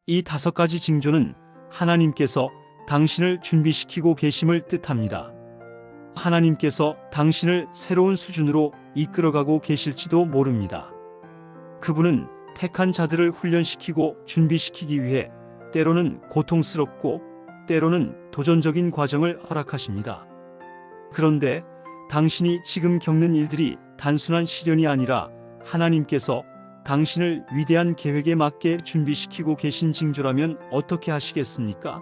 이 5가지 징조는 하나님께서 당신을 준비시키고 계심을 뜻합니다. 하나님께서 당신을 새로운 수준으로 이끌어가고 계실지도 모릅니다. 그분은 택한 자들을 훈련시키고 준비시키기 위해 때로는 고통스럽고 때로는 도전적인 과정을 허락하십니다. 그런데 당신이 지금 겪는 일들이 단순한 시련이 아니라 하나님께서 당신을 위대한 계획에 맞게 준비시키고 계신 징조라면 어떻게 하시겠습니까?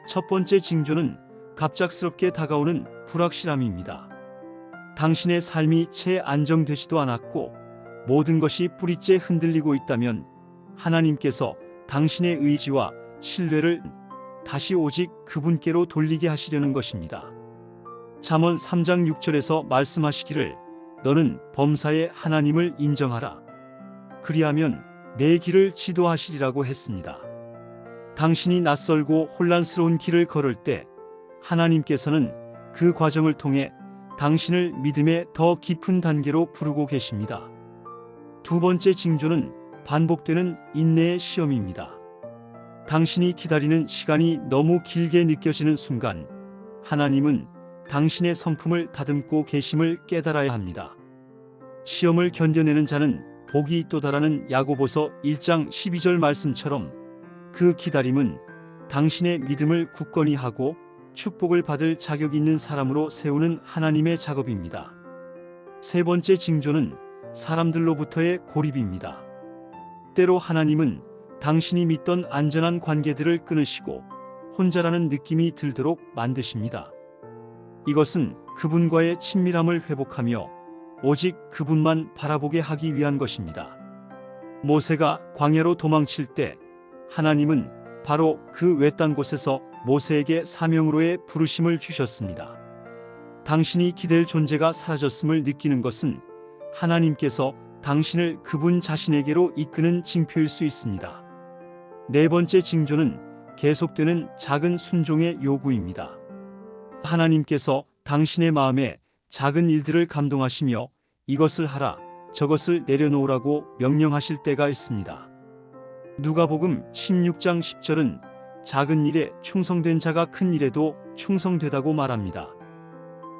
첫 번째 징조는 갑작스럽게 다가오는 불확실함입니다. 당신의 삶이 채 안정되지도 않았고 모든 것이 뿌리째 흔들리고 있다면 하나님께서 당신의 의지와 신뢰를 다시 오직 그분께로 돌리게 하시려는 것입니다. 잠언 3장 6절에서 말씀하시기를 너는 범사에 하나님을 인정하라. 그리하면 내 길을 지도하시리라고 했습니다. 당신이 낯설고 혼란스러운 길을 걸을 때 하나님께서는 그 과정을 통해 당신을 믿음의 더 깊은 단계로 부르고 계십니다. 두 번째 징조는 반복되는 인내의 시험입니다. 당신이 기다리는 시간이 너무 길게 느껴지는 순간 하나님은 당신의 성품을 다듬고 계심을 깨달아야 합니다. 시험을 견뎌내는 자는 복이 있도다라는 야고보서 1장 12절 말씀처럼 그 기다림은 당신의 믿음을 굳건히 하고 축복을 받을 자격 있는 사람으로 세우는 하나님의 작업입니다. 세 번째 징조는 사람들로부터의 고립입니다. 때로 하나님은 당신이 믿던 안전한 관계들을 끊으시고 혼자라는 느낌이 들도록 만드십니다. 이것은 그분과의 친밀함을 회복하며 오직 그분만 바라보게 하기 위한 것입니다. 모세가 광야로 도망칠 때 하나님은 바로 그 외딴 곳에서 모세에게 사명으로의 부르심을 주셨습니다. 당신이 기댈 존재가 사라졌음을 느끼는 것은 하나님께서 당신을 그분 자신에게로 이끄는 징표일 수 있습니다. 네 번째 징조는 계속되는 작은 순종의 요구입니다. 하나님께서 당신의 마음에 작은 일들을 감동하시며 이것을 하라, 저것을 내려놓으라고 명령하실 때가 있습니다. 누가복음 16장 10절은 작은 일에 충성된 자가 큰 일에도 충성되다고 말합니다.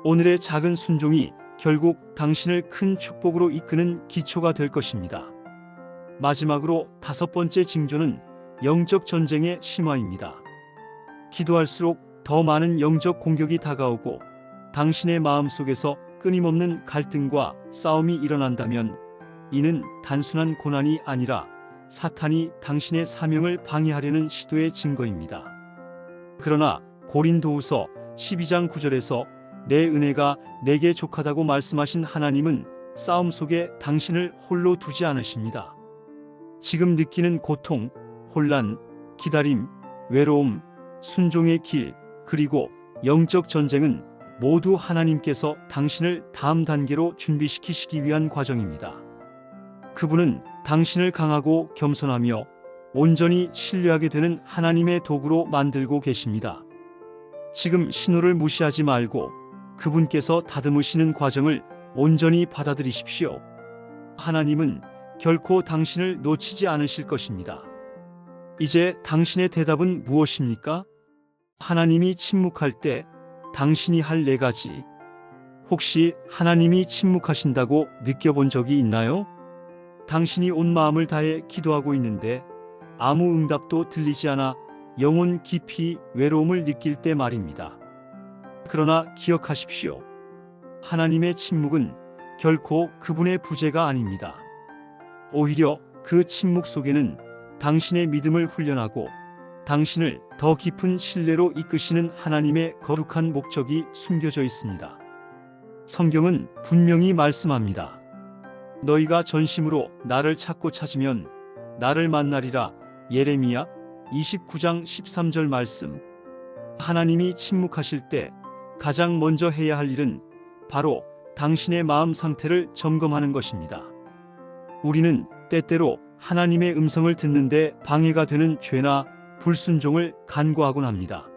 오늘의 작은 순종이 결국 당신을 큰 축복으로 이끄는 기초가 될 것입니다. 마지막으로 5번째 징조는 영적 전쟁의 심화입니다. 기도할수록 더 많은 영적 공격이 다가오고 당신의 마음속에서 끊임없는 갈등과 싸움이 일어난다면 이는 단순한 고난이 아니라 사탄이 당신의 사명을 방해하려는 시도의 증거입니다. 그러나 고린도후서 12장 9절에서 내 은혜가 내게 족하다고 말씀하신 하나님은 싸움 속에 당신을 홀로 두지 않으십니다. 지금 느끼는 고통, 혼란, 기다림, 외로움, 순종의 길, 그리고 영적 전쟁은 모두 하나님께서 당신을 다음 단계로 준비시키시기 위한 과정입니다. 그분은 당신을 강하고 겸손하며 온전히 신뢰하게 되는 하나님의 도구로 만들고 계십니다. 지금 신호를 무시하지 말고 그분께서 다듬으시는 과정을 온전히 받아들이십시오. 하나님은 결코 당신을 놓치지 않으실 것입니다. 이제 당신의 대답은 무엇입니까? 하나님이 침묵할 때 당신이 할 4가지. 혹시 하나님이 침묵하신다고 느껴본 적이 있나요? 당신이 온 마음을 다해 기도하고 있는데 아무 응답도 들리지 않아 영혼 깊이 외로움을 느낄 때 말입니다. 그러나 기억하십시오. 하나님의 침묵은 결코 그분의 부재가 아닙니다. 오히려 그 침묵 속에는 당신의 믿음을 훈련하고 당신을 더 깊은 신뢰로 이끄시는 하나님의 거룩한 목적이 숨겨져 있습니다. 성경은 분명히 말씀합니다. 너희가 전심으로 나를 찾고 찾으면 나를 만나리라. 예레미야 29장 13절 말씀. 하나님이 침묵하실 때 가장 먼저 해야 할 일은 바로 당신의 마음 상태를 점검하는 것입니다. 우리는 때때로 하나님의 음성을 듣는데 방해가 되는 죄나 불순종을 간과하곤 합니다.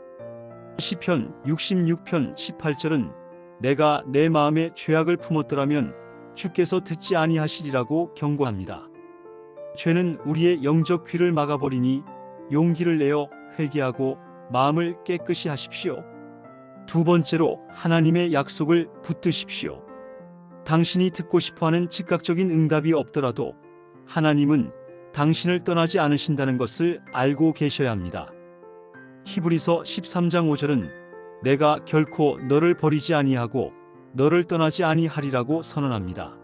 시편 66편 18절은 내가 내 마음에 죄악을 품었더라면 주께서 듣지 아니하시리라고 경고합니다. 죄는 우리의 영적 귀를 막아버리니 용기를 내어 회개하고 마음을 깨끗이 하십시오. 두 번째로 하나님의 약속을 붙드십시오. 당신이 듣고 싶어하는 즉각적인 응답이 없더라도 하나님은 당신을 떠나지 않으신다는 것을 알고 계셔야 합니다. 히브리서 13장 5절은 내가 결코 너를 버리지 아니하고 너를 떠나지 아니하리라고 선언합니다.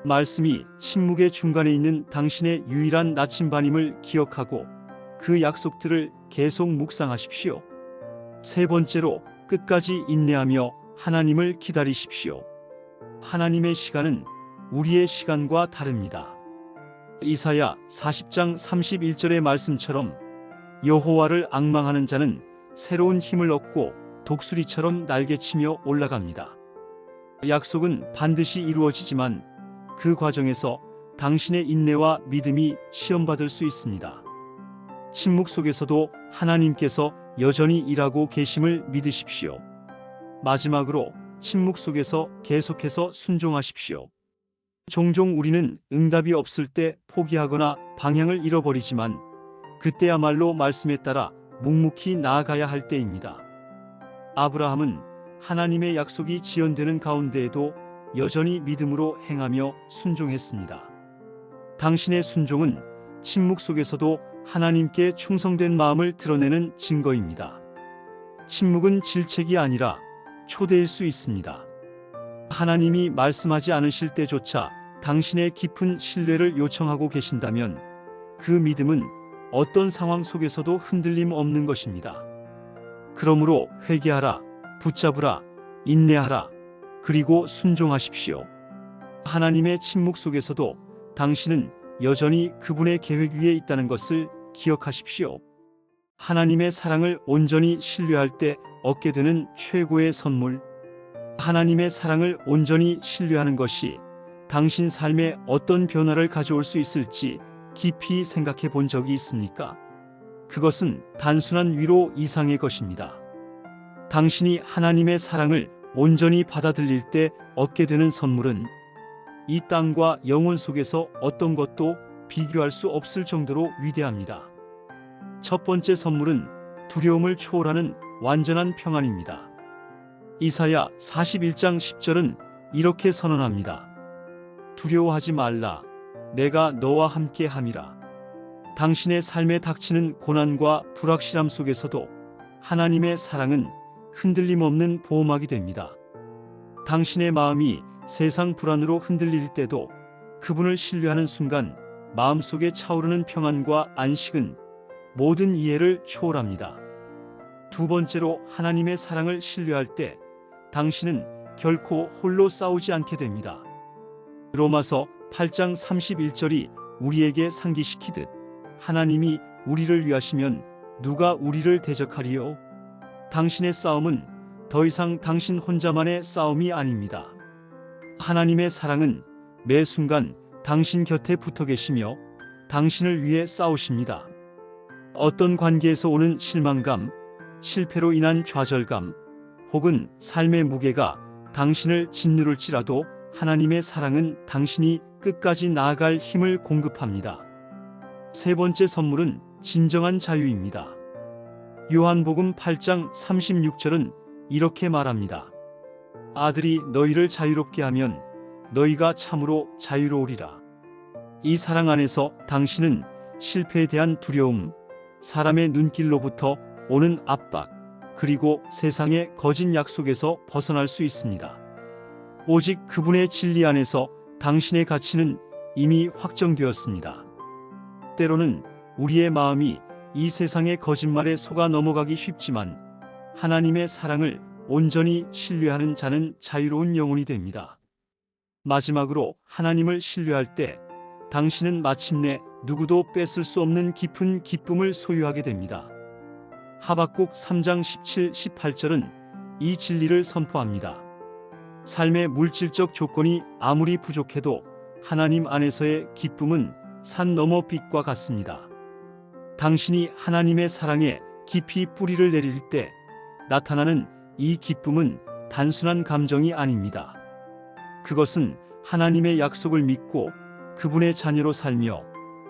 말씀이 침묵의 중간에 있는 당신의 유일한 나침반임을 기억하고 그 약속들을 계속 묵상하십시오. 세 번째로 끝까지 인내하며 하나님을 기다리십시오. 하나님의 시간은 우리의 시간과 다릅니다. 이사야 40장 31절의 말씀처럼 여호와를 앙망하는 자는 새로운 힘을 얻고 독수리처럼 날개치며 올라갑니다. 약속은 반드시 이루어지지만 그 과정에서 당신의 인내와 믿음이 시험받을 수 있습니다. 침묵 속에서도 하나님께서 여전히 일하고 계심을 믿으십시오. 마지막으로 침묵 속에서 계속해서 순종하십시오. 종종 우리는 응답이 없을 때 포기하거나 방향을 잃어버리지만 그때야말로 말씀에 따라 묵묵히 나아가야 할 때입니다. 아브라함은 하나님의 약속이 지연되는 가운데에도 여전히 믿음으로 행하며 순종했습니다. 당신의 순종은 침묵 속에서도 하나님께 충성된 마음을 드러내는 증거입니다. 침묵은 질책이 아니라 초대일 수 있습니다. 하나님이 말씀하지 않으실 때조차 당신의 깊은 신뢰를 요청하고 계신다면 그 믿음은 어떤 상황 속에서도 흔들림 없는 것입니다. 그러므로 회개하라, 붙잡으라, 인내하라, 그리고 순종하십시오. 하나님의 침묵 속에서도 당신은 여전히 그분의 계획 위에 있다는 것을 기억하십시오. 하나님의 사랑을 온전히 신뢰할 때 얻게 되는 최고의 선물. 하나님의 사랑을 온전히 신뢰하는 것이 당신 삶에 어떤 변화를 가져올 수 있을지 깊이 생각해 본 적이 있습니까? 그것은 단순한 위로 이상의 것입니다. 당신이 하나님의 사랑을 온전히 받아들일 때 얻게 되는 선물은 이 땅과 영혼 속에서 어떤 것도 비교할 수 없을 정도로 위대합니다. 첫 번째 선물은 두려움을 초월하는 완전한 평안입니다. 이사야 41장 10절은 이렇게 선언합니다. 두려워하지 말라. 내가 너와 함께 함이라. 당신의 삶에 닥치는 고난과 불확실함 속에서도 하나님의 사랑은 흔들림 없는 보호막이 됩니다. 당신의 마음이 세상 불안으로 흔들릴 때도 그분을 신뢰하는 순간 마음속에 차오르는 평안과 안식은 모든 이해를 초월합니다. 두 번째로 하나님의 사랑을 신뢰할 때 당신은 결코 홀로 싸우지 않게 됩니다. 로마서 8장 31절이 우리에게 상기시키듯 하나님이 우리를 위하시면 누가 우리를 대적하리요? 당신의 싸움은 더 이상 당신 혼자만의 싸움이 아닙니다. 하나님의 사랑은 매 순간 당신 곁에 붙어 계시며 당신을 위해 싸우십니다. 어떤 관계에서 오는 실망감, 실패로 인한 좌절감, 혹은 삶의 무게가 당신을 짓누를지라도 하나님의 사랑은 당신이 끝까지 나아갈 힘을 공급합니다. 세 번째 선물은 진정한 자유입니다. 요한복음 8장 36절은 이렇게 말합니다. 아들이 너희를 자유롭게 하면 너희가 참으로 자유로우리라. 이 사랑 안에서 당신은 실패에 대한 두려움, 사람의 눈길로부터 오는 압박, 그리고 세상의 거짓 약속에서 벗어날 수 있습니다. 오직 그분의 진리 안에서 당신의 가치는 이미 확정되었습니다. 때로는 우리의 마음이 이 세상의 거짓말에 속아 넘어가기 쉽지만 하나님의 사랑을 온전히 신뢰하는 자는 자유로운 영혼이 됩니다. 마지막으로 하나님을 신뢰할 때 당신은 마침내 누구도 뺏을 수 없는 깊은 기쁨을 소유하게 됩니다. 하박국 3장 17, 18절은 이 진리를 선포합니다. 삶의 물질적 조건이 아무리 부족해도 하나님 안에서의 기쁨은 산 너머 빛과 같습니다. 당신이 하나님의 사랑에 깊이 뿌리를 내릴 때 나타나는 이 기쁨은 단순한 감정이 아닙니다. 그것은 하나님의 약속을 믿고 그분의 자녀로 살며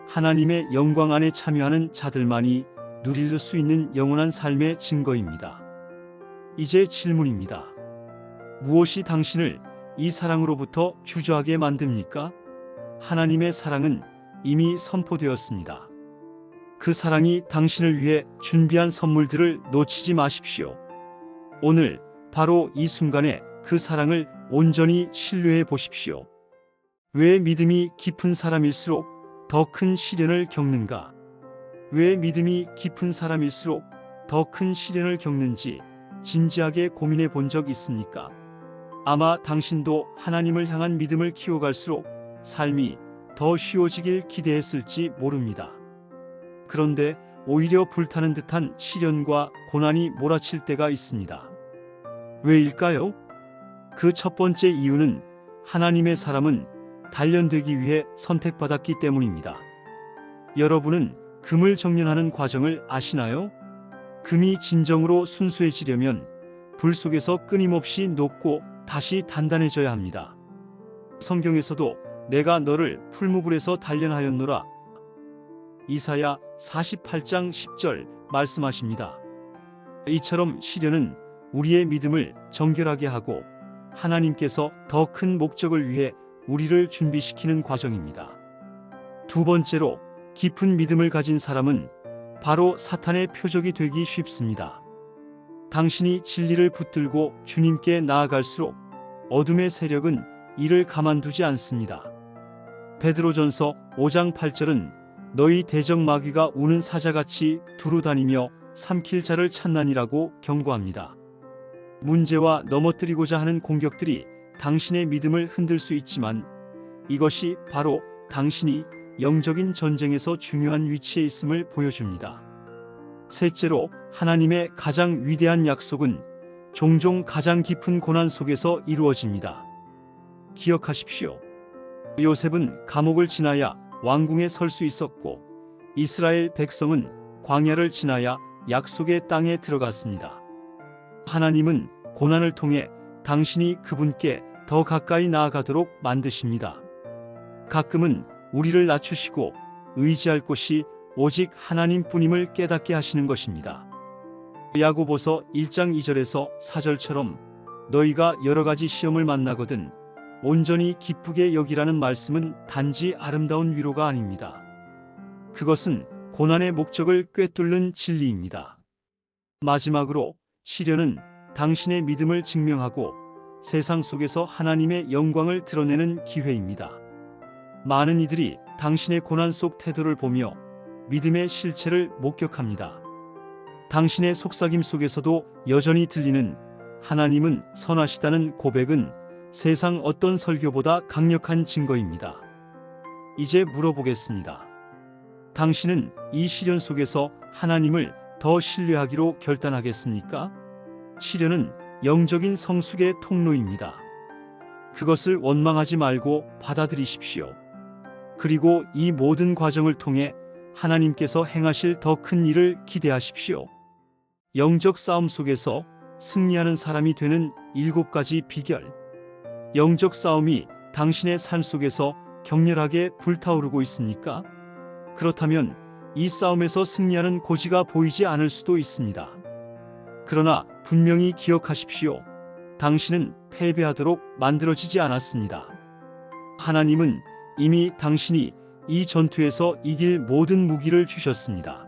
하나님의 영광 안에 참여하는 자들만이 누릴 수 있는 영원한 삶의 증거입니다. 이제 질문입니다. 무엇이 당신을 이 사랑으로부터 주저하게 만듭니까? 하나님의 사랑은 이미 선포되었습니다. 그 사랑이 당신을 위해 준비한 선물들을 놓치지 마십시오. 오늘 바로 이 순간에 그 사랑을 온전히 신뢰해 보십시오. 왜 믿음이 깊은 사람일수록 더 큰 시련을 겪는가? 왜 믿음이 깊은 사람일수록 더 큰 시련을 겪는지 진지하게 고민해 본 적 있습니까? 아마 당신도 하나님을 향한 믿음을 키워갈수록 삶이 더 쉬워지길 기대했을지 모릅니다. 그런데 오히려 불타는 듯한 시련과 고난이 몰아칠 때가 있습니다. 왜일까요? 그 첫 번째 이유는 하나님의 사람은 단련되기 위해 선택받았기 때문입니다. 여러분은 금을 정련하는 과정을 아시나요? 금이 진정으로 순수해지려면 불 속에서 끊임없이 녹고 다시 단단해져야 합니다. 성경에서도 내가 너를 풀무불에서 단련하였노라. 이사야 48장 10절 말씀하십니다. 이처럼 시련은 우리의 믿음을 정결하게 하고 하나님께서 더 큰 목적을 위해 우리를 준비시키는 과정입니다. 두 번째로 깊은 믿음을 가진 사람은 바로 사탄의 표적이 되기 쉽습니다. 당신이 진리를 붙들고 주님께 나아갈수록 어둠의 세력은 이를 가만두지 않습니다. 베드로전서 5장 8절은 너희 대적 마귀가 우는 사자같이 두루다니며 삼킬 자를 찾나니라고 경고합니다. 문제와 넘어뜨리고자 하는 공격들이 당신의 믿음을 흔들 수 있지만 이것이 바로 당신이 영적인 전쟁에서 중요한 위치에 있음을 보여줍니다. 셋째로 하나님의 가장 위대한 약속은 종종 가장 깊은 고난 속에서 이루어집니다. 기억하십시오. 요셉은 감옥을 지나야 왕궁에 설 수 있었고 이스라엘 백성은 광야를 지나야 약속의 땅에 들어갔습니다. 하나님은 고난을 통해 당신이 그분께 더 가까이 나아가도록 만드십니다. 가끔은 우리를 낮추시고 의지할 곳이 오직 하나님뿐임을 깨닫게 하시는 것입니다. 야고보서 1장 2절에서 4절처럼 너희가 여러 가지 시험을 만나거든 온전히 기쁘게 여기라는 말씀은 단지 아름다운 위로가 아닙니다. 그것은 고난의 목적을 꿰뚫는 진리입니다. 마지막으로 시련은 당신의 믿음을 증명하고 세상 속에서 하나님의 영광을 드러내는 기회입니다. 많은 이들이 당신의 고난 속 태도를 보며 믿음의 실체를 목격합니다. 당신의 속삭임 속에서도 여전히 들리는 하나님은 선하시다는 고백은 세상 어떤 설교보다 강력한 증거입니다. 이제 물어보겠습니다. 당신은 이 시련 속에서 하나님을 더 신뢰하기로 결단하겠습니까? 시련은 영적인 성숙의 통로입니다. 그것을 원망하지 말고 받아들이십시오. 그리고 이 모든 과정을 통해 하나님께서 행하실 더 큰 일을 기대하십시오. 영적 싸움 속에서 승리하는 사람이 되는 7가지 비결. 영적 싸움이 당신의 삶 속에서 격렬하게 불타오르고 있습니까? 그렇다면 이 싸움에서 승리하는 고지가 보이지 않을 수도 있습니다. 그러나 분명히 기억하십시오. 당신은 패배하도록 만들어지지 않았습니다. 하나님은 이미 당신이 이 전투에서 이길 모든 무기를 주셨습니다.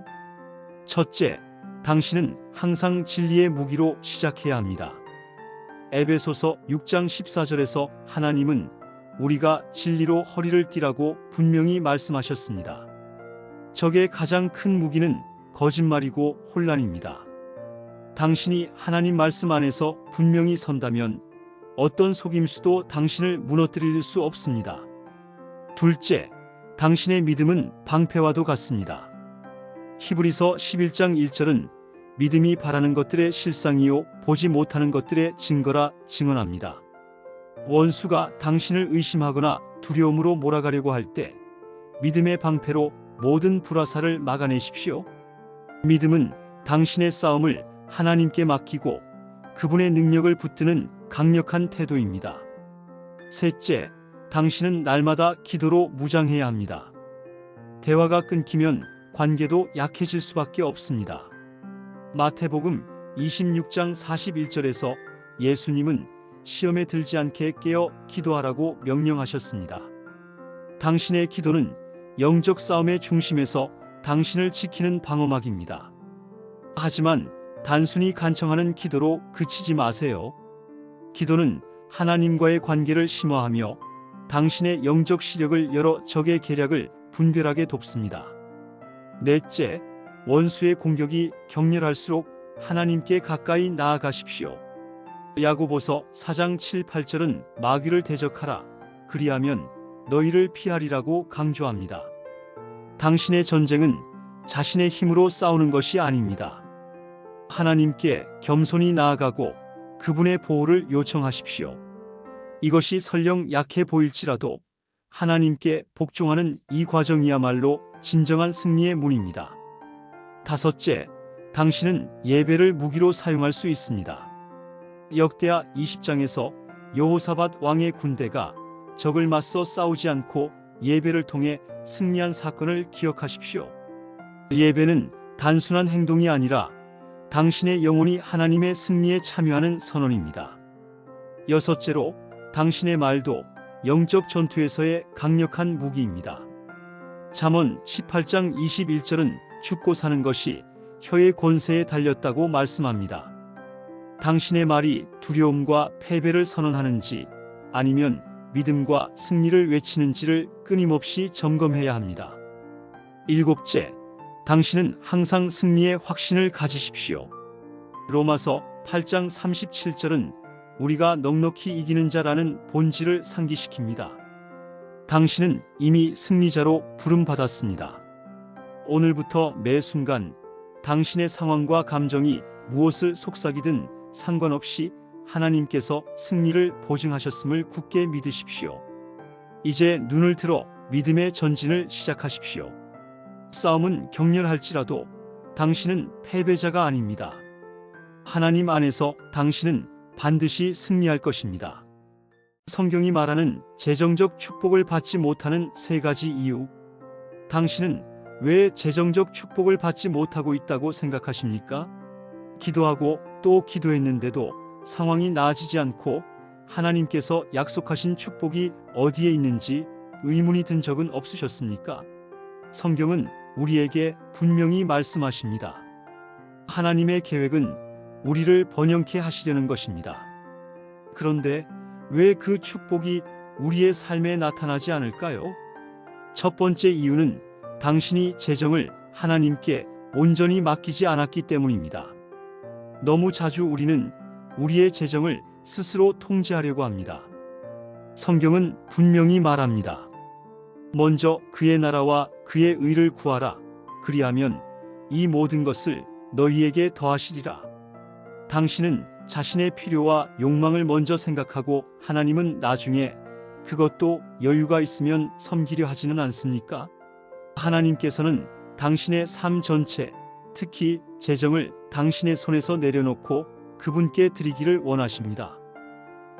첫째, 당신은 항상 진리의 무기로 시작해야 합니다. 에베소서 6장 14절에서 하나님은 우리가 진리로 허리를 띠라고 분명히 말씀하셨습니다. 적의 가장 큰 무기는 거짓말이고 혼란입니다. 당신이 하나님 말씀 안에서 분명히 선다면 어떤 속임수도 당신을 무너뜨릴 수 없습니다. 둘째, 당신의 믿음은 방패와도 같습니다. 히브리서 11장 1절은 믿음이 바라는 것들의 실상이요 보지 못하는 것들의 증거라 증언합니다. 원수가 당신을 의심하거나 두려움으로 몰아가려고 할 때 믿음의 방패로 모든 불화살을 막아내십시오. 믿음은 당신의 싸움을 하나님께 맡기고 그분의 능력을 붙드는 강력한 태도입니다. 셋째, 당신은 날마다 기도로 무장해야 합니다. 대화가 끊기면 관계도 약해질 수밖에 없습니다. 마태복음 26장 41절에서 예수님은 시험에 들지 않게 깨어 기도하라고 명령하셨습니다. 당신의 기도는 영적 싸움의 중심에서 당신을 지키는 방어막입니다. 하지만 단순히 간청하는 기도로 그치지 마세요. 기도는 하나님과의 관계를 심화하며 당신의 영적 시력을 열어 적의 계략을 분별하게 돕습니다. 넷째, 원수의 공격이 격렬할수록 하나님께 가까이 나아가십시오. 야고보서 4장 7, 8절은 마귀를 대적하라. 그리하면 너희를 피하리라고 강조합니다. 당신의 전쟁은 자신의 힘으로 싸우는 것이 아닙니다. 하나님께 겸손히 나아가고 그분의 보호를 요청하십시오. 이것이 설령 약해 보일지라도 하나님께 복종하는 이 과정이야말로 진정한 승리의 문입니다. 다섯째, 당신은 예배를 무기로 사용할 수 있습니다. 역대하 20장에서 여호사밧 왕의 군대가 적을 맞서 싸우지 않고 예배를 통해 승리한 사건을 기억하십시오. 예배는 단순한 행동이 아니라 당신의 영혼이 하나님의 승리에 참여하는 선언입니다. 여섯째로, 당신의 말도 영적 전투에서의 강력한 무기입니다. 잠언 18장 21절은 죽고 사는 것이 혀의 권세에 달렸다고 말씀합니다. 당신의 말이 두려움과 패배를 선언하는지 아니면 믿음과 승리를 외치는지를 끊임없이 점검해야 합니다. 일곱째, 당신은 항상 승리의 확신을 가지십시오. 로마서 8장 37절은 우리가 넉넉히 이기는 자라는 본질을 상기시킵니다. 당신은 이미 승리자로 부름받았습니다. 오늘부터 매 순간 당신의 상황과 감정이 무엇을 속삭이든 상관없이 하나님께서 승리를 보증하셨음을 굳게 믿으십시오. 이제 눈을 들어 믿음의 전진을 시작하십시오. 싸움은 격렬할지라도 당신은 패배자가 아닙니다. 하나님 안에서 당신은 반드시 승리할 것입니다. 성경이 말하는 재정적 축복을 받지 못하는 세 가지 이유. 당신은 왜 재정적 축복을 받지 못하고 있다고 생각하십니까? 기도하고 또 기도했는데도 상황이 나아지지 않고 하나님께서 약속하신 축복이 어디에 있는지 의문이 든 적은 없으셨습니까? 성경은 우리에게 분명히 말씀하십니다. 하나님의 계획은 우리를 번영케 하시려는 것입니다. 그런데 왜 그 축복이 우리의 삶에 나타나지 않을까요? 첫 번째 이유는 당신이 재정을 하나님께 온전히 맡기지 않았기 때문입니다. 너무 자주 우리는 우리의 재정을 스스로 통제하려고 합니다. 성경은 분명히 말합니다. 먼저 그의 나라와 그의 의를 구하라. 그리하면 이 모든 것을 너희에게 더하시리라. 당신은 자신의 필요와 욕망을 먼저 생각하고 하나님은 나중에 그것도 여유가 있으면 섬기려 하지는 않습니까? 하나님께서는 당신의 삶 전체, 특히 재정을 당신의 손에서 내려놓고 그분께 드리기를 원하십니다.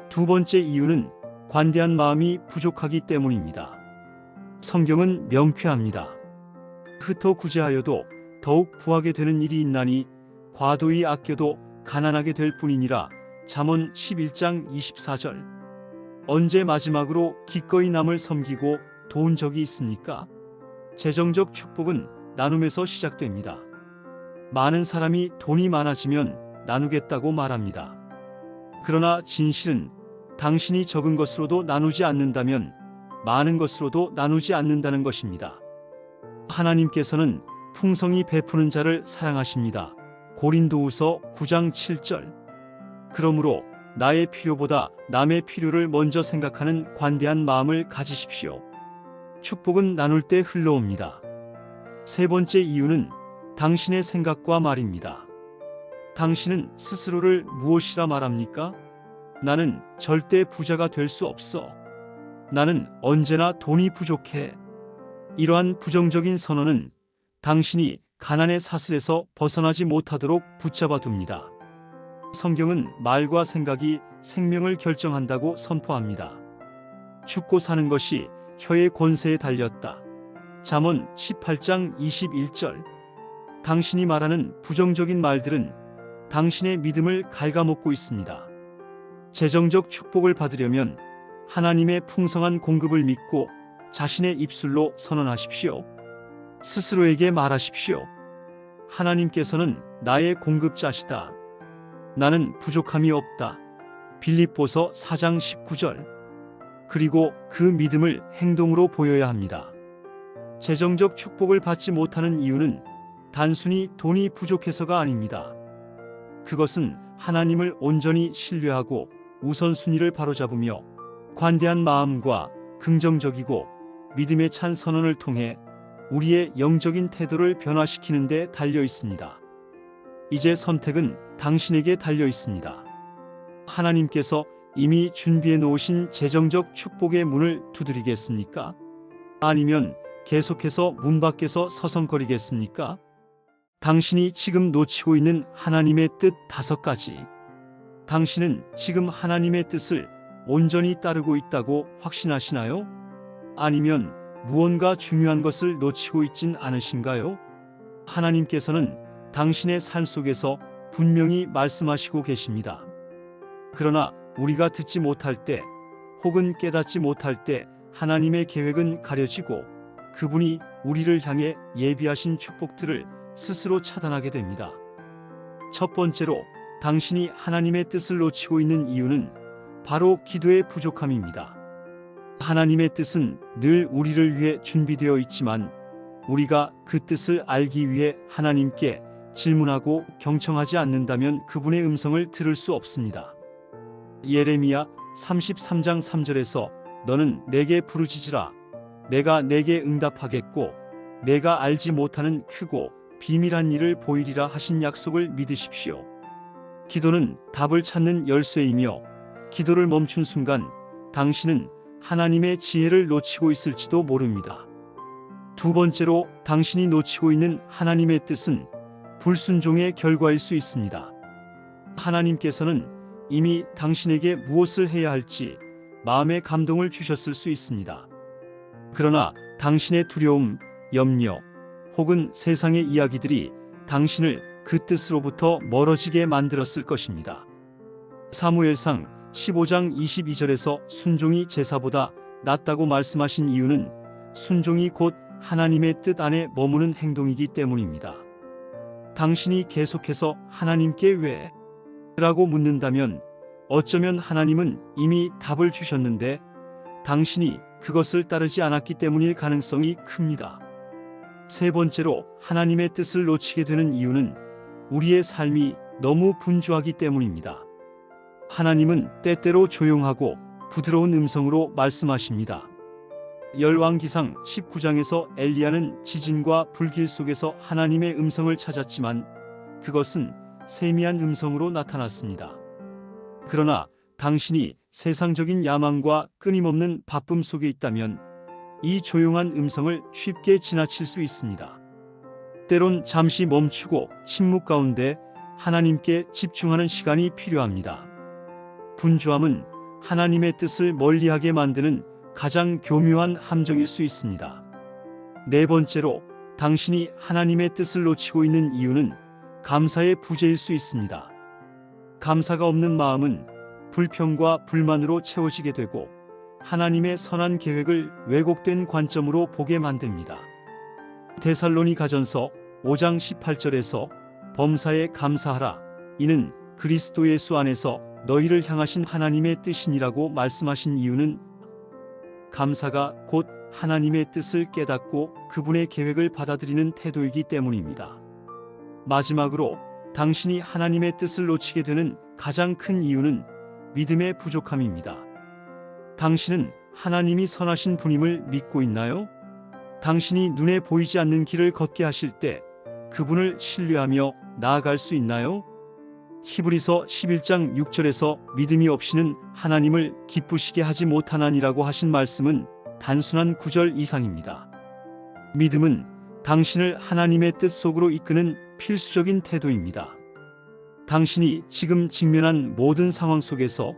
두 번째 이유는 관대한 마음이 부족하기 때문입니다. 성경은 명쾌합니다. 흩어 구제하여도 더욱 부하게 되는 일이 있나니 과도히 아껴도 가난하게 될 뿐이니라. 잠언 11장 24절. 언제 마지막으로 기꺼이 남을 섬기고 도운 적이 있습니까? 재정적 축복은 나눔에서 시작됩니다. 많은 사람이 돈이 많아지면 나누겠다고 말합니다. 그러나 진실은 당신이 적은 것으로도 나누지 않는다면 많은 것으로도 나누지 않는다는 것입니다. 하나님께서는 풍성히 베푸는 자를 사랑하십니다. 고린도후서 9장 7절. 그러므로 나의 필요보다 남의 필요를 먼저 생각하는 관대한 마음을 가지십시오. 축복은 나눌 때 흘러옵니다. 세 번째 이유는 당신의 생각과 말입니다. 당신은 스스로를 무엇이라 말합니까? 나는 절대 부자가 될 수 없어. 나는 언제나 돈이 부족해. 이러한 부정적인 선언은 당신이 가난의 사슬에서 벗어나지 못하도록 붙잡아 둡니다. 성경은 말과 생각이 생명을 결정한다고 선포합니다. 죽고 사는 것이 혀의 권세에 달렸다. 잠언 18장 21절. 당신이 말하는 부정적인 말들은 당신의 믿음을 갉아먹고 있습니다. 재정적 축복을 받으려면 하나님의 풍성한 공급을 믿고 자신의 입술로 선언하십시오. 스스로에게 말하십시오. 하나님께서는 나의 공급자시다. 나는 부족함이 없다. 빌립보서 4장 19절. 그리고 그 믿음을 행동으로 보여야 합니다. 재정적 축복을 받지 못하는 이유는 단순히 돈이 부족해서가 아닙니다. 그것은 하나님을 온전히 신뢰하고 우선순위를 바로잡으며 관대한 마음과 긍정적이고 믿음에 찬 선언을 통해 우리의 영적인 태도를 변화시키는 데 달려 있습니다. 이제 선택은 당신에게 달려 있습니다. 하나님께서 이미 준비해 놓으신 재정적 축복의 문을 두드리겠습니까? 아니면 계속해서 문 밖에서 서성거리겠습니까? 당신이 지금 놓치고 있는 하나님의 뜻 5가지. 당신은 지금 하나님의 뜻을 온전히 따르고 있다고 확신하시나요? 아니면 무언가 중요한 것을 놓치고 있진 않으신가요? 하나님께서는 당신의 삶 속에서 분명히 말씀하시고 계십니다. 그러나 우리가 듣지 못할 때 혹은 깨닫지 못할 때 하나님의 계획은 가려지고 그분이 우리를 향해 예비하신 축복들을 스스로 차단하게 됩니다. 첫 번째로 당신이 하나님의 뜻을 놓치고 있는 이유는 바로 기도의 부족함입니다. 하나님의 뜻은 늘 우리를 위해 준비되어 있지만 우리가 그 뜻을 알기 위해 하나님께 질문하고 경청하지 않는다면 그분의 음성을 들을 수 없습니다. 예레미야 33장 3절에서 너는 내게 부르짖으라. 내가 내게 응답하겠고 내가 알지 못하는 크고 비밀한 일을 보이리라 하신 약속을 믿으십시오. 기도는 답을 찾는 열쇠이며 기도를 멈춘 순간 당신은 하나님의 지혜를 놓치고 있을지도 모릅니다. 두 번째로 당신이 놓치고 있는 하나님의 뜻은 불순종의 결과일 수 있습니다. 하나님께서는 이미 당신에게 무엇을 해야 할지 마음의 감동을 주셨을 수 있습니다. 그러나 당신의 두려움, 염려, 혹은 세상의 이야기들이 당신을 그 뜻으로부터 멀어지게 만들었을 것입니다. 사무엘상 15장 22절에서 순종이 제사보다 낫다고 말씀하신 이유는 순종이 곧 하나님의 뜻 안에 머무는 행동이기 때문입니다. 당신이 계속해서 하나님께 왜? 라고 묻는다면 어쩌면 하나님은 이미 답을 주셨는데 당신이 그것을 따르지 않았기 때문일 가능성이 큽니다. 세 번째로 하나님의 뜻을 놓치게 되는 이유는 우리의 삶이 너무 분주하기 때문입니다. 하나님은 때때로 조용하고 부드러운 음성으로 말씀하십니다. 열왕기상 19장에서 엘리야는 지진과 불길 속에서 하나님의 음성을 찾았지만 그것은 세미한 음성으로 나타났습니다. 그러나 당신이 세상적인 야망과 끊임없는 바쁨 속에 있다면 이 조용한 음성을 쉽게 지나칠 수 있습니다. 때론 잠시 멈추고 침묵 가운데 하나님께 집중하는 시간이 필요합니다. 분주함은 하나님의 뜻을 멀리하게 만드는 가장 교묘한 함정일 수 있습니다. 네 번째로 당신이 하나님의 뜻을 놓치고 있는 이유는 감사의 부재일 수 있습니다. 감사가 없는 마음은 불평과 불만으로 채워지게 되고 하나님의 선한 계획을 왜곡된 관점으로 보게 만듭니다. 데살로니가전서 5장 18절에서 범사에 감사하라. 이는 그리스도 예수 안에서 너희를 향하신 하나님의 뜻이니라고 말씀하신 이유는 감사가 곧 하나님의 뜻을 깨닫고 그분의 계획을 받아들이는 태도이기 때문입니다. 마지막으로 당신이 하나님의 뜻을 놓치게 되는 가장 큰 이유는 믿음의 부족함입니다. 당신은 하나님이 선하신 분임을 믿고 있나요? 당신이 눈에 보이지 않는 길을 걷게 하실 때 그분을 신뢰하며 나아갈 수 있나요? 히브리서 11장 6절에서 믿음이 없이는 하나님을 기쁘시게 하지 못하나니라고 하신 말씀은 단순한 구절 이상입니다. 믿음은 당신을 하나님의 뜻 속으로 이끄는 필수적인 태도입니다. 당신이 지금 직면한 모든 상황 속에서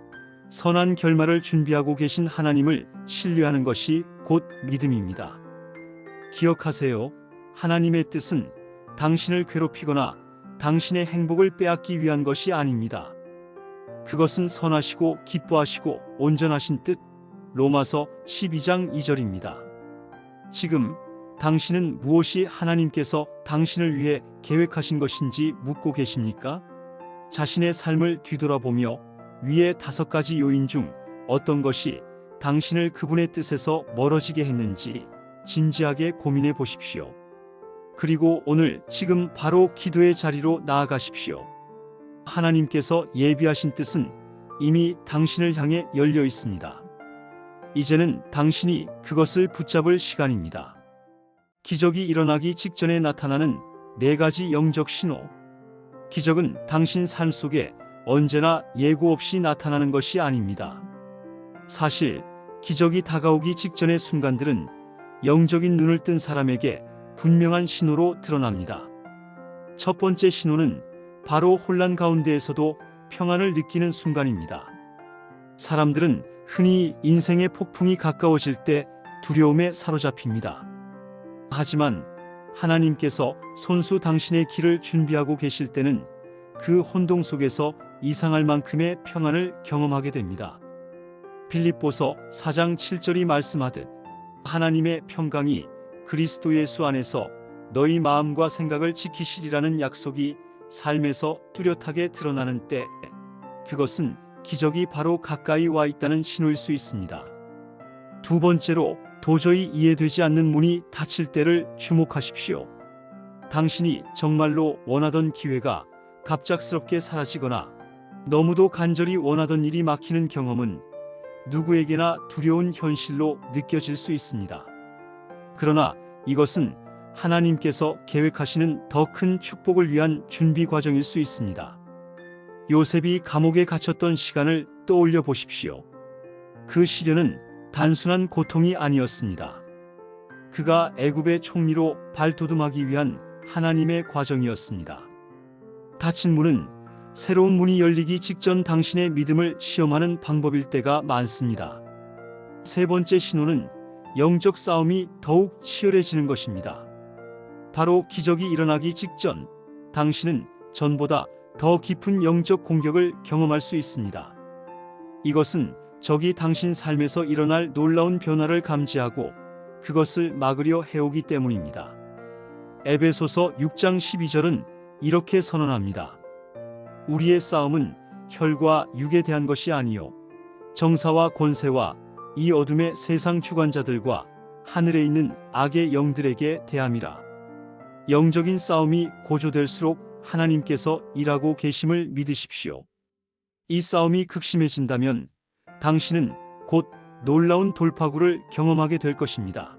선한 결말을 준비하고 계신 하나님을 신뢰하는 것이 곧 믿음입니다. 기억하세요. 하나님의 뜻은 당신을 괴롭히거나 당신의 행복을 빼앗기 위한 것이 아닙니다. 그것은 선하시고 기뻐하시고 온전하신 뜻. 로마서 12장 2절입니다. 지금 당신은 무엇이 하나님께서 당신을 위해 계획하신 것인지 묻고 계십니까? 자신의 삶을 뒤돌아보며 위의 5가지 요인 중 어떤 것이 당신을 그분의 뜻에서 멀어지게 했는지 진지하게 고민해 보십시오. 그리고 오늘 지금 바로 기도의 자리로 나아가십시오. 하나님께서 예비하신 뜻은 이미 당신을 향해 열려 있습니다. 이제는 당신이 그것을 붙잡을 시간입니다. 기적이 일어나기 직전에 나타나는 4가지 영적 신호. 기적은 당신 삶 속에 언제나 예고 없이 나타나는 것이 아닙니다. 사실 기적이 다가오기 직전의 순간들은 영적인 눈을 뜬 사람에게 분명한 신호로 드러납니다. 첫 번째 신호는 바로 혼란 가운데에서도 평안을 느끼는 순간입니다. 사람들은 흔히 인생의 폭풍이 가까워질 때 두려움에 사로잡힙니다. 하지만 하나님께서 손수 당신의 길을 준비하고 계실 때는 그 혼동 속에서 이상할 만큼의 평안을 경험하게 됩니다. 빌립보서 4장 7절이 말씀하듯 하나님의 평강이 그리스도 예수 안에서 너희 마음과 생각을 지키시리라는 약속이 삶에서 뚜렷하게 드러나는 때, 그것은 기적이 바로 가까이 와 있다는 신호일 수 있습니다. 두 번째로, 도저히 이해되지 않는 문이 닫힐 때를 주목하십시오. 당신이 정말로 원하던 기회가 갑작스럽게 사라지거나 너무도 간절히 원하던 일이 막히는 경험은 누구에게나 두려운 현실로 느껴질 수 있습니다. 그러나 이것은 하나님께서 계획하시는 더 큰 축복을 위한 준비 과정일 수 있습니다. 요셉이 감옥에 갇혔던 시간을 떠올려 보십시오. 그 시련은 단순한 고통이 아니었습니다. 그가 애굽의 총리로 발돋움하기 위한 하나님의 과정이었습니다. 닫힌 문은 새로운 문이 열리기 직전 당신의 믿음을 시험하는 방법일 때가 많습니다. 세 번째 신호는 영적 싸움이 더욱 치열해지는 것입니다. 바로 기적이 일어나기 직전 당신은 전보다 더 깊은 영적 공격을 경험할 수 있습니다. 이것은 적이 당신 삶에서 일어날 놀라운 변화를 감지하고 그것을 막으려 해오기 때문입니다. 에베소서 6장 12절은 이렇게 선언합니다. 우리의 싸움은 혈과 육에 대한 것이 아니요 정사와 권세와 이 어둠의 세상 주관자들과 하늘에 있는 악의 영들에게 대함이라. 영적인 싸움이 고조될수록 하나님께서 일하고 계심을 믿으십시오. 이 싸움이 극심해진다면 당신은 곧 놀라운 돌파구를 경험하게 될 것입니다.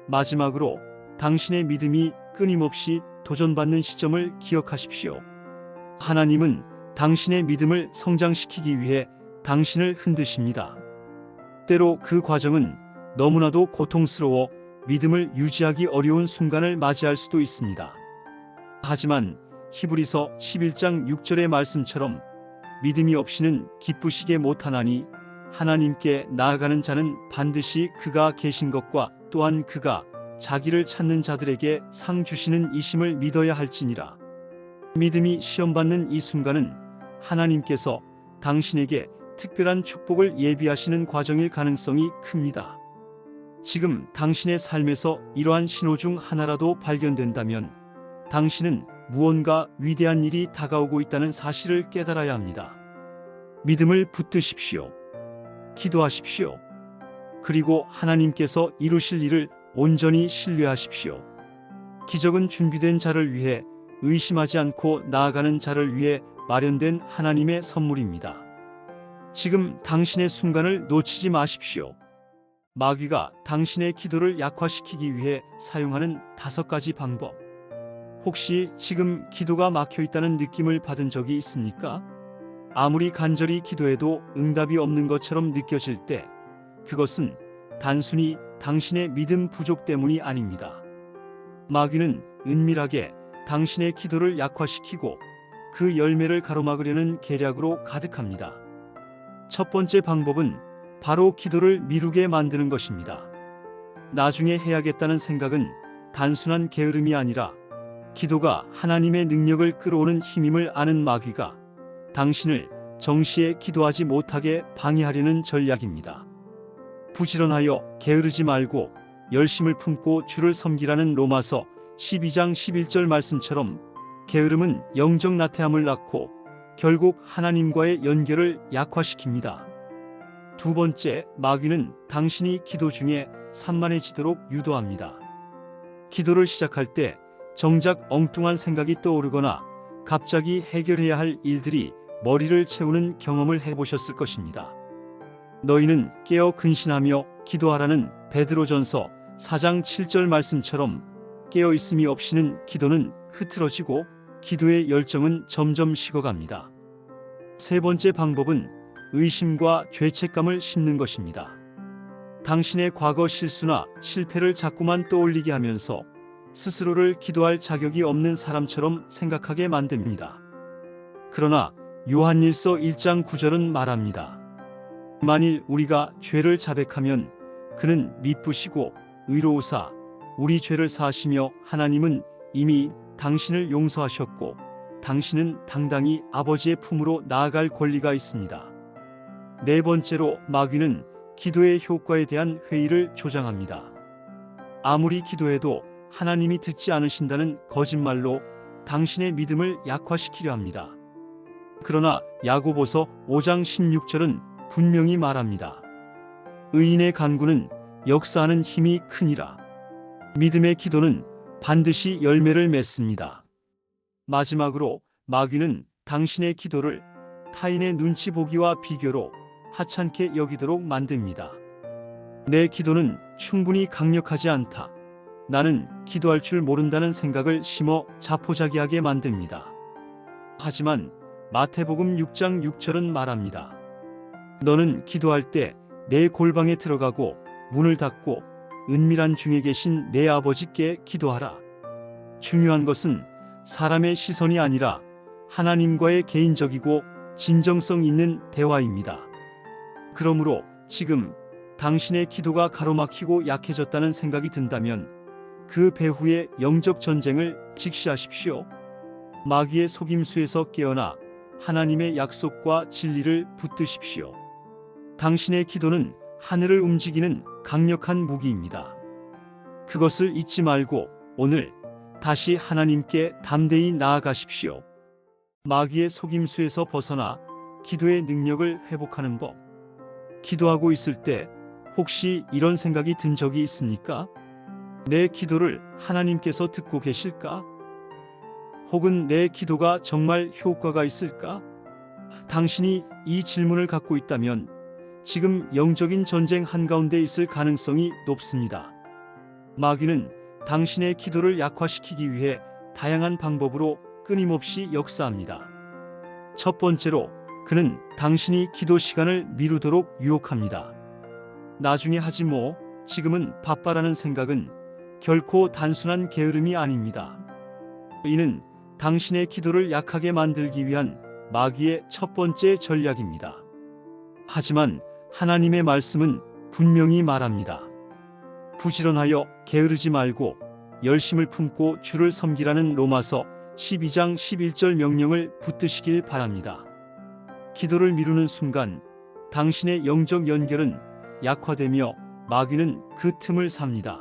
마지막으로 당신의 믿음이 끊임없이 도전받는 시점을 기억하십시오. 하나님은 당신의 믿음을 성장시키기 위해 당신을 흔드십니다. 때로 그 과정은 너무나도 고통스러워 믿음을 유지하기 어려운 순간을 맞이할 수도 있습니다. 하지만 히브리서 11장 6절의 말씀처럼 믿음이 없이는 기쁘시게 못하나니 하나님께 나아가는 자는 반드시 그가 계신 것과 또한 그가 자기를 찾는 자들에게 상 주시는 이심을 믿어야 할지니라. 믿음이 시험받는 이 순간은 하나님께서 당신에게 특별한 축복을 예비하시는 과정일 가능성이 큽니다. 지금 당신의 삶에서 이러한 신호 중 하나라도 발견된다면 당신은 무언가 위대한 일이 다가오고 있다는 사실을 깨달아야 합니다. 믿음을 붙드십시오. 기도하십시오. 그리고 하나님께서 이루실 일을 온전히 신뢰하십시오. 기적은 준비된 자를 위해, 의심하지 않고 나아가는 자를 위해 마련된 하나님의 선물입니다. 지금 당신의 순간을 놓치지 마십시오. 마귀가 당신의 기도를 약화시키기 위해 사용하는 5가지 방법. 혹시 지금 기도가 막혀 있다는 느낌을 받은 적이 있습니까? 아무리 간절히 기도해도 응답이 없는 것처럼 느껴질 때 그것은 단순히 당신의 믿음 부족 때문이 아닙니다. 마귀는 은밀하게 당신의 기도를 약화시키고 그 열매를 가로막으려는 계략으로 가득합니다. 첫 번째 방법은 바로 기도를 미루게 만드는 것입니다. 나중에 해야겠다는 생각은 단순한 게으름이 아니라 기도가 하나님의 능력을 끌어오는 힘임을 아는 마귀가 당신을 정시에 기도하지 못하게 방해하려는 전략입니다. 부지런하여 게으르지 말고 열심을 품고 주를 섬기라는 로마서 12장 11절 말씀처럼 게으름은 영적 나태함을 낳고 결국 하나님과의 연결을 약화시킵니다. 두 번째, 마귀는 당신이 기도 중에 산만해지도록 유도합니다. 기도를 시작할 때 정작 엉뚱한 생각이 떠오르거나 갑자기 해결해야 할 일들이 머리를 채우는 경험을 해보셨을 것입니다. 너희는 깨어 근신하며 기도하라는 베드로전서 4장 7절 말씀처럼 깨어 있음이 없이는 기도는 흐트러지고 기도의 열정은 점점 식어갑니다. 세 번째 방법은 의심과 죄책감을 심는 것입니다. 당신의 과거 실수나 실패를 자꾸만 떠올리게 하면서 스스로를 기도할 자격이 없는 사람처럼 생각하게 만듭니다. 그러나 요한일서 1장 9절은 말합니다. 만일 우리가 죄를 자백하면 그는 미쁘시고 의로우사 우리 죄를 사하시며 하나님은 이미 당신을 용서하셨고 당신은 당당히 아버지의 품으로 나아갈 권리가 있습니다. 네 번째로 마귀는 기도의 효과에 대한 회의를 조장합니다. 아무리 기도해도 하나님이 듣지 않으신다는 거짓말로 당신의 믿음을 약화시키려 합니다. 그러나 야고보서 5장 16절은 분명히 말합니다. 의인의 간구는 역사하는 힘이 크니라. 믿음의 기도는 반드시 열매를 맺습니다. 마지막으로 마귀는 당신의 기도를 타인의 눈치 보기와 비교로 하찮게 여기도록 만듭니다. 내 기도는 충분히 강력하지 않다. 나는 기도할 줄 모른다는 생각을 심어 자포자기하게 만듭니다. 하지만 마태복음 6장 6절은 말합니다. 너는 기도할 때 내 골방에 들어가고 문을 닫고 은밀한 중에 계신 내 아버지께 기도하라. 중요한 것은 사람의 시선이 아니라 하나님과의 개인적이고 진정성 있는 대화입니다. 그러므로 지금 당신의 기도가 가로막히고 약해졌다는 생각이 든다면 그 배후의 영적 전쟁을 직시하십시오. 마귀의 속임수에서 깨어나 하나님의 약속과 진리를 붙드십시오. 당신의 기도는 하늘을 움직이는 강력한 무기입니다. 그것을 잊지 말고 오늘 다시 하나님께 담대히 나아가십시오. 마귀의 속임수에서 벗어나 기도의 능력을 회복하는 법. 기도하고 있을 때 혹시 이런 생각이 든 적이 있습니까? 내 기도를 하나님께서 듣고 계실까? 혹은 내 기도가 정말 효과가 있을까? 당신이 이 질문을 갖고 있다면 지금 영적인 전쟁 한가운데 있을 가능성이 높습니다. 마귀는 당신의 기도를 약화시키기 위해 다양한 방법으로 끊임없이 역사합니다. 첫 번째로 그는 당신이 기도 시간을 미루도록 유혹합니다. 나중에 하지 뭐, 지금은 바빠라는 생각은 결코 단순한 게으름이 아닙니다. 이는 당신의 기도를 약하게 만들기 위한 마귀의 첫 번째 전략입니다. 하지만 하나님의 말씀은 분명히 말합니다. 부지런하여 게으르지 말고 열심을 품고 주를 섬기라는 로마서 12장 11절 명령을 붙드시길 바랍니다. 기도를 미루는 순간 당신의 영적 연결은 약화되며 마귀는 그 틈을 삽니다.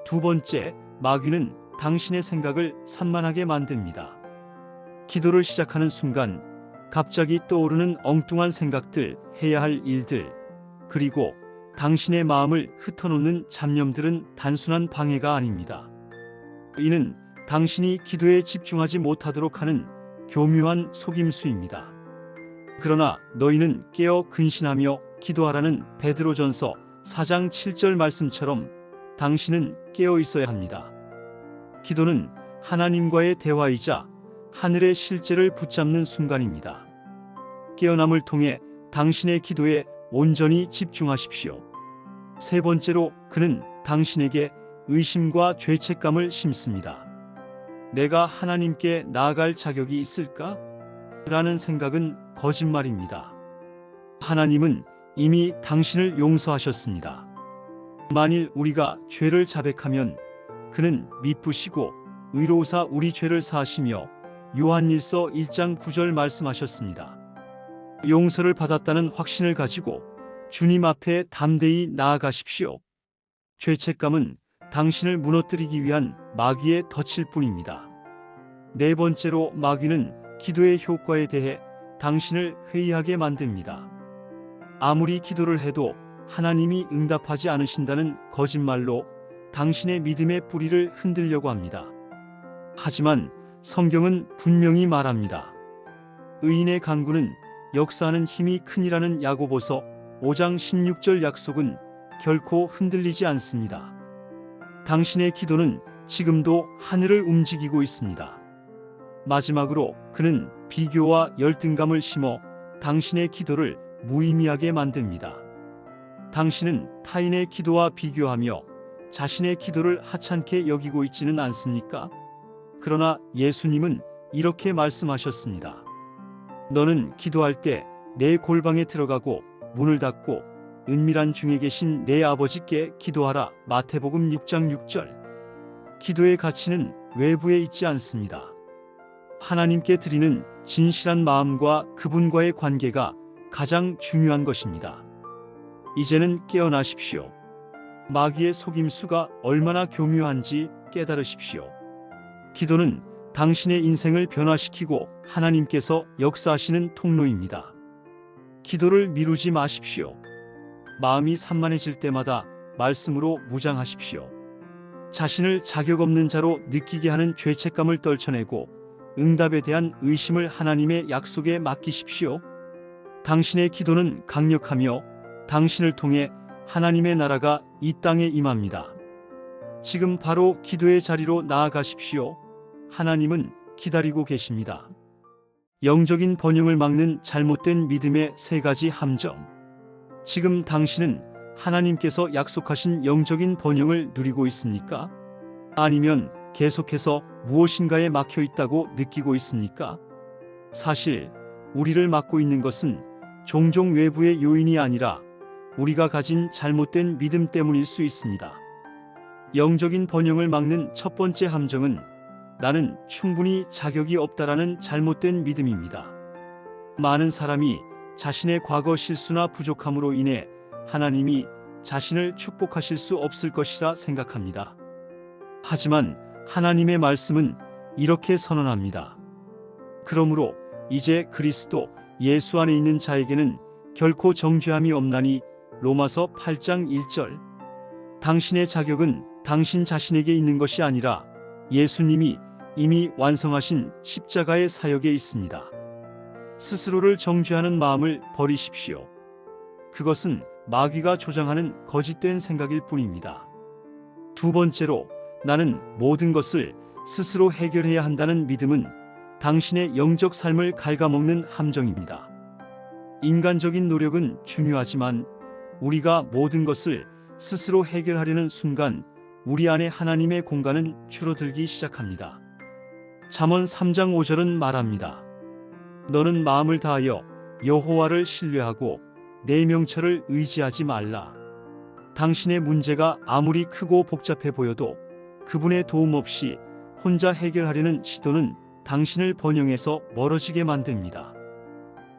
두 번째, 마귀는 당신의 생각을 산만하게 만듭니다. 기도를 시작하는 순간 갑자기 떠오르는 엉뚱한 생각들, 해야 할 일들, 그리고 당신의 마음을 흩어놓는 잡념들은 단순한 방해가 아닙니다. 이는 당신이 기도에 집중하지 못하도록 하는 교묘한 속임수입니다. 그러나 너희는 깨어 근신하며 기도하라는 베드로전서 4장 7절 말씀처럼 당신은 깨어 있어야 합니다. 기도는 하나님과의 대화이자 하늘의 실제를 붙잡는 순간입니다. 깨어남을 통해 당신의 기도에 온전히 집중하십시오. 세 번째로 그는 당신에게 의심과 죄책감을 심습니다. 내가 하나님께 나아갈 자격이 있을까? 라는 생각은 거짓말입니다. 하나님은 이미 당신을 용서하셨습니다. 만일 우리가 죄를 자백하면 그는 미쁘시고 의로우사 우리 죄를 사하시며 요한일서 1장 9절 말씀하셨습니다. 용서를 받았다는 확신을 가지고 주님 앞에 담대히 나아가십시오. 죄책감은 당신을 무너뜨리기 위한 마귀의 덫일 뿐입니다. 네 번째로, 마귀는 기도의 효과에 대해 당신을 회의하게 만듭니다. 아무리 기도를 해도 하나님이 응답하지 않으신다는 거짓말로 당신의 믿음의 뿌리를 흔들려고 합니다. 하지만 성경은 분명히 말합니다. 의인의 간구는 역사하는 힘이 크니라는 야고보서 5장 16절 약속은 결코 흔들리지 않습니다. 당신의 기도는 지금도 하늘을 움직이고 있습니다. 마지막으로, 그는 비교와 열등감을 심어 당신의 기도를 무의미하게 만듭니다. 당신은 타인의 기도와 비교하며 자신의 기도를 하찮게 여기고 있지는 않습니까? 그러나 예수님은 이렇게 말씀하셨습니다. 너는 기도할 때 내 골방에 들어가고 문을 닫고 은밀한 중에 계신 내 아버지께 기도하라. 마태복음 6장 6절. 기도의 가치는 외부에 있지 않습니다. 하나님께 드리는 진실한 마음과 그분과의 관계가 가장 중요한 것입니다. 이제는 깨어나십시오. 마귀의 속임수가 얼마나 교묘한지 깨달으십시오. 기도는 당신의 인생을 변화시키고 하나님께서 역사하시는 통로입니다. 기도를 미루지 마십시오. 마음이 산만해질 때마다 말씀으로 무장하십시오. 자신을 자격 없는 자로 느끼게 하는 죄책감을 떨쳐내고 응답에 대한 의심을 하나님의 약속에 맡기십시오. 당신의 기도는 강력하며 당신을 통해 하나님의 나라가 이 땅에 임합니다. 지금 바로 기도의 자리로 나아가십시오. 하나님은 기다리고 계십니다. 영적인 번영을 막는 잘못된 믿음의 세 가지 함정. 지금 당신은 하나님께서 약속하신 영적인 번영을 누리고 있습니까? 아니면 계속해서 무엇인가에 막혀 있다고 느끼고 있습니까? 사실 우리를 막고 있는 것은 종종 외부의 요인이 아니라 우리가 가진 잘못된 믿음 때문일 수 있습니다. 영적인 번영을 막는 첫 번째 함정은 나는 충분히 자격이 없다라는 잘못된 믿음입니다. 많은 사람이 자신의 과거 실수나 부족함으로 인해 하나님이 자신을 축복하실 수 없을 것이라 생각합니다. 하지만 하나님의 말씀은 이렇게 선언합니다. 그러므로 이제 그리스도 예수 안에 있는 자에게는 결코 정죄함이 없나니. 로마서 8장 1절. 당신의 자격은 당신 자신에게 있는 것이 아니라 예수님이 이미 완성하신 십자가의 사역에 있습니다. 스스로를 정죄하는 마음을 버리십시오. 그것은 마귀가 조장하는 거짓된 생각일 뿐입니다. 두 번째로, 나는 모든 것을 스스로 해결해야 한다는 믿음은 당신의 영적 삶을 갉아먹는 함정입니다. 인간적인 노력은 중요하지만 우리가 모든 것을 스스로 해결하려는 순간 우리 안에 하나님의 공간은 줄어들기 시작합니다. 잠언 3장 5절은 말합니다. 너는 마음을 다하여 여호와를 신뢰하고 내 명철을 의지하지 말라. 당신의 문제가 아무리 크고 복잡해 보여도 그분의 도움 없이 혼자 해결하려는 시도는 당신을 번영에서 멀어지게 만듭니다.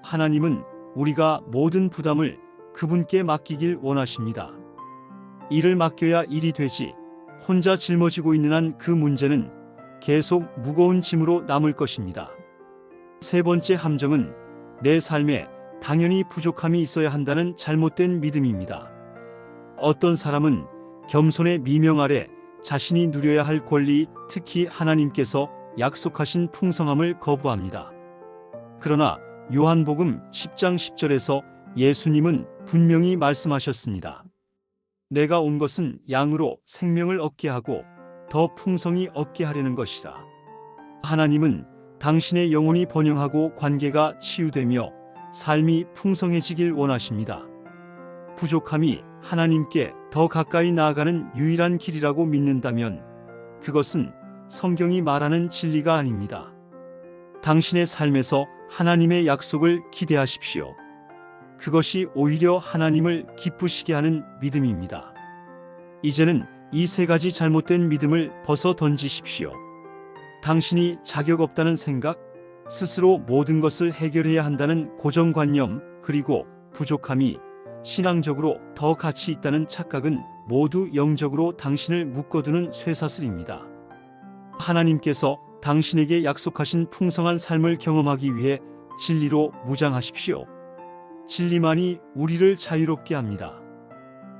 하나님은 우리가 모든 부담을 그분께 맡기길 원하십니다. 일을 맡겨야 일이 되지 혼자 짊어지고 있는 한 그 문제는 계속 무거운 짐으로 남을 것입니다. 세 번째 함정은 내 삶에 당연히 부족함이 있어야 한다는 잘못된 믿음입니다. 어떤 사람은 겸손의 미명 아래 자신이 누려야 할 권리, 특히 하나님께서 약속하신 풍성함을 거부합니다. 그러나 요한복음 10장 10절에서 예수님은 분명히 말씀하셨습니다. 내가 온 것은 양으로 생명을 얻게 하고 더 풍성히 얻게 하려는 것이라. 하나님은 당신의 영혼이 번영하고 관계가 치유되며 삶이 풍성해지길 원하십니다. 부족함이 하나님께 더 가까이 나아가는 유일한 길이라고 믿는다면 그것은 성경이 말하는 진리가 아닙니다. 당신의 삶에서 하나님의 약속을 기대하십시오. 그것이 오히려 하나님을 기쁘시게 하는 믿음입니다. 이제는 이 세 가지 잘못된 믿음을 벗어 던지십시오. 당신이 자격 없다는 생각, 스스로 모든 것을 해결해야 한다는 고정관념, 그리고 부족함이 신앙적으로 더 가치 있다는 착각은 모두 영적으로 당신을 묶어두는 쇠사슬입니다. 하나님께서 당신에게 약속하신 풍성한 삶을 경험하기 위해 진리로 무장하십시오. 진리만이 우리를 자유롭게 합니다.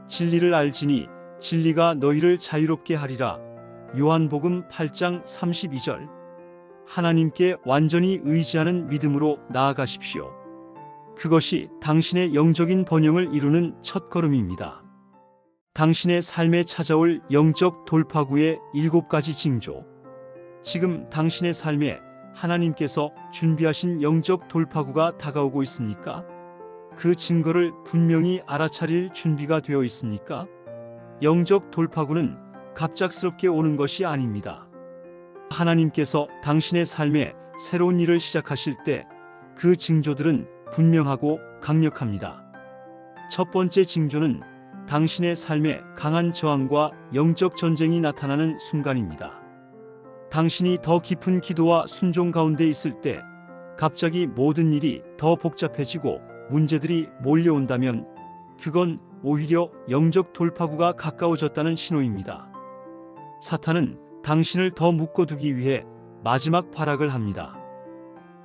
진리를 알지니 진리가 너희를 자유롭게 하리라. 요한복음 8장 32절. 하나님께 완전히 의지하는 믿음으로 나아가십시오. 그것이 당신의 영적인 번영을 이루는 첫걸음입니다. 당신의 삶에 찾아올 영적 돌파구의 7가지 징조. 지금 당신의 삶에 하나님께서 준비하신 영적 돌파구가 다가오고 있습니까? 그 증거를 분명히 알아차릴 준비가 되어 있습니까? 영적 돌파구는 갑작스럽게 오는 것이 아닙니다. 하나님께서 당신의 삶에 새로운 일을 시작하실 때 그 징조들은 분명하고 강력합니다. 첫 번째 징조는 당신의 삶에 강한 저항과 영적 전쟁이 나타나는 순간입니다. 당신이 더 깊은 기도와 순종 가운데 있을 때 갑자기 모든 일이 더 복잡해지고 문제들이 몰려온다면 그건 오히려 영적 돌파구가 가까워졌다는 신호입니다. 사탄은 당신을 더 묶어두기 위해 마지막 발악을 합니다.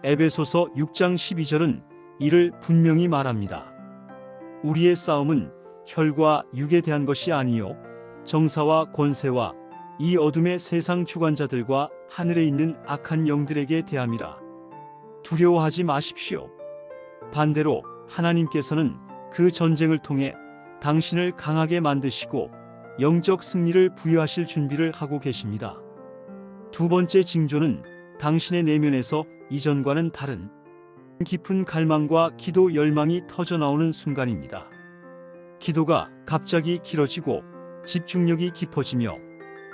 에베소서 6장 12절은 이를 분명히 말합니다. 우리의 싸움은 혈과 육에 대한 것이 아니요 정사와 권세와 이 어둠의 세상 주관자들과 하늘에 있는 악한 영들에게 대함이라. 두려워하지 마십시오. 반대로 하나님께서는 그 전쟁을 통해 당신을 강하게 만드시고 영적 승리를 부여하실 준비를 하고 계십니다. 두 번째 징조는 당신의 내면에서 이전과는 다른 깊은 갈망과 기도 열망이 터져나오는 순간입니다. 기도가 갑자기 길어지고 집중력이 깊어지며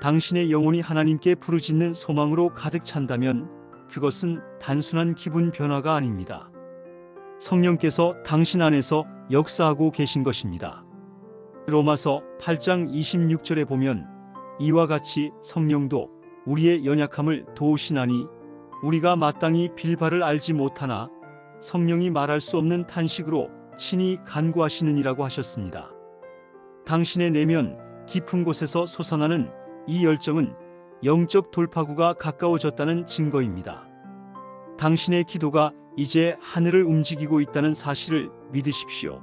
당신의 영혼이 하나님께 부르짖는 소망으로 가득 찬다면 그것은 단순한 기분 변화가 아닙니다. 성령께서 당신 안에서 역사하고 계신 것입니다. 로마서 8장 26절에 보면 이와 같이 성령도 우리의 연약함을 도우시나니 우리가 마땅히 빌바를 알지 못하나 성령이 말할 수 없는 탄식으로 친히 간구하시느니라고 하셨습니다. 당신의 내면 깊은 곳에서 솟아나는 이 열정은 영적 돌파구가 가까워졌다는 증거입니다. 당신의 기도가 이제 하늘을 움직이고 있다는 사실을 믿으십시오.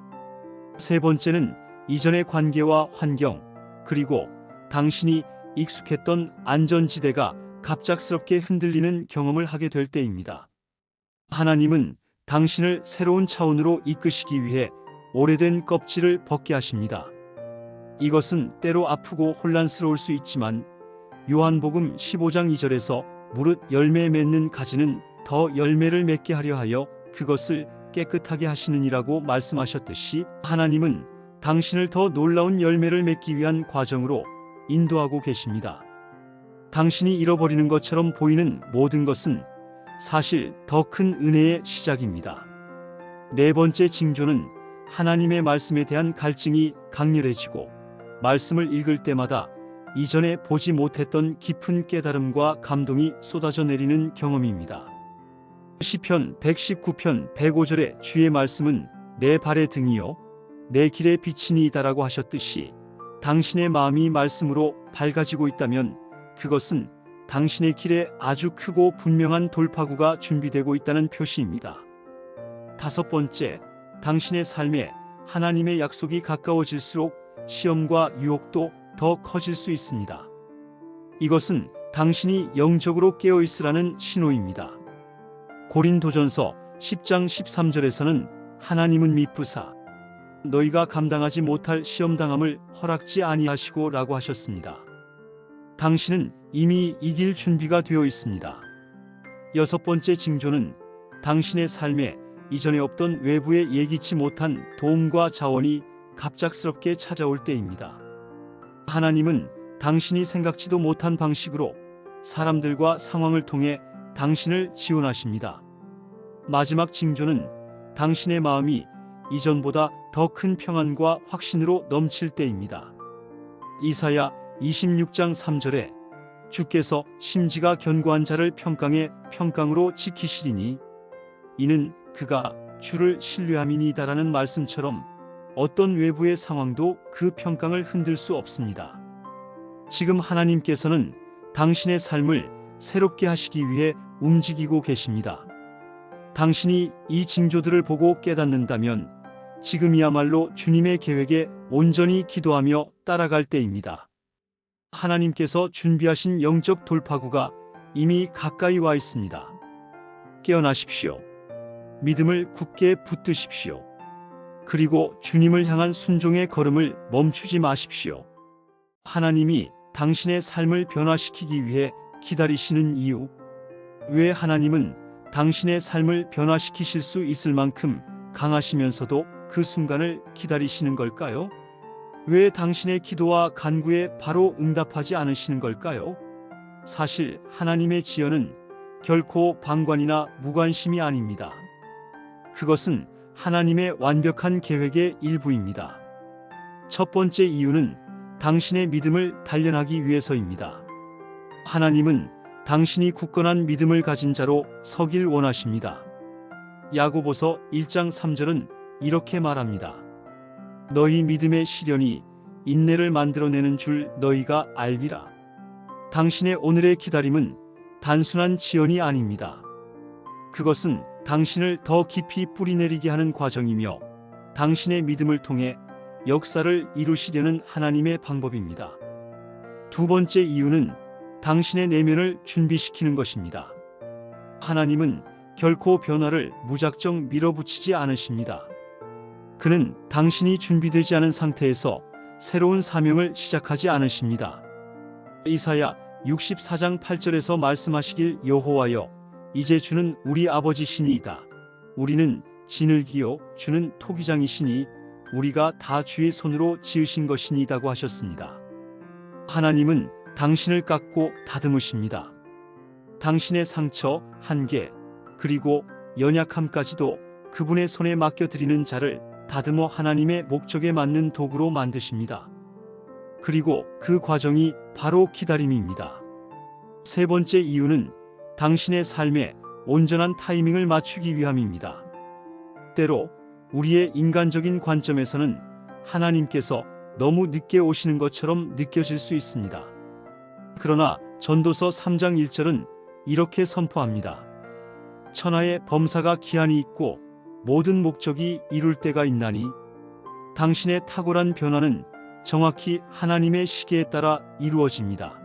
세 번째는 이전의 관계와 환경, 그리고 당신이 익숙했던 안전지대가 갑작스럽게 흔들리는 경험을 하게 될 때입니다. 하나님은 당신을 새로운 차원으로 이끄시기 위해 오래된 껍질을 벗게 하십니다. 이것은 때로 아프고 혼란스러울 수 있지만 요한복음 15장 2절에서 무릇 열매 맺는 가지는 더 열매를 맺게 하려 하여 그것을 깨끗하게 하시느니라고 말씀하셨듯이 하나님은 당신을 더 놀라운 열매를 맺기 위한 과정으로 인도하고 계십니다. 당신이 잃어버리는 것처럼 보이는 모든 것은 사실 더 큰 은혜의 시작입니다. 네 번째 징조는 하나님의 말씀에 대한 갈증이 강렬해지고 말씀을 읽을 때마다 이전에 보지 못했던 깊은 깨달음과 감동이 쏟아져 내리는 경험입니다. 시편 119편 105절의 주의 말씀은 내 발의 등이요 내 길의 빛이니이다라고 하셨듯이 당신의 마음이 말씀으로 밝아지고 있다면 그것은 당신의 길에 아주 크고 분명한 돌파구가 준비되고 있다는 표시입니다. 다섯 번째, 당신의 삶에 하나님의 약속이 가까워질수록 시험과 유혹도 더 커질 수 있습니다. 이것은 당신이 영적으로 깨어있으라는 신호입니다. 고린도전서 10장 13절에서는 하나님은 미쁘사 너희가 감당하지 못할 시험당함을 허락지 아니하시고 라고 하셨습니다. 당신은 이미 이길 준비가 되어 있습니다. 여섯 번째 징조는 당신의 삶에 이전에 없던 외부의 예기치 못한 도움과 자원이 갑작스럽게 찾아올 때입니다. 하나님은 당신이 생각지도 못한 방식으로 사람들과 상황을 통해 당신을 지원하십니다. 마지막 징조는 당신의 마음이 이전보다 더 큰 평안과 확신으로 넘칠 때입니다. 이사야 26장 3절에 주께서 심지가 견고한 자를 평강에 평강으로 지키시리니 이는 그가 주를 신뢰함이니이다라는 말씀처럼 어떤 외부의 상황도 그 평강을 흔들 수 없습니다. 지금 하나님께서는 당신의 삶을 새롭게 하시기 위해 움직이고 계십니다. 당신이 이 징조들을 보고 깨닫는다면 지금이야말로 주님의 계획에 온전히 기도하며 따라갈 때입니다. 하나님께서 준비하신 영적 돌파구가 이미 가까이 와 있습니다. 깨어나십시오. 믿음을 굳게 붙드십시오. 그리고 주님을 향한 순종의 걸음을 멈추지 마십시오. 하나님이 당신의 삶을 변화시키기 위해 기다리시는 이유. 왜 하나님은 당신의 삶을 변화시키실 수 있을 만큼 강하시면서도 그 순간을 기다리시는 걸까요? 왜 당신의 기도와 간구에 바로 응답하지 않으시는 걸까요? 사실 하나님의 지연은 결코 방관이나 무관심이 아닙니다. 그것은 하나님의 완벽한 계획의 일부입니다. 첫 번째 이유는 당신의 믿음을 단련하기 위해서입니다. 하나님은 당신이 굳건한 믿음을 가진 자로 서길 원하십니다. 야고보서 1장 3절은 이렇게 말합니다. 너희 믿음의 시련이 인내를 만들어내는 줄 너희가 알리라. 당신의 오늘의 기다림은 단순한 지연이 아닙니다. 그것은 당신을 더 깊이 뿌리내리게 하는 과정이며 당신의 믿음을 통해 역사를 이루시려는 하나님의 방법입니다. 두 번째 이유는 당신의 내면을 준비시키는 것입니다. 하나님은 결코 변화를 무작정 밀어붙이지 않으십니다. 그는 당신이 준비되지 않은 상태에서 새로운 사명을 시작하지 않으십니다. 이사야 64장 8절에서 말씀하시길 여호와여 이제 주는 우리 아버지시니이다. 우리는 진흙이요 주는 토기장이시니 우리가 다 주의 손으로 지으신 것이니이다고 하셨습니다. 하나님은 당신을 깎고 다듬으십니다. 당신의 상처, 한계, 그리고 연약함까지도 그분의 손에 맡겨드리는 자를 다듬어 하나님의 목적에 맞는 도구로 만드십니다. 그리고 그 과정이 바로 기다림입니다. 세 번째 이유는 당신의 삶에 온전한 타이밍을 맞추기 위함입니다. 때로 우리의 인간적인 관점에서는 하나님께서 너무 늦게 오시는 것처럼 느껴질 수 있습니다. 그러나 전도서 3장 1절은 이렇게 선포합니다. 천하의 범사가 기한이 있고 모든 목적이 이룰 때가 있나니 당신의 탁월한 변화는 정확히 하나님의 시계에 따라 이루어집니다.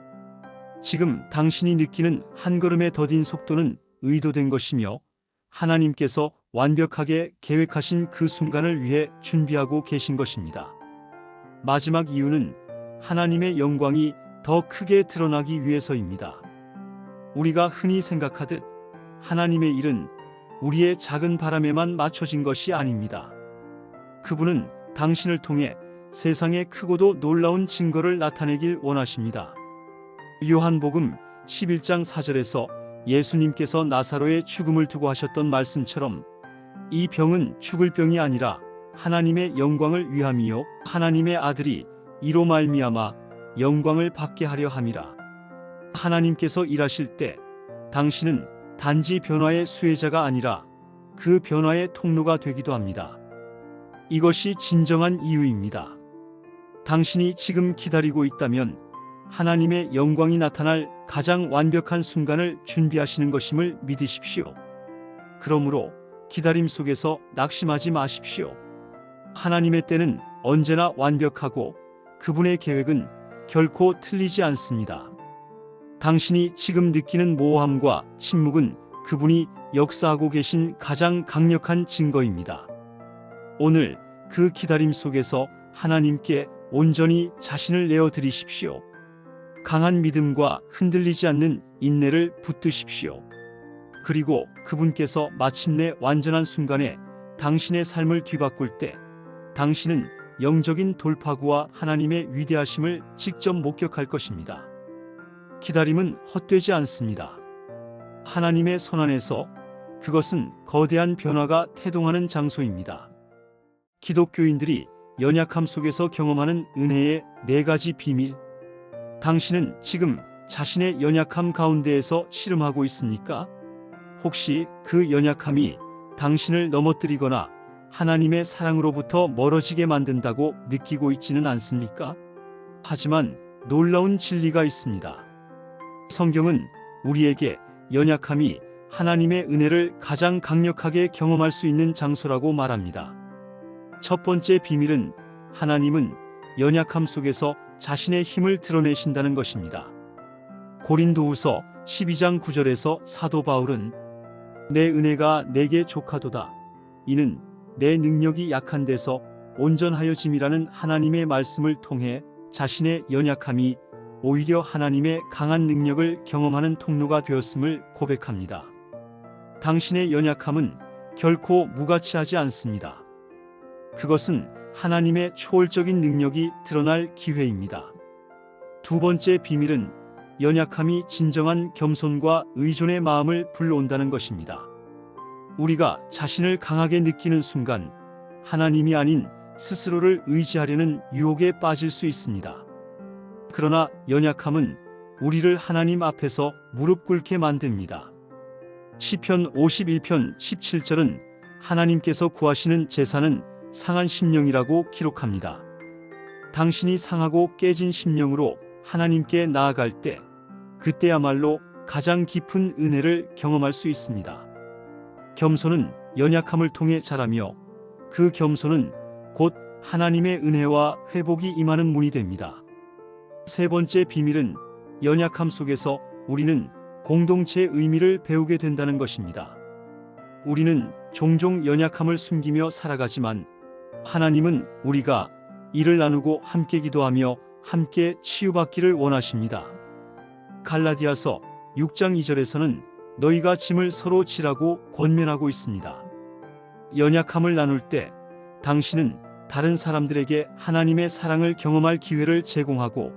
지금 당신이 느끼는 한 걸음의 더딘 속도는 의도된 것이며 하나님께서 완벽하게 계획하신 그 순간을 위해 준비하고 계신 것입니다. 마지막 이유는 하나님의 영광이 더 크게 드러나기 위해서입니다. 우리가 흔히 생각하듯 하나님의 일은 우리의 작은 바람에만 맞춰진 것이 아닙니다. 그분은 당신을 통해 세상에 크고도 놀라운 증거를 나타내길 원하십니다. 요한복음 11장 4절에서 예수님께서 나사로의 죽음을 두고 하셨던 말씀처럼 이 병은 죽을 병이 아니라 하나님의 영광을 위함이요 하나님의 아들이 이로 말미암아 영광을 받게 하려 함이라. 하나님께서 일하실 때 당신은 단지 변화의 수혜자가 아니라 그 변화의 통로가 되기도 합니다. 이것이 진정한 이유입니다. 당신이 지금 기다리고 있다면 하나님의 영광이 나타날 가장 완벽한 순간을 준비하시는 것임을 믿으십시오. 그러므로 기다림 속에서 낙심하지 마십시오. 하나님의 때는 언제나 완벽하고 그분의 계획은 결코 틀리지 않습니다. 당신이 지금 느끼는 모호함과 침묵은 그분이 역사하고 계신 가장 강력한 증거입니다. 오늘 그 기다림 속에서 하나님께 온전히 자신을 내어드리십시오. 강한 믿음과 흔들리지 않는 인내를 붙드십시오. 그리고 그분께서 마침내 완전한 순간에 당신의 삶을 뒤바꿀 때 당신은 영적인 돌파구와 하나님의 위대하심을 직접 목격할 것입니다. 기다림은 헛되지 않습니다. 하나님의 손안에서 그것은 거대한 변화가 태동하는 장소입니다. 기독교인들이 연약함 속에서 경험하는 은혜의 4가지 비밀. 당신은 지금 자신의 연약함 가운데에서 씨름하고 있습니까? 혹시 그 연약함이 당신을 넘어뜨리거나 하나님의 사랑으로부터 멀어지게 만든다고 느끼고 있지는 않습니까? 하지만 놀라운 진리가 있습니다. 성경은 우리에게 연약함이 하나님의 은혜를 가장 강력하게 경험할 수 있는 장소라고 말합니다. 첫 번째 비밀은 하나님은 연약함 속에서 자신의 힘을 드러내신다는 것입니다. 고린도후서 12장 9절에서 사도 바울은 내 은혜가 내게 족하도다. 이는 내 능력이 약한 데서 온전하여짐이라는 하나님의 말씀을 통해 자신의 연약함이 오히려 하나님의 강한 능력을 경험하는 통로가 되었음을 고백합니다. 당신의 연약함은 결코 무가치하지 않습니다. 그것은 하나님의 초월적인 능력이 드러날 기회입니다. 두 번째 비밀은 연약함이 진정한 겸손과 의존의 마음을 불러온다는 것입니다. 우리가 자신을 강하게 느끼는 순간 하나님이 아닌 스스로를 의지하려는 유혹에 빠질 수 있습니다. 그러나 연약함은 우리를 하나님 앞에서 무릎 꿇게 만듭니다. 시편 51편 17절은 하나님께서 구하시는 제사는 상한 심령이라고 기록합니다. 당신이 상하고 깨진 심령으로 하나님께 나아갈 때 그때야말로 가장 깊은 은혜를 경험할 수 있습니다. 겸손은 연약함을 통해 자라며 그 겸손은 곧 하나님의 은혜와 회복이 임하는 문이 됩니다. 세 번째 비밀은 연약함 속에서 우리는 공동체의 의미를 배우게 된다는 것입니다. 우리는 종종 연약함을 숨기며 살아가지만 하나님은 우리가 이를 나누고 함께 기도하며 함께 치유받기를 원하십니다. 갈라디아서 6장 2절에서는 너희가 짐을 서로 지라고 권면하고 있습니다. 연약함을 나눌 때 당신은 다른 사람들에게 하나님의 사랑을 경험할 기회를 제공하고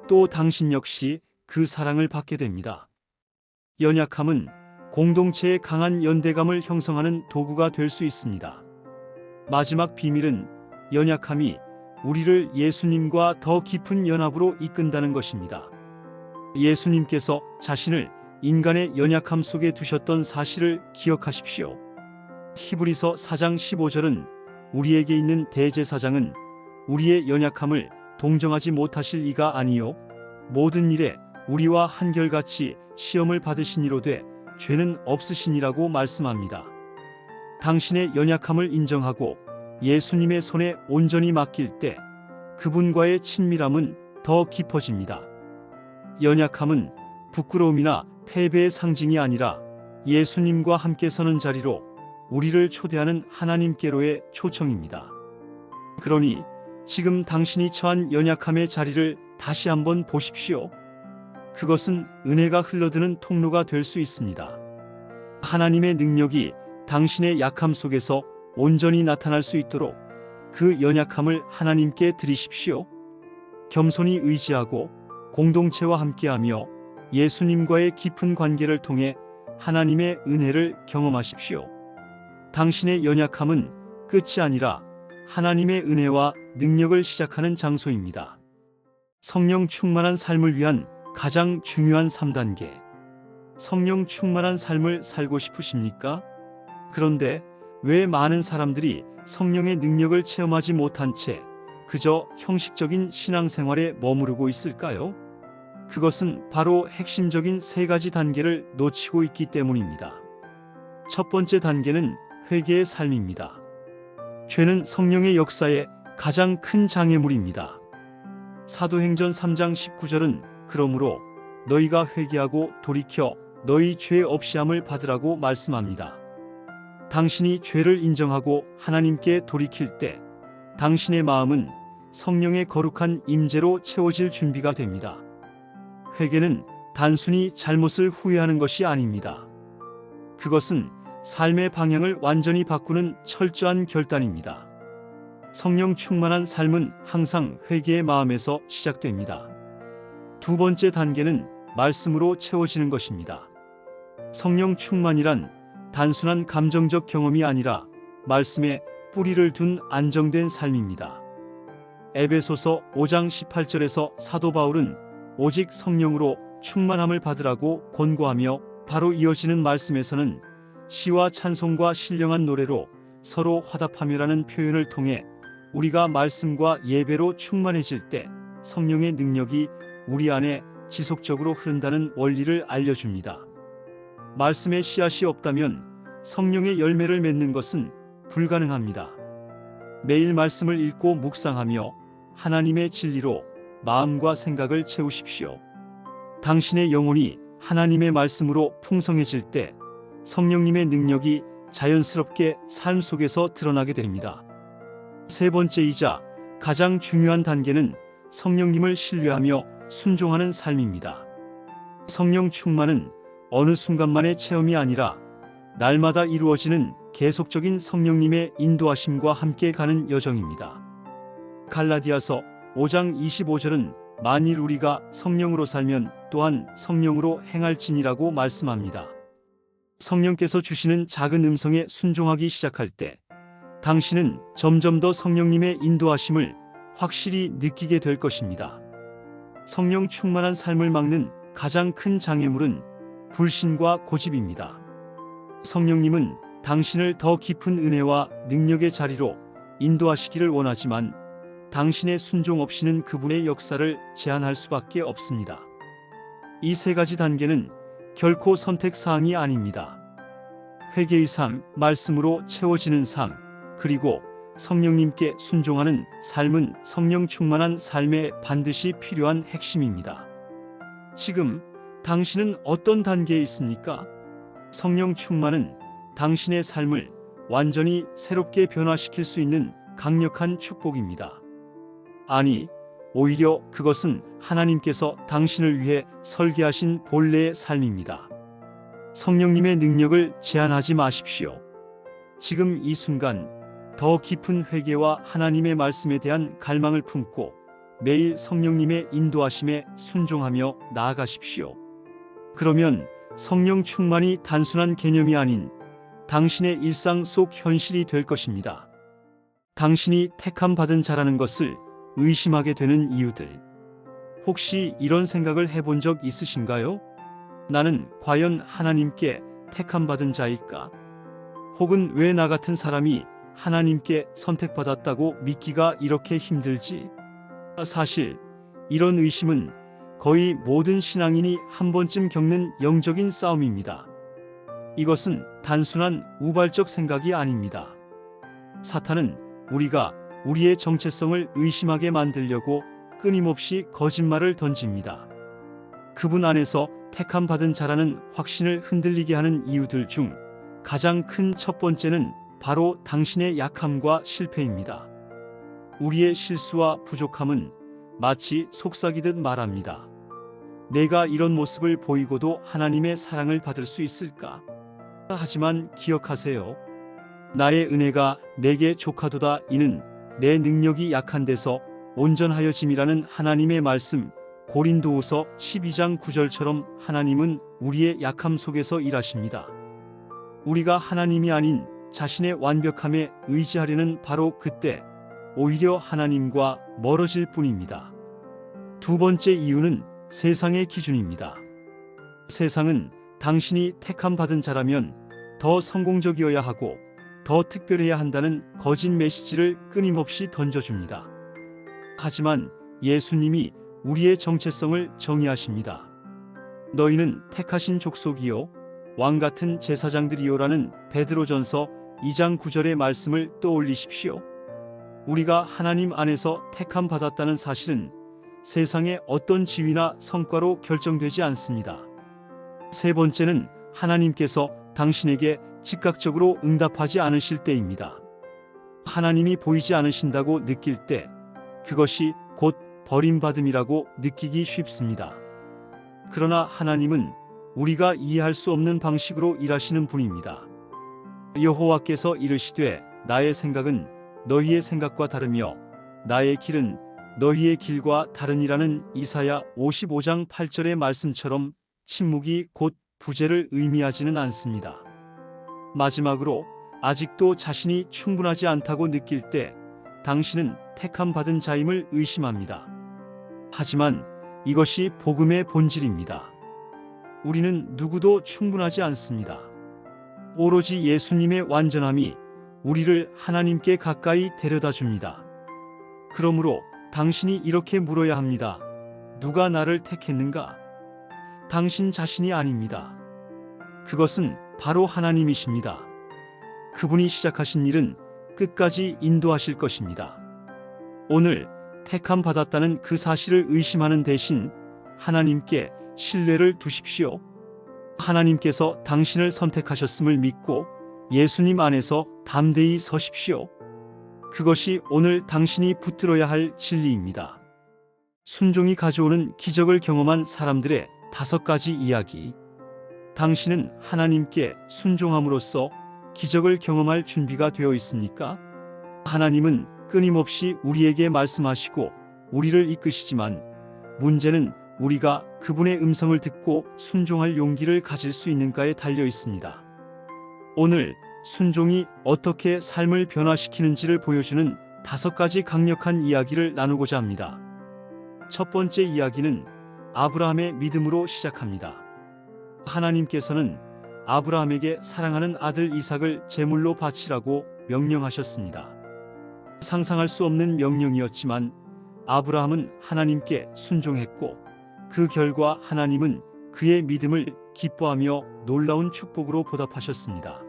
또 당신 역시 그 사랑을 받게 됩니다. 연약함은 공동체의 강한 연대감을 형성하는 도구가 될 수 있습니다. 마지막 비밀은 연약함이 우리를 예수님과 더 깊은 연합으로 이끈다는 것입니다. 예수님께서 자신을 인간의 연약함 속에 두셨던 사실을 기억하십시오. 히브리서 4장 15절은 우리에게 있는 대제사장은 우리의 연약함을 동정하지 못하실 이가 아니요 모든 일에 우리와 한결같이 시험을 받으시니로되 죄는 없으시니라고 말씀합니다. 당신의 연약함을 인정하고 예수님의 손에 온전히 맡길 때 그분과의 친밀함은 더 깊어집니다. 연약함은 부끄러움이나 패배의 상징이 아니라 예수님과 함께 서는 자리로 우리를 초대하는 하나님께로의 초청입니다. 그러니 지금 당신이 처한 연약함의 자리를 다시 한번 보십시오. 그것은 은혜가 흘러드는 통로가 될 수 있습니다. 하나님의 능력이 당신의 약함 속에서 온전히 나타날 수 있도록 그 연약함을 하나님께 드리십시오. 겸손히 의지하고 공동체와 함께하며 예수님과의 깊은 관계를 통해 하나님의 은혜를 경험하십시오. 당신의 연약함은 끝이 아니라 하나님의 은혜와 능력을 시작하는 장소입니다. 성령 충만한 삶을 위한 가장 중요한 3단계. 성령 충만한 삶을 살고 싶으십니까? 그런데 왜 많은 사람들이 성령의 능력을 체험하지 못한 채 그저 형식적인 신앙생활에 머무르고 있을까요? 그것은 바로 핵심적인 3가지 단계를 놓치고 있기 때문입니다. 첫 번째 단계는 회개의 삶입니다. 죄는 성령의 역사에 가장 큰 장애물입니다. 사도행전 3장 19절은 그러므로 너희가 회개하고 돌이켜 너희 죄 없이함을 받으라고 말씀합니다. 당신이 죄를 인정하고 하나님께 돌이킬 때 당신의 마음은 성령의 거룩한 임재로 채워질 준비가 됩니다. 회개는 단순히 잘못을 후회하는 것이 아닙니다. 그것은 삶의 방향을 완전히 바꾸는 철저한 결단입니다. 성령 충만한 삶은 항상 회개의 마음에서 시작됩니다. 두 번째 단계는 말씀으로 채워지는 것입니다. 성령 충만이란 단순한 감정적 경험이 아니라 말씀에 뿌리를 둔 안정된 삶입니다. 에베소서 5장 18절에서 사도 바울은 오직 성령으로 충만함을 받으라고 권고하며, 바로 이어지는 말씀에서는 시와 찬송과 신령한 노래로 서로 화답하며라는 표현을 통해 우리가 말씀과 예배로 충만해질 때 성령의 능력이 우리 안에 지속적으로 흐른다는 원리를 알려줍니다. 말씀의 씨앗이 없다면 성령의 열매를 맺는 것은 불가능합니다. 매일 말씀을 읽고 묵상하며 하나님의 진리로 마음과 생각을 채우십시오. 당신의 영혼이 하나님의 말씀으로 풍성해질 때 성령님의 능력이 자연스럽게 삶 속에서 드러나게 됩니다. 세 번째이자 가장 중요한 단계는 성령님을 신뢰하며 순종하는 삶입니다. 성령 충만은 어느 순간만의 체험이 아니라 날마다 이루어지는 계속적인 성령님의 인도하심과 함께 가는 여정입니다. 갈라디아서 5장 25절은 만일 우리가 성령으로 살면 또한 성령으로 행할지니라고 말씀합니다. 성령께서 주시는 작은 음성에 순종하기 시작할 때 당신은 점점 더 성령님의 인도하심을 확실히 느끼게 될 것입니다. 성령 충만한 삶을 막는 가장 큰 장애물은 불신과 고집입니다. 성령님은 당신을 더 깊은 은혜와 능력의 자리로 인도하시기를 원하지만 당신의 순종 없이는 그분의 역사를 제한할 수밖에 없습니다. 이 세 가지 단계는 결코 선택 사항이 아닙니다. 회개의 삶, 말씀으로 채워지는 삶, 그리고 성령님께 순종하는 삶은 성령 충만한 삶에 반드시 필요한 핵심입니다. 지금 당신은 어떤 단계에 있습니까? 성령 충만은 당신의 삶을 완전히 새롭게 변화시킬 수 있는 강력한 축복입니다. 아니, 오히려 그것은 하나님께서 당신을 위해 설계하신 본래의 삶입니다. 성령님의 능력을 제한하지 마십시오. 지금 이 순간 더 깊은 회개와 하나님의 말씀에 대한 갈망을 품고 매일 성령님의 인도하심에 순종하며 나아가십시오. 그러면 성령 충만이 단순한 개념이 아닌 당신의 일상 속 현실이 될 것입니다. 당신이 택함 받은 자라는 것을 의심하게 되는 이유들. 혹시 이런 생각을 해본 적 있으신가요? 나는 과연 하나님께 택함 받은 자일까? 혹은 왜 나 같은 사람이 하나님께 선택받았다고 믿기가 이렇게 힘들지? 사실 이런 의심은 거의 모든 신앙인이 한 번쯤 겪는 영적인 싸움입니다. 이것은 단순한 우발적 생각이 아닙니다. 사탄은 우리가 우리의 정체성을 의심하게 만들려고 끊임없이 거짓말을 던집니다. 그분 안에서 택함 받은 자라는 확신을 흔들리게 하는 이유들 중 가장 큰 첫 번째는 바로 당신의 약함과 실패입니다. 우리의 실수와 부족함은 마치 속삭이듯 말합니다. 내가 이런 모습을 보이고도 하나님의 사랑을 받을 수 있을까? 하지만 기억하세요. 나의 은혜가 내게 족하도다. 이는 내 능력이 약한 데서 온전하여짐이라는 하나님의 말씀, 고린도후서 12장 9절처럼 하나님은 우리의 약함 속에서 일하십니다. 우리가 하나님이 아닌 자신의 완벽함에 의지하려는 바로 그때 오히려 하나님과 멀어질 뿐입니다. 두 번째 이유는 세상의 기준입니다. 세상은 당신이 택함 받은 자라면 더 성공적이어야 하고 더 특별해야 한다는 거짓 메시지를 끊임없이 던져줍니다. 하지만 예수님이 우리의 정체성을 정의하십니다. 너희는 택하신 족속이요 왕 같은 제사장들이요라는 베드로전서 2장 9절의 말씀을 떠올리십시오. 우리가 하나님 안에서 택함 받았다는 사실은 세상의 어떤 지위나 성과로 결정되지 않습니다. 세 번째는 하나님께서 당신에게 즉각적으로 응답하지 않으실 때입니다. 하나님이 보이지 않으신다고 느낄 때 그것이 곧 버림받음이라고 느끼기 쉽습니다. 그러나 하나님은 우리가 이해할 수 없는 방식으로 일하시는 분입니다. 여호와께서 이르시되 나의 생각은 너희의 생각과 다르며 나의 길은 너희의 길과 다르니라는 이사야 55장 8절의 말씀처럼 침묵이 곧 부재를 의미하지는 않습니다. 마지막으로 아직도 자신이 충분하지 않다고 느낄 때 당신은 택함 받은 자임을 의심합니다. 하지만 이것이 복음의 본질입니다. 우리는 누구도 충분하지 않습니다. 오로지 예수님의 완전함이 우리를 하나님께 가까이 데려다 줍니다. 그러므로 당신이 이렇게 물어야 합니다. 누가 나를 택했는가? 당신 자신이 아닙니다. 그것은 바로 하나님이십니다. 그분이 시작하신 일은 끝까지 인도하실 것입니다. 오늘 택함 받았다는 그 사실을 의심하는 대신 하나님께 신뢰를 두십시오. 하나님께서 당신을 선택하셨음을 믿고 예수님 안에서 담대히 서십시오. 그것이 오늘 당신이 붙들어야 할 진리입니다. 순종이 가져오는 기적을 경험한 사람들의 5가지 이야기. 당신은 하나님께 순종함으로써 기적을 경험할 준비가 되어 있습니까? 하나님은 끊임없이 우리에게 말씀하시고 우리를 이끄시지만 문제는 우리가 그분의 음성을 듣고 순종할 용기를 가질 수 있는가에 달려 있습니다. 오늘 순종이 어떻게 삶을 변화시키는지를 보여주는 5가지 강력한 이야기를 나누고자 합니다. 첫 번째 이야기는 아브라함의 믿음으로 시작합니다. 하나님께서는 아브라함에게 사랑하는 아들 이삭을 제물로 바치라고 명령하셨습니다. 상상할 수 없는 명령이었지만 아브라함은 하나님께 순종했고 그 결과 하나님은 그의 믿음을 기뻐하며 놀라운 축복으로 보답하셨습니다.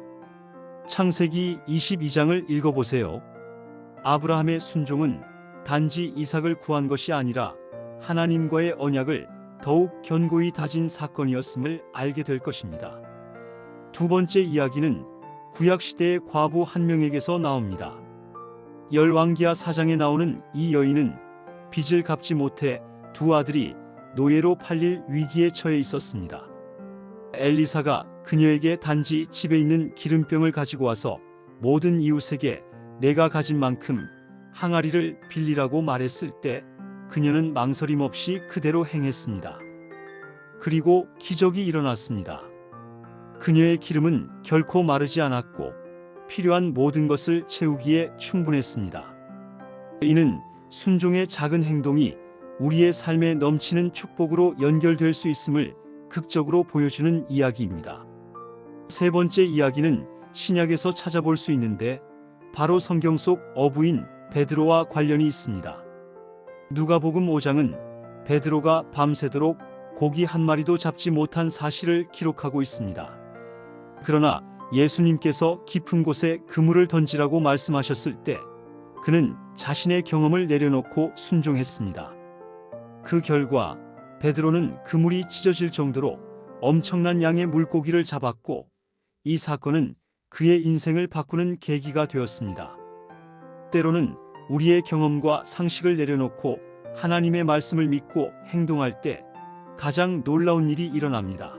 창세기 22장을 읽어보세요. 아브라함의 순종은 단지 이삭을 구한 것이 아니라 하나님과의 언약을 더욱 견고히 다진 사건이었음을 알게 될 것입니다. 두 번째 이야기는 구약시대의 과부 한 명에게서 나옵니다. 열왕기하 4장에 나오는 이 여인은 빚을 갚지 못해 2 아들이 노예로 팔릴 위기에 처해 있었습니다. 엘리사가 그녀에게 단지 집에 있는 기름병을 가지고 와서 모든 이웃에게 내가 가진 만큼 항아리를 빌리라고 말했을 때 그녀는 망설임 없이 그대로 행했습니다. 그리고 기적이 일어났습니다. 그녀의 기름은 결코 마르지 않았고 필요한 모든 것을 채우기에 충분했습니다. 이는 순종의 작은 행동이 우리의 삶에 넘치는 축복으로 연결될 수 있음을 극적으로 보여주는 이야기입니다. 세 번째 이야기는 신약에서 찾아볼 수 있는데 바로 성경 속 어부인 베드로와 관련이 있습니다. 누가복음 5장은 베드로가 밤새도록 고기 한 마리도 잡지 못한 사실을 기록하고 있습니다. 그러나 예수님께서 깊은 곳에 그물을 던지라고 말씀하셨을 때 그는 자신의 경험을 내려놓고 순종했습니다. 그 결과 베드로는 그물이 찢어질 정도로 엄청난 양의 물고기를 잡았고 이 사건은 그의 인생을 바꾸는 계기가 되었습니다. 때로는 우리의 경험과 상식을 내려놓고 하나님의 말씀을 믿고 행동할 때 가장 놀라운 일이 일어납니다.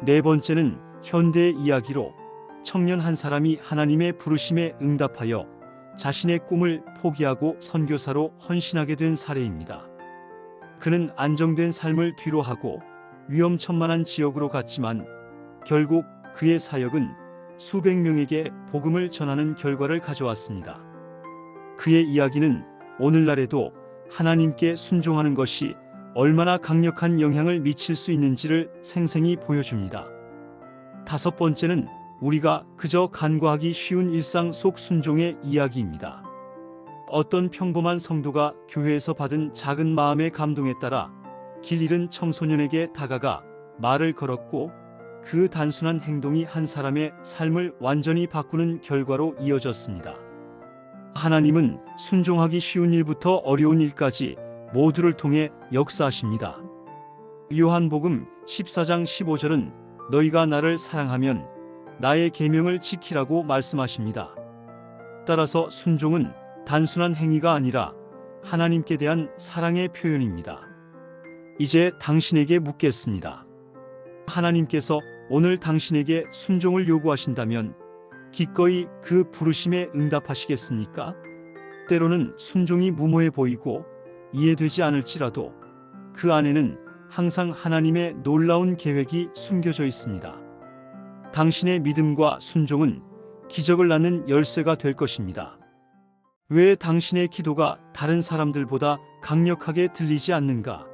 네 번째는 현대의 이야기로 청년 한 사람이 하나님의 부르심에 응답하여 자신의 꿈을 포기하고 선교사로 헌신하게 된 사례입니다. 그는 안정된 삶을 뒤로하고 위험천만한 지역으로 갔지만 결국 그의 사역은 수백 명에게 복음을 전하는 결과를 가져왔습니다. 그의 이야기는 오늘날에도 하나님께 순종하는 것이 얼마나 강력한 영향을 미칠 수 있는지를 생생히 보여줍니다. 다섯 번째는 우리가 그저 간과하기 쉬운 일상 속 순종의 이야기입니다. 어떤 평범한 성도가 교회에서 받은 작은 마음의 감동에 따라 길 잃은 청소년에게 다가가 말을 걸었고 그 단순한 행동이 한 사람의 삶을 완전히 바꾸는 결과로 이어졌습니다. 하나님은 순종하기 쉬운 일부터 어려운 일까지 모두를 통해 역사하십니다. 요한복음 14장 15절은 너희가 나를 사랑하면 나의 계명을 지키라고 말씀하십니다. 따라서 순종은 단순한 행위가 아니라 하나님께 대한 사랑의 표현입니다. 이제 당신에게 묻겠습니다. 하나님께서 오늘 당신에게 순종을 요구하신다면 기꺼이 그 부르심에 응답하시겠습니까? 때로는 순종이 무모해 보이고 이해되지 않을지라도 그 안에는 항상 하나님의 놀라운 계획이 숨겨져 있습니다. 당신의 믿음과 순종은 기적을 낳는 열쇠가 될 것입니다. 왜 당신의 기도가 다른 사람들보다 강력하게 들리지 않는가?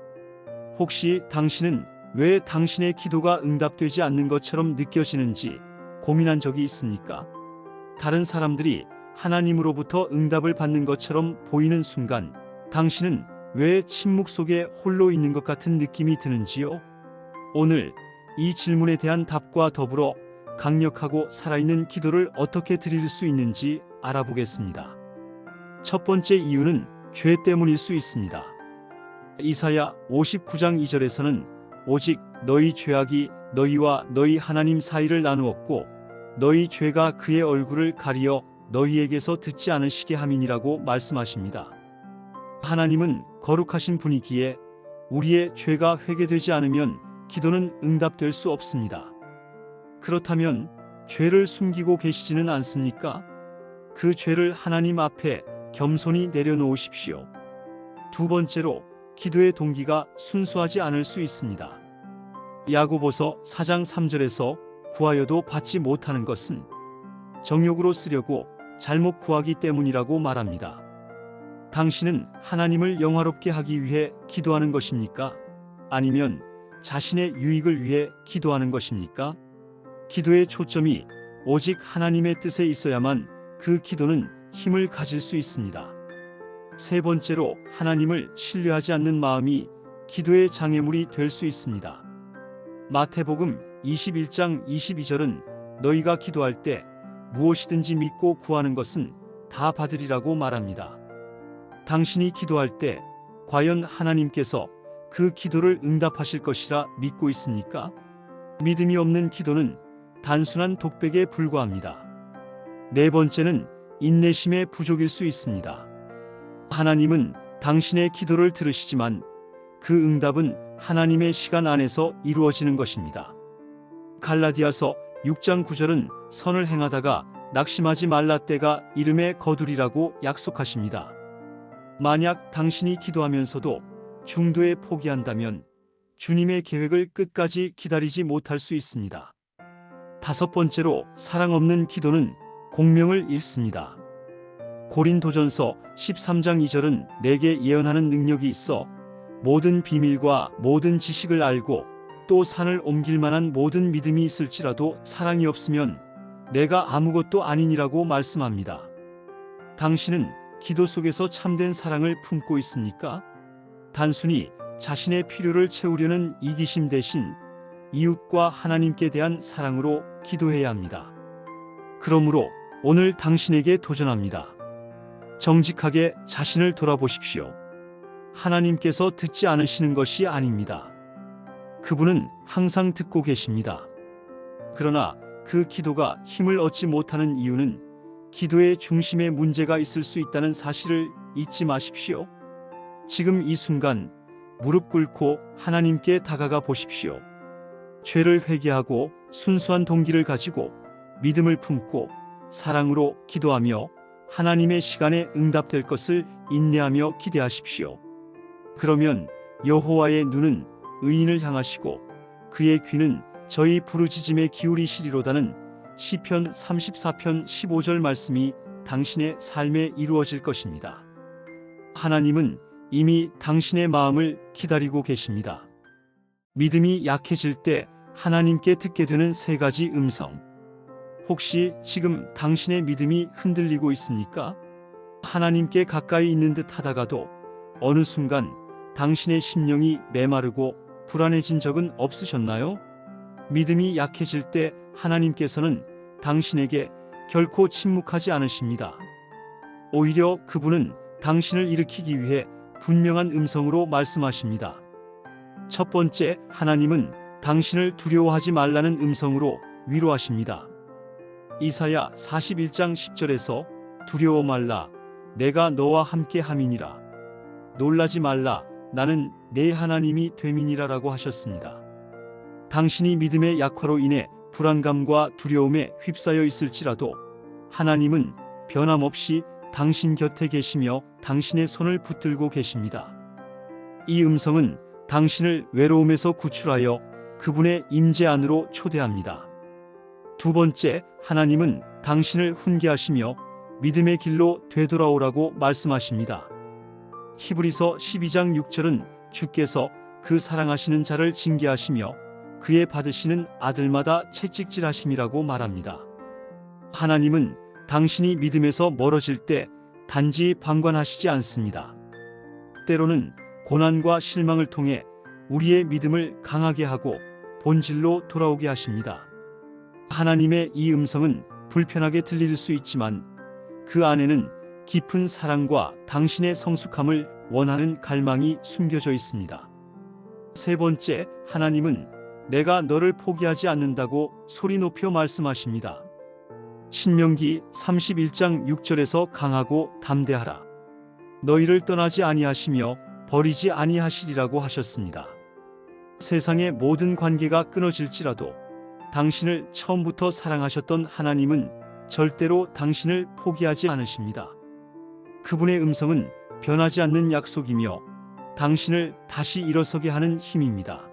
혹시 당신은 왜 당신의 기도가 응답되지 않는 것처럼 느껴지는지 고민한 적이 있습니까? 다른 사람들이 하나님으로부터 응답을 받는 것처럼 보이는 순간 당신은 왜 침묵 속에 홀로 있는 것 같은 느낌이 드는지요? 오늘 이 질문에 대한 답과 더불어 강력하고 살아있는 기도를 어떻게 드릴 수 있는지 알아보겠습니다. 첫 번째 이유는 죄 때문일 수 있습니다. 이사야 59장 2절에서는 오직 너희 죄악이 너희와 너희 하나님 사이를 나누었고 너희 죄가 그의 얼굴을 가리어 너희에게서 듣지 않으시게 함이니라고 말씀하십니다. 하나님은 거룩하신 분이기에 우리의 죄가 회개되지 않으면 기도는 응답될 수 없습니다. 그렇다면 죄를 숨기고 계시지는 않습니까? 그 죄를 하나님 앞에 겸손히 내려놓으십시오. 두 번째로 기도의 동기가 순수하지 않을 수 있습니다. 야고보서 4장 3절에서 구하여도 받지 못하는 것은 정욕으로 쓰려고 잘못 구하기 때문이라고 말합니다. 당신은 하나님을 영화롭게 하기 위해 기도하는 것입니까? 아니면 자신의 유익을 위해 기도하는 것입니까? 기도의 초점이 오직 하나님의 뜻에 있어야만 그 기도는 힘을 가질 수 있습니다. 세 번째로 하나님을 신뢰하지 않는 마음이 기도의 장애물이 될 수 있습니다. 마태복음 21장 22절은 너희가 기도할 때 무엇이든지 믿고 구하는 것은 다 받으리라고 말합니다. 당신이 기도할 때 과연 하나님께서 그 기도를 응답하실 것이라 믿고 있습니까? 믿음이 없는 기도는 단순한 독백에 불과합니다. 네 번째는 인내심의 부족일 수 있습니다. 하나님은 당신의 기도를 들으시지만 그 응답은 하나님의 시간 안에서 이루어지는 것입니다. 갈라디아서 6장 9절은 선을 행하다가 낙심하지 말라 때가 이름에 거두리라고 약속하십니다. 만약 당신이 기도하면서도 중도에 포기한다면 주님의 계획을 끝까지 기다리지 못할 수 있습니다. 다섯 번째로 사랑 없는 기도는 공명을 잃습니다. 고린도전서 13장 2절은 내게 예언하는 능력이 있어 모든 비밀과 모든 지식을 알고 또 산을 옮길 만한 모든 믿음이 있을지라도 사랑이 없으면 내가 아무것도 아니니라고 말씀합니다. 당신은 기도 속에서 참된 사랑을 품고 있습니까? 단순히 자신의 필요를 채우려는 이기심 대신 이웃과 하나님께 대한 사랑으로 기도해야 합니다. 그러므로 오늘 당신에게 도전합니다. 정직하게 자신을 돌아보십시오. 하나님께서 듣지 않으시는 것이 아닙니다. 그분은 항상 듣고 계십니다. 그러나 그 기도가 힘을 얻지 못하는 이유는 기도의 중심에 문제가 있을 수 있다는 사실을 잊지 마십시오. 지금 이 순간 무릎 꿇고 하나님께 다가가 보십시오. 죄를 회개하고 순수한 동기를 가지고 믿음을 품고 사랑으로 기도하며 하나님의 시간에 응답될 것을 인내하며 기대하십시오. 그러면 여호와의 눈은 의인을 향하시고 그의 귀는 저희 부르짖음에 기울이시리로다는 시편 34편 15절 말씀이 당신의 삶에 이루어질 것입니다. 하나님은 이미 당신의 마음을 기다리고 계십니다. 믿음이 약해질 때 하나님께 듣게 되는 세 가지 음성. 혹시 지금 당신의 믿음이 흔들리고 있습니까? 하나님께 가까이 있는 듯 하다가도 어느 순간 당신의 심령이 메마르고 불안해진 적은 없으셨나요? 믿음이 약해질 때 하나님께서는 당신에게 결코 침묵하지 않으십니다. 오히려 그분은 당신을 일으키기 위해 분명한 음성으로 말씀하십니다. 첫 번째, 하나님은 당신을 두려워하지 말라는 음성으로 위로하십니다. 이사야 41장 10절에서 두려워 말라, 내가 너와 함께 함이니라. 놀라지 말라, 나는 내 하나님이 됨이니라라고 하셨습니다. 당신이 믿음의 약화로 인해 불안감과 두려움에 휩싸여 있을지라도 하나님은 변함없이 당신 곁에 계시며 당신의 손을 붙들고 계십니다. 이 음성은 당신을 외로움에서 구출하여 그분의 임재 안으로 초대합니다. 두 번째, 하나님은 당신을 훈계하시며 믿음의 길로 되돌아오라고 말씀하십니다. 히브리서 12장 6절은 주께서 그 사랑하시는 자를 징계하시며 그의 받으시는 아들마다 채찍질하심이라고 말합니다. 하나님은 당신이 믿음에서 멀어질 때 단지 방관하시지 않습니다. 때로는 고난과 실망을 통해 우리의 믿음을 강하게 하고 본질로 돌아오게 하십니다. 하나님의 이 음성은 불편하게 들릴 수 있지만 그 안에는 깊은 사랑과 당신의 성숙함을 원하는 갈망이 숨겨져 있습니다. 세 번째, 하나님은 내가 너를 포기하지 않는다고 소리 높여 말씀하십니다. 신명기 31장 6절에서 강하고 담대하라. 너희를 떠나지 아니하시며 버리지 아니하시리라고 하셨습니다. 세상의 모든 관계가 끊어질지라도 당신을 처음부터 사랑하셨던 하나님은 절대로 당신을 포기하지 않으십니다. 그분의 음성은 변하지 않는 약속이며 당신을 다시 일어서게 하는 힘입니다.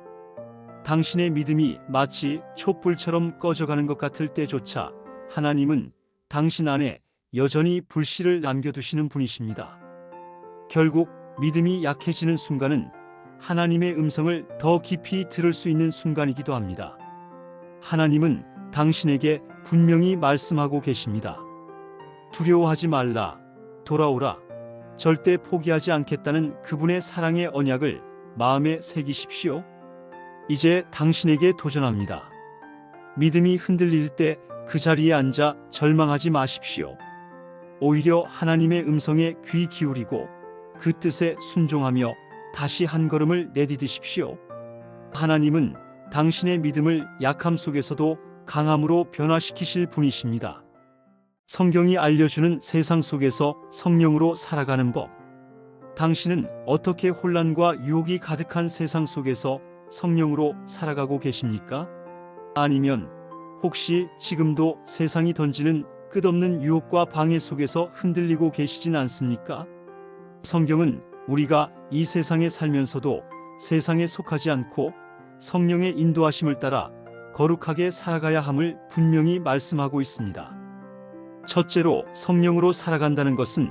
당신의 믿음이 마치 촛불처럼 꺼져가는 것 같을 때조차 하나님은 당신 안에 여전히 불씨를 남겨두시는 분이십니다. 결국 믿음이 약해지는 순간은 하나님의 음성을 더 깊이 들을 수 있는 순간이기도 합니다. 하나님은 당신에게 분명히 말씀하고 계십니다. 두려워하지 말라, 돌아오라, 절대 포기하지 않겠다는 그분의 사랑의 언약을 마음에 새기십시오. 이제 당신에게 도전합니다. 믿음이 흔들릴 때 그 자리에 앉아 절망하지 마십시오. 오히려 하나님의 음성에 귀 기울이고 그 뜻에 순종하며 다시 한 걸음을 내디디십시오. 하나님은 당신의 믿음을 약함 속에서도 강함으로 변화시키실 분이십니다. 성경이 알려주는 세상 속에서 성령으로 살아가는 법. 당신은 어떻게 혼란과 유혹이 가득한 세상 속에서 성령으로 살아가고 계십니까? 아니면 혹시 지금도 세상이 던지는 끝없는 유혹과 방해 속에서 흔들리고 계시진 않습니까? 성경은 우리가 이 세상에 살면서도 세상에 속하지 않고 성령의 인도하심을 따라 거룩하게 살아가야 함을 분명히 말씀하고 있습니다. 첫째로 성령으로 살아간다는 것은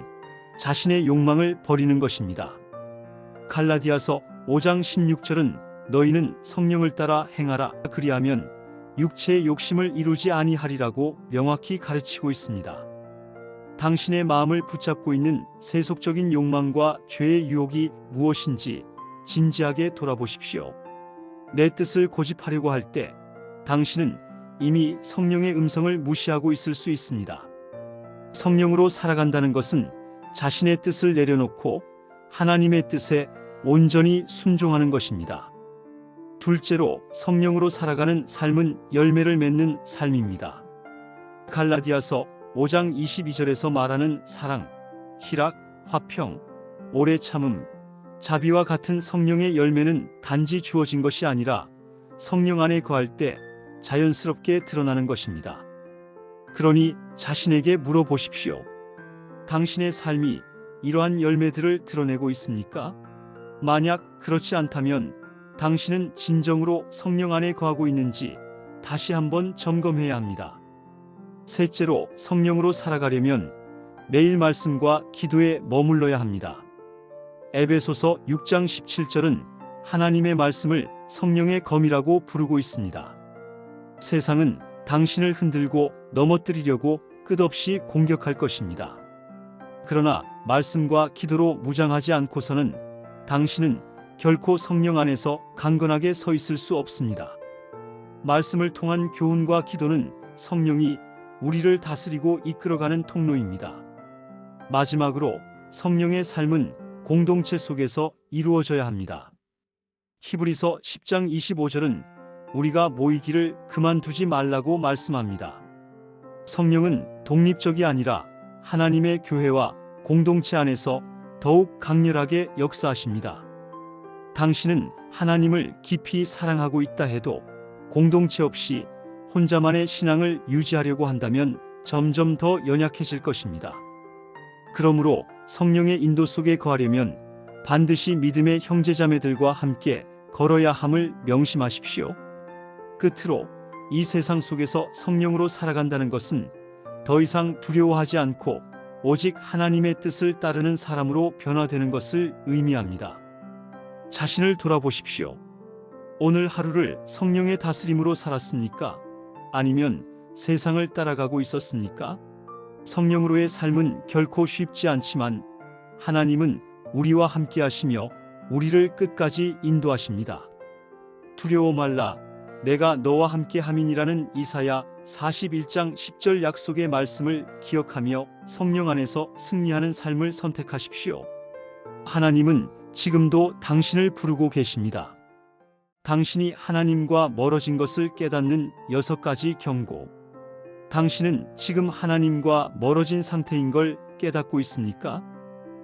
자신의 욕망을 버리는 것입니다. 갈라디아서 5장 16절은 너희는 성령을 따라 행하라 그리하면 육체의 욕심을 이루지 아니하리라고 명확히 가르치고 있습니다. 당신의 마음을 붙잡고 있는 세속적인 욕망과 죄의 유혹이 무엇인지 진지하게 돌아보십시오. 내 뜻을 고집하려고 할 때 당신은 이미 성령의 음성을 무시하고 있을 수 있습니다. 성령으로 살아간다는 것은 자신의 뜻을 내려놓고 하나님의 뜻에 온전히 순종하는 것입니다. 둘째로 성령으로 살아가는 삶은 열매를 맺는 삶입니다. 갈라디아서 5장 22절에서 말하는 사랑, 희락, 화평, 오래 참음, 자비와 같은 성령의 열매는 단지 주어진 것이 아니라 성령 안에 거할 때 자연스럽게 드러나는 것입니다. 그러니 자신에게 물어보십시오. 당신의 삶이 이러한 열매들을 드러내고 있습니까? 만약 그렇지 않다면 당신은 진정으로 성령 안에 거하고 있는지 다시 한번 점검해야 합니다. 셋째로 성령으로 살아가려면 매일 말씀과 기도에 머물러야 합니다. 에베소서 6장 17절은 하나님의 말씀을 성령의 검이라고 부르고 있습니다. 세상은 당신을 흔들고 넘어뜨리려고 끝없이 공격할 것입니다. 그러나 말씀과 기도로 무장하지 않고서는 당신은 결코 성령 안에서 강건하게 서 있을 수 없습니다. 말씀을 통한 교훈과 기도는 성령이 우리를 다스리고 이끌어가는 통로입니다. 마지막으로 성령의 삶은 공동체 속에서 이루어져야 합니다. 히브리서 10장 25절은 우리가 모이기를 그만두지 말라고 말씀합니다. 성령은 독립적이 아니라 하나님의 교회와 공동체 안에서 더욱 강렬하게 역사하십니다. 당신은 하나님을 깊이 사랑하고 있다 해도 공동체 없이 혼자만의 신앙을 유지하려고 한다면 점점 더 연약해질 것입니다. 그러므로 성령의 인도 속에 거하려면 반드시 믿음의 형제자매들과 함께 걸어야 함을 명심하십시오. 끝으로 이 세상 속에서 성령으로 살아간다는 것은 더 이상 두려워하지 않고 오직 하나님의 뜻을 따르는 사람으로 변화되는 것을 의미합니다. 자신을 돌아보십시오. 오늘 하루를 성령의 다스림으로 살았습니까? 아니면 세상을 따라가고 있었습니까? 성령으로의 삶은 결코 쉽지 않지만 하나님은 우리와 함께 하시며 우리를 끝까지 인도하십니다. 두려워 말라, 내가 너와 함께 함이니라는 이사야 41장 10절 약속의 말씀을 기억하며 성령 안에서 승리하는 삶을 선택하십시오. 하나님은 지금도 당신을 부르고 계십니다. 당신이 하나님과 멀어진 것을 깨닫는 6가지 경고. 당신은 지금 하나님과 멀어진 상태인 걸 깨닫고 있습니까?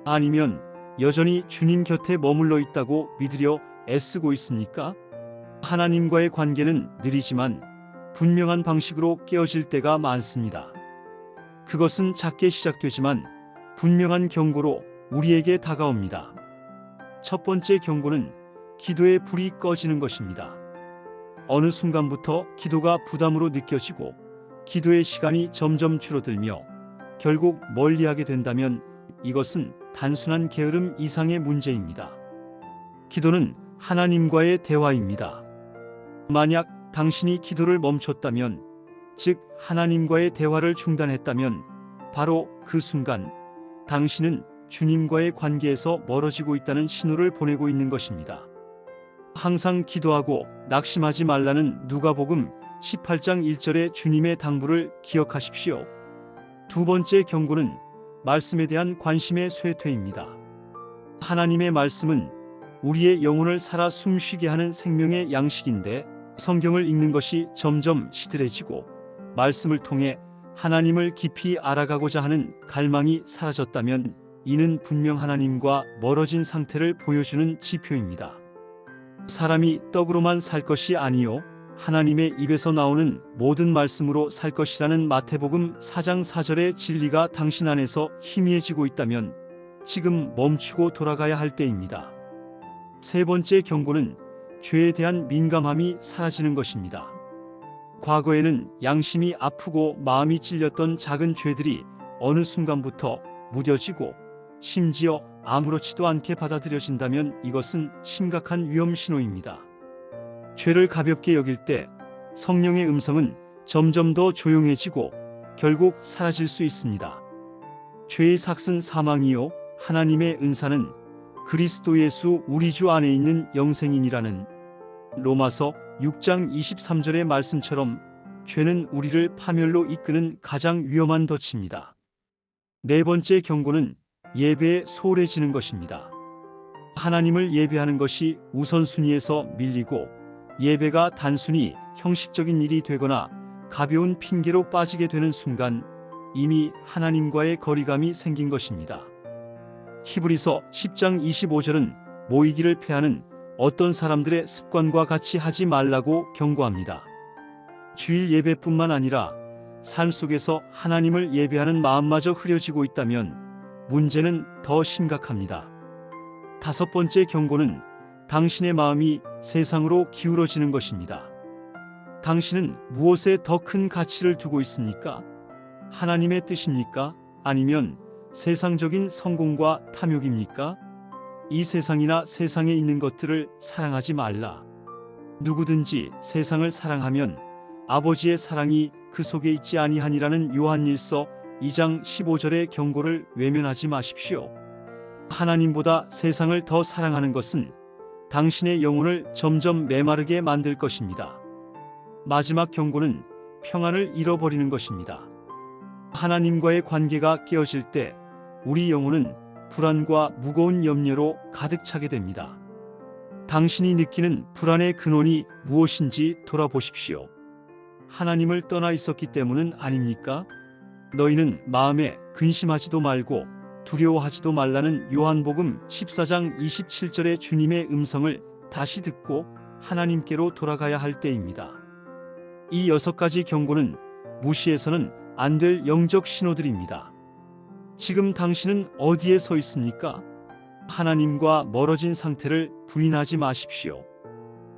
아니면 여전히 주님 곁에 머물러 있다고 믿으려 애쓰고 있습니까? 하나님과의 관계는 느리지만 분명한 방식으로 깨어질 때가 많습니다. 그것은 작게 시작되지만 분명한 경고로 우리에게 다가옵니다. 첫 번째 경고는 기도의 불이 꺼지는 것입니다. 어느 순간부터 기도가 부담으로 느껴지고 기도의 시간이 점점 줄어들며 결국 멀리하게 된다면 이것은 단순한 게으름 이상의 문제입니다. 기도는 하나님과의 대화입니다. 만약 당신이 기도를 멈췄다면, 즉 하나님과의 대화를 중단했다면 바로 그 순간 당신은 주님과의 관계에서 멀어지고 있다는 신호를 보내고 있는 것입니다. 항상 기도하고 낙심하지 말라는 누가복음 18장 1절의 주님의 당부를 기억하십시오. 두 번째 경고는 말씀에 대한 관심의 쇠퇴입니다. 하나님의 말씀은 우리의 영혼을 살아 숨쉬게 하는 생명의 양식인데 성경을 읽는 것이 점점 시들해지고 말씀을 통해 하나님을 깊이 알아가고자 하는 갈망이 사라졌다면 이는 분명 하나님과 멀어진 상태를 보여주는 지표입니다. 사람이 떡으로만 살 것이 아니요 하나님의 입에서 나오는 모든 말씀으로 살 것이라는 마태복음 4장 4절의 진리가 당신 안에서 희미해지고 있다면 지금 멈추고 돌아가야 할 때입니다. 세 번째 경고는 죄에 대한 민감함이 사라지는 것입니다. 과거에는 양심이 아프고 마음이 찔렸던 작은 죄들이 어느 순간부터 무뎌지고 심지어 아무렇지도 않게 받아들여진다면 이것은 심각한 위험 신호입니다. 죄를 가볍게 여길 때 성령의 음성은 점점 더 조용해지고 결국 사라질 수 있습니다. 죄의 삭은 사망이요 하나님의 은사는 그리스도 예수 우리 주 안에 있는 영생이니라는 로마서 6장 23절의 말씀처럼 죄는 우리를 파멸로 이끄는 가장 위험한 덫입니다. 네 번째 경고는 예배에 소홀해지는 것입니다. 하나님을 예배하는 것이 우선순위에서 밀리고 예배가 단순히 형식적인 일이 되거나 가벼운 핑계로 빠지게 되는 순간 이미 하나님과의 거리감이 생긴 것입니다. 히브리서 10장 25절은 모이기를 패하는 어떤 사람들의 습관과 같이 하지 말라고 경고합니다. 주일 예배뿐만 아니라 삶 속에서 하나님을 예배하는 마음마저 흐려지고 있다면 문제는 더 심각합니다. 다섯 번째 경고는 당신의 마음이 세상으로 기울어지는 것입니다. 당신은 무엇에 더 큰 가치를 두고 있습니까? 하나님의 뜻입니까? 아니면 세상적인 성공과 탐욕입니까? 이 세상이나 세상에 있는 것들을 사랑하지 말라. 누구든지 세상을 사랑하면 아버지의 사랑이 그 속에 있지 아니하니라는 요한일서 2장 15절의 경고를 외면하지 마십시오. 하나님보다 세상을 더 사랑하는 것은 당신의 영혼을 점점 메마르게 만들 것입니다. 마지막 경고는 평안을 잃어버리는 것입니다. 하나님과의 관계가 깨어질 때 우리 영혼은 불안과 무거운 염려로 가득 차게 됩니다. 당신이 느끼는 불안의 근원이 무엇인지 돌아보십시오. 하나님을 떠나 있었기 때문은 아닙니까? 너희는 마음에 근심하지도 말고 두려워하지도 말라는 요한복음 14장 27절의 주님의 음성을 다시 듣고 하나님께로 돌아가야 할 때입니다. 이 6가지 경고는 무시해서는 안 될 영적 신호들입니다. 지금 당신은 어디에 서 있습니까? 하나님과 멀어진 상태를 부인하지 마십시오.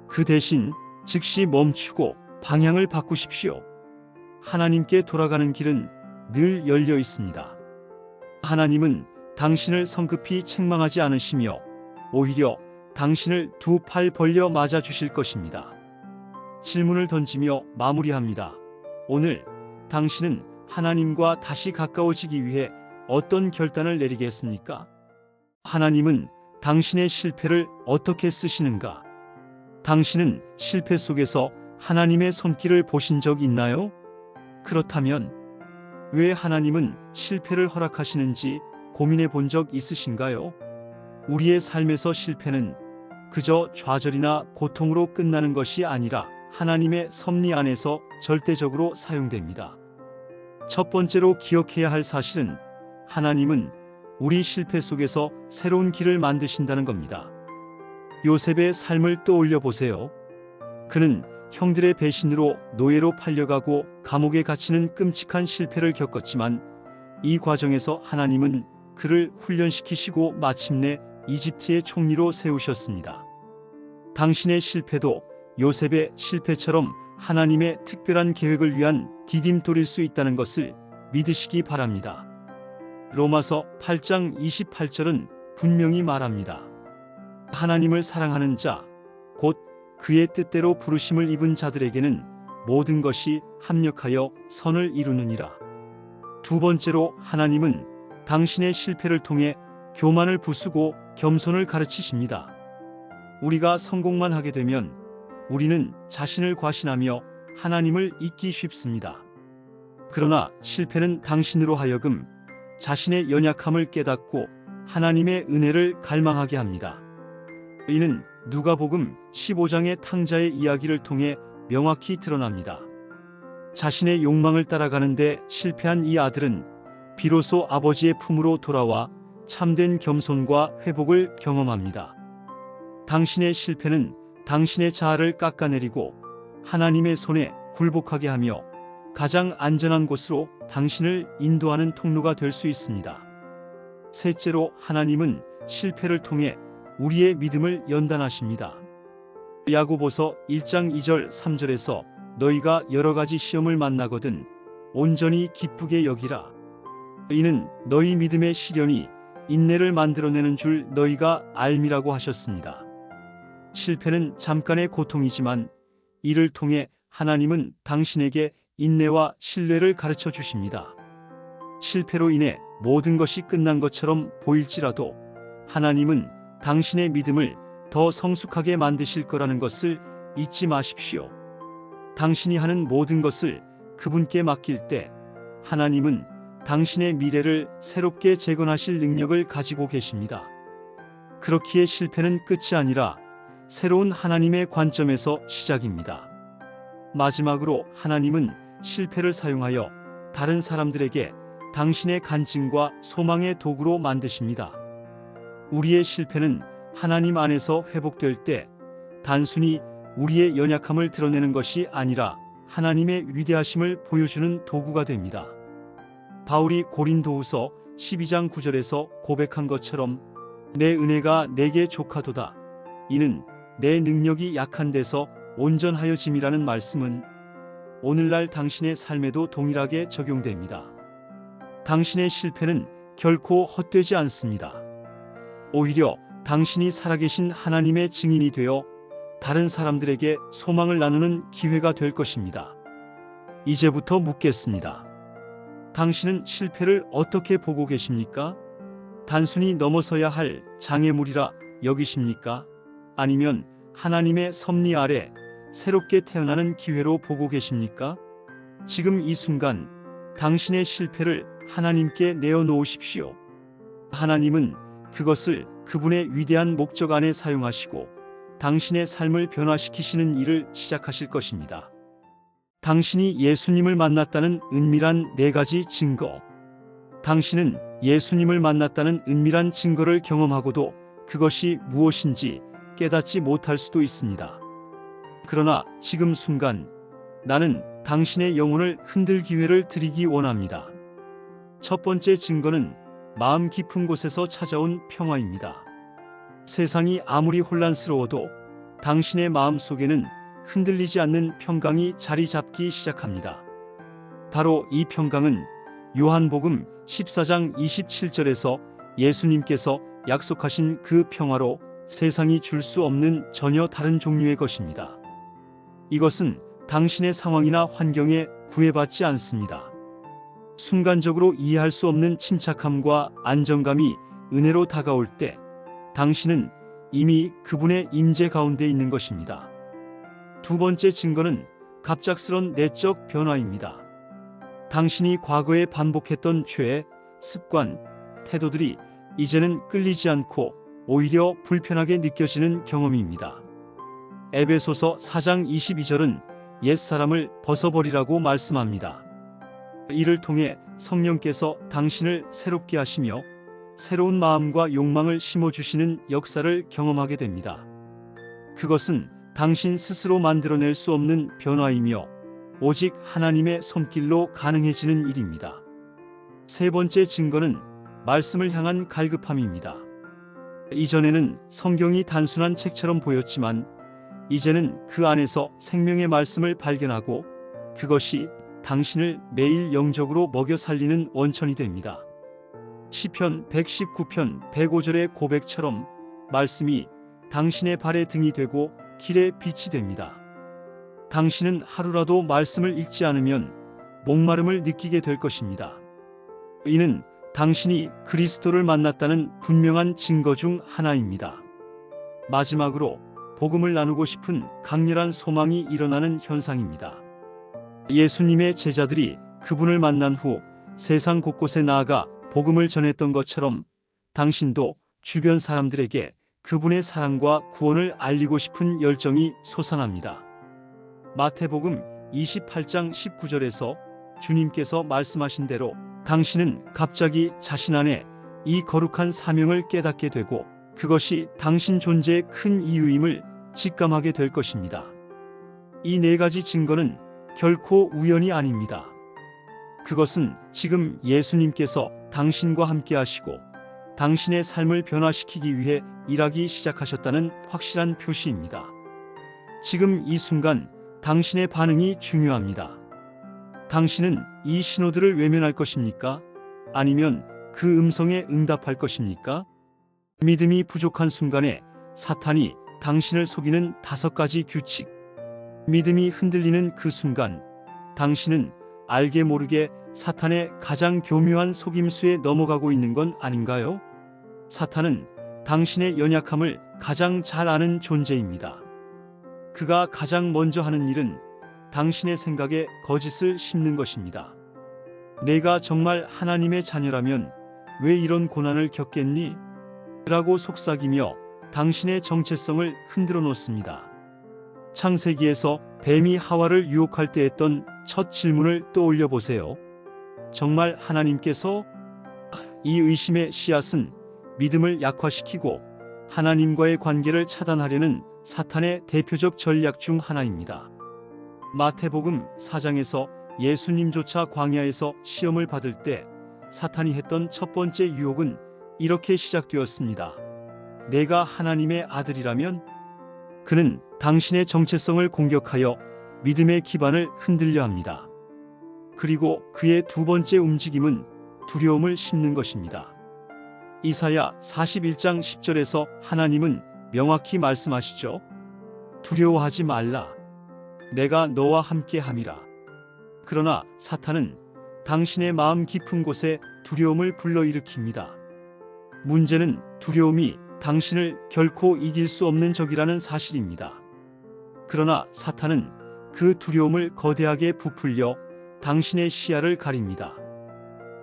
그 대신 즉시 멈추고 방향을 바꾸십시오. 하나님께 돌아가는 길은 늘 열려 있습니다. 하나님은 당신을 성급히 책망하지 않으시며 오히려 당신을 두 팔 벌려 맞아 주실 것입니다. 질문을 던지며 마무리합니다. 오늘 당신은 하나님과 다시 가까워지기 위해 어떤 결단을 내리겠습니까? 하나님은 당신의 실패를 어떻게 쓰시는가? 당신은 실패 속에서 하나님의 손길을 보신 적 있나요? 그렇다면 왜 하나님은 실패를 허락하시는지 고민해 본 적 있으신가요? 우리의 삶에서 실패는 그저 좌절이나 고통으로 끝나는 것이 아니라 하나님의 섭리 안에서 절대적으로 사용됩니다. 첫 번째로 기억해야 할 사실은 하나님은 우리 실패 속에서 새로운 길을 만드신다는 겁니다. 요셉의 삶을 떠올려 보세요. 그는 형들의 배신으로 노예로 팔려가고 감옥에 갇히는 끔찍한 실패를 겪었지만 이 과정에서 하나님은 그를 훈련시키시고 마침내 이집트의 총리로 세우셨습니다. 당신의 실패도 요셉의 실패처럼 하나님의 특별한 계획을 위한 디딤돌일 수 있다는 것을 믿으시기 바랍니다. 로마서 8장 28절은 분명히 말합니다. 하나님을 사랑하는 자, 곧 그의 뜻대로 부르심을 입은 자들에게는 모든 것이 합력하여 선을 이루느니라. 두 번째로 하나님은 당신의 실패를 통해 교만을 부수고 겸손을 가르치십니다. 우리가 성공만 하게 되면 우리는 자신을 과신하며 하나님을 잊기 쉽습니다. 그러나 실패는 당신으로 하여금 자신의 연약함을 깨닫고 하나님의 은혜를 갈망하게 합니다. 이는 누가복음 15장의 탕자의 이야기를 통해 명확히 드러납니다. 자신의 욕망을 따라가는데 실패한 이 아들은 비로소 아버지의 품으로 돌아와 참된 겸손과 회복을 경험합니다. 당신의 실패는 당신의 자아를 깎아내리고 하나님의 손에 굴복하게 하며 가장 안전한 곳으로 당신을 인도하는 통로가 될 수 있습니다. 셋째로 하나님은 실패를 통해 우리의 믿음을 연단하십니다. 야고보서 1장 2절 3절에서 너희가 여러 가지 시험을 만나거든 온전히 기쁘게 여기라. 이는 너희 믿음의 시련이 인내를 만들어내는 줄 너희가 알미라고 하셨습니다. 실패는 잠깐의 고통이지만 이를 통해 하나님은 당신에게 인내와 신뢰를 가르쳐 주십니다. 실패로 인해 모든 것이 끝난 것처럼 보일지라도 하나님은 당신의 믿음을 더 성숙하게 만드실 거라는 것을 잊지 마십시오. 당신이 하는 모든 것을 그분께 맡길 때 하나님은 당신의 미래를 새롭게 재건하실 능력을 가지고 계십니다. 그렇기에 실패는 끝이 아니라 새로운 하나님의 관점에서 시작입니다. 마지막으로 하나님은 실패를 사용하여 다른 사람들에게 당신의 간증과 소망의 도구로 만드십니다. 우리의 실패는 하나님 안에서 회복될 때 단순히 우리의 연약함을 드러내는 것이 아니라 하나님의 위대하심을 보여주는 도구가 됩니다. 바울이 고린도후서 12장 9절에서 고백한 것처럼 내 은혜가 내게 족하도다. 이는 내 능력이 약한 데서 온전하여짐이라는 말씀은 오늘날 당신의 삶에도 동일하게 적용됩니다. 당신의 실패는 결코 헛되지 않습니다. 오히려 당신이 살아계신 하나님의 증인이 되어 다른 사람들에게 소망을 나누는 기회가 될 것입니다. 이제부터 묻겠습니다. 당신은 실패를 어떻게 보고 계십니까? 단순히 넘어서야 할 장애물이라 여기십니까? 아니면 하나님의 섭리 아래 새롭게 태어나는 기회로 보고 계십니까? 지금 이 순간 당신의 실패를 하나님께 내어놓으십시오. 하나님은 그것을 그분의 위대한 목적 안에 사용하시고 당신의 삶을 변화시키시는 일을 시작하실 것입니다. 당신이 예수님을 만났다는 은밀한 4가지 증거. 당신은 예수님을 만났다는 은밀한 증거를 경험하고도 그것이 무엇인지 깨닫지 못할 수도 있습니다. 그러나 지금 순간 나는 당신의 영혼을 흔들 기회를 드리기 원합니다. 첫 번째 증거는 마음 깊은 곳에서 찾아온 평화입니다. 세상이 아무리 혼란스러워도 당신의 마음 속에는 흔들리지 않는 평강이 자리 잡기 시작합니다. 바로 이 평강은 요한복음 14장 27절에서 예수님께서 약속하신 그 평화로 세상이 줄 수 없는 전혀 다른 종류의 것입니다. 이것은 당신의 상황이나 환경에 구애받지 않습니다. 순간적으로 이해할 수 없는 침착함과 안정감이 은혜로 다가올 때 당신은 이미 그분의 임재 가운데 있는 것입니다. 두 번째 증거는 갑작스런 내적 변화입니다. 당신이 과거에 반복했던 죄, 습관, 태도들이 이제는 끌리지 않고 오히려 불편하게 느껴지는 경험입니다. 에베소서 4장 22절은 옛사람을 벗어버리라고 말씀합니다. 이를 통해 성령께서 당신을 새롭게 하시며 새로운 마음과 욕망을 심어주시는 역사를 경험하게 됩니다. 그것은 당신 스스로 만들어낼 수 없는 변화이며 오직 하나님의 손길로 가능해지는 일입니다. 세 번째 증거는 말씀을 향한 갈급함입니다. 이전에는 성경이 단순한 책처럼 보였지만 이제는 그 안에서 생명의 말씀을 발견하고 그것이 당신을 매일 영적으로 먹여 살리는 원천이 됩니다. 시편 119편 105절의 고백처럼 말씀이 당신의 발의 등이 되고 길의 빛이 됩니다. 당신은 하루라도 말씀을 읽지 않으면 목마름을 느끼게 될 것입니다. 이는 당신이 그리스도를 만났다는 분명한 증거 중 하나입니다. 마지막으로 복음을 나누고 싶은 강렬한 소망이 일어나는 현상입니다. 예수님의 제자들이 그분을 만난 후 세상 곳곳에 나아가 복음을 전했던 것처럼 당신도 주변 사람들에게 그분의 사랑과 구원을 알리고 싶은 열정이 솟아납니다. 마태복음 28장 19절에서 주님께서 말씀하신 대로 당신은 갑자기 자신 안에 이 거룩한 사명을 깨닫게 되고 그것이 당신 존재의 큰 이유임을 직감하게 될 것입니다. 이 네 가지 증거는 결코 우연이 아닙니다. 그것은 지금 예수님께서 당신과 함께 하시고 당신의 삶을 변화시키기 위해 일하기 시작하셨다는 확실한 표시입니다. 지금 이 순간 당신의 반응이 중요합니다. 당신은 이 신호들을 외면할 것입니까? 아니면 그 음성에 응답할 것입니까? 믿음이 부족한 순간에 사탄이 당신을 속이는 5가지 규칙. 믿음이 흔들리는 그 순간 당신은 알게 모르게 사탄의 가장 교묘한 속임수에 넘어가고 있는 건 아닌가요? 사탄은 당신의 연약함을 가장 잘 아는 존재입니다. 그가 가장 먼저 하는 일은 당신의 생각에 거짓을 심는 것입니다. 내가 정말 하나님의 자녀라면 왜 이런 고난을 겪겠니? 라고 속삭이며 당신의 정체성을 흔들어 놓습니다. 창세기에서 뱀이 하와를 유혹할 때 했던 첫 질문을 떠올려 보세요. 정말 하나님께서? 이 의심의 씨앗은 믿음을 약화시키고 하나님과의 관계를 차단하려는 사탄의 대표적 전략 중 하나입니다. 마태복음 4장에서 예수님조차 광야에서 시험을 받을 때 사탄이 했던 첫 번째 유혹은 이렇게 시작되었습니다. 내가 하나님의 아들이라면? 그는 당신의 정체성을 공격하여 믿음의 기반을 흔들려 합니다. 그리고 그의 두 번째 움직임은 두려움을 심는 것입니다. 이사야 41장 10절에서 하나님은 명확히 말씀하시죠. 두려워하지 말라. 내가 너와 함께 함이라. 그러나 사탄은 당신의 마음 깊은 곳에 두려움을 불러일으킵니다. 문제는 두려움이 당신을 결코 이길 수 없는 적이라는 사실입니다. 그러나 사탄은 그 두려움을 거대하게 부풀려 당신의 시야를 가립니다.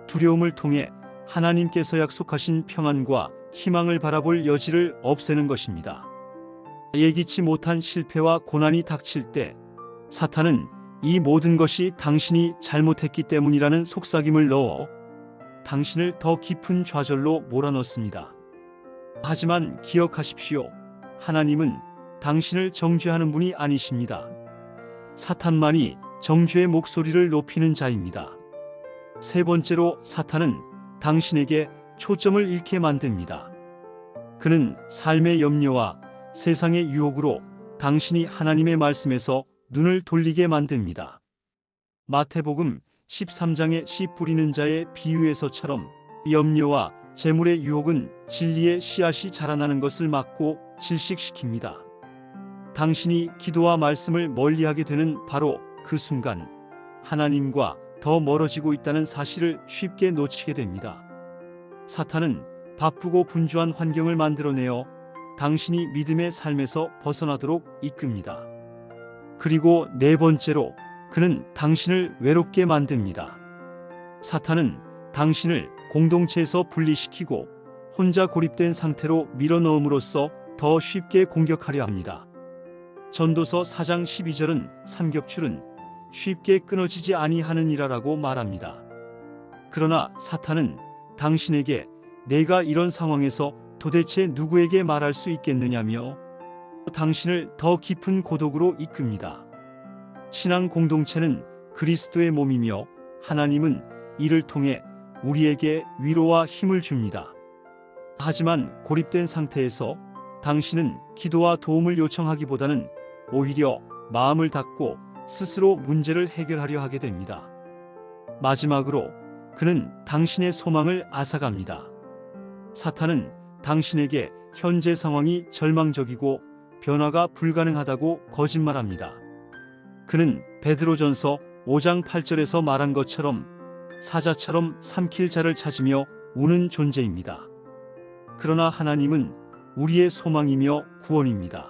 두려움을 통해 하나님께서 약속하신 평안과 희망을 바라볼 여지를 없애는 것입니다. 예기치 못한 실패와 고난이 닥칠 때 사탄은 이 모든 것이 당신이 잘못했기 때문이라는 속삭임을 넣어 당신을 더 깊은 좌절로 몰아넣습니다. 하지만 기억하십시오. 하나님은 당신을 정죄하는 분이 아니십니다. 사탄만이 정죄의 목소리를 높이는 자입니다. 세 번째로 사탄은 당신에게 초점을 잃게 만듭니다. 그는 삶의 염려와 세상의 유혹으로 당신이 하나님의 말씀에서 눈을 돌리게 만듭니다. 마태복음 13장의 씨 뿌리는 자의 비유에서처럼 염려와 재물의 유혹은 진리의 씨앗이 자라나는 것을 막고 질식시킵니다. 당신이 기도와 말씀을 멀리하게 되는 바로 그 순간 하나님과 더 멀어지고 있다는 사실을 쉽게 놓치게 됩니다. 사탄은 바쁘고 분주한 환경을 만들어내어 당신이 믿음의 삶에서 벗어나도록 이끕니다. 그리고 네 번째로 그는 당신을 외롭게 만듭니다. 사탄은 당신을 공동체에서 분리시키고 혼자 고립된 상태로 밀어넣음으로써 더 쉽게 공격하려 합니다. 전도서 4장 12절은 삼겹줄은 쉽게 끊어지지 아니하느니라라고 말합니다. 그러나 사탄은 당신에게 내가 이런 상황에서 도대체 누구에게 말할 수 있겠느냐며 당신을 더 깊은 고독으로 이끕니다. 신앙 공동체는 그리스도의 몸이며 하나님은 이를 통해 우리에게 위로와 힘을 줍니다. 하지만 고립된 상태에서 당신은 기도와 도움을 요청하기보다는 오히려 마음을 닫고 스스로 문제를 해결하려 하게 됩니다. 마지막으로 그는 당신의 소망을 앗아갑니다. 사탄은 당신에게 현재 상황이 절망적이고 변화가 불가능하다고 거짓말합니다. 그는 베드로전서 5장 8절에서 말한 것처럼 사자처럼 삼킬 자를 찾으며 우는 존재입니다. 그러나 하나님은 우리의 소망이며 구원입니다.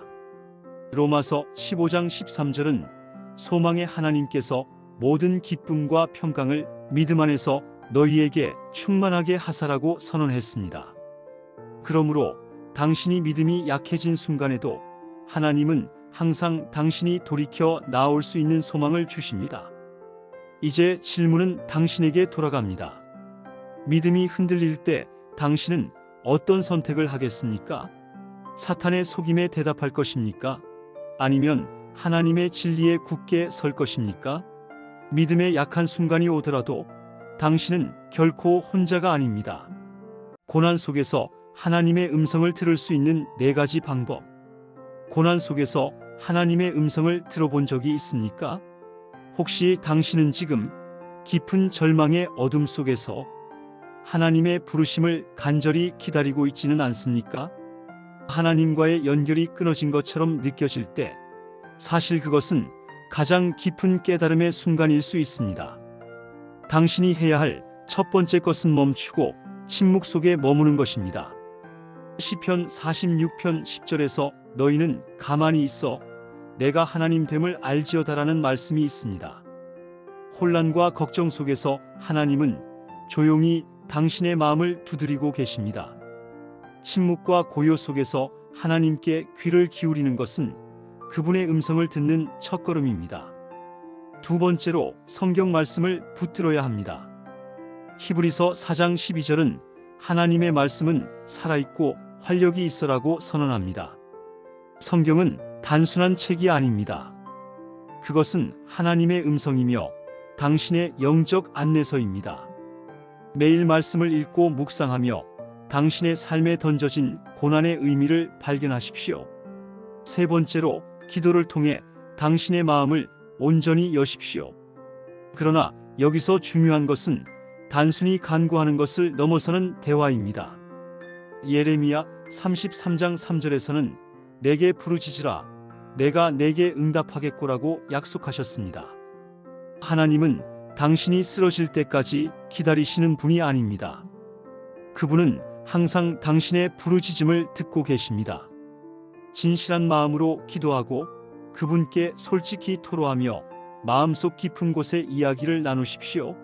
로마서 15장 13절은 소망의 하나님께서 모든 기쁨과 평강을 믿음 안에서 너희에게 충만하게 하사라고 선언했습니다. 그러므로 당신이 믿음이 약해진 순간에도 하나님은 항상 당신이 돌이켜 나올 수 있는 소망을 주십니다. 이제 질문은 당신에게 돌아갑니다. 믿음이 흔들릴 때 당신은 어떤 선택을 하겠습니까? 사탄의 속임에 대답할 것입니까? 아니면 하나님의 진리에 굳게 설 것입니까? 믿음의 약한 순간이 오더라도 당신은 결코 혼자가 아닙니다. 고난 속에서 하나님의 음성을 들을 수 있는 네 가지 방법. 고난 속에서 하나님의 음성을 들어본 적이 있습니까? 혹시 당신은 지금 깊은 절망의 어둠 속에서 하나님의 부르심을 간절히 기다리고 있지는 않습니까? 하나님과의 연결이 끊어진 것처럼 느껴질 때 사실 그것은 가장 깊은 깨달음의 순간일 수 있습니다. 당신이 해야 할 첫 번째 것은 멈추고 침묵 속에 머무는 것입니다. 시편 46편 10절에서 너희는 가만히 있어 내가 하나님 됨을 알지어다라는 말씀이 있습니다. 혼란과 걱정 속에서 하나님은 조용히 당신의 마음을 두드리고 계십니다. 침묵과 고요 속에서 하나님께 귀를 기울이는 것은 그분의 음성을 듣는 첫걸음입니다. 두 번째로 성경 말씀을 붙들어야 합니다. 히브리서 4장 12절은 하나님의 말씀은 살아있고 활력이 있어라고 선언합니다. 성경은 단순한 책이 아닙니다. 그것은 하나님의 음성이며 당신의 영적 안내서입니다. 매일 말씀을 읽고 묵상하며 당신의 삶에 던져진 고난의 의미를 발견하십시오. 세 번째로 기도를 통해 당신의 마음을 온전히 여십시오. 그러나 여기서 중요한 것은 단순히 간구하는 것을 넘어서는 대화입니다. 예레미야 33장 3절에서는 내게 부르짖으라 내가 내게 응답하겠고라고 약속하셨습니다. 하나님은 당신이 쓰러질 때까지 기다리시는 분이 아닙니다. 그분은 항상 당신의 부르짖음을 듣고 계십니다. 진실한 마음으로 기도하고 그분께 솔직히 토로하며 마음속 깊은 곳에 이야기를 나누십시오.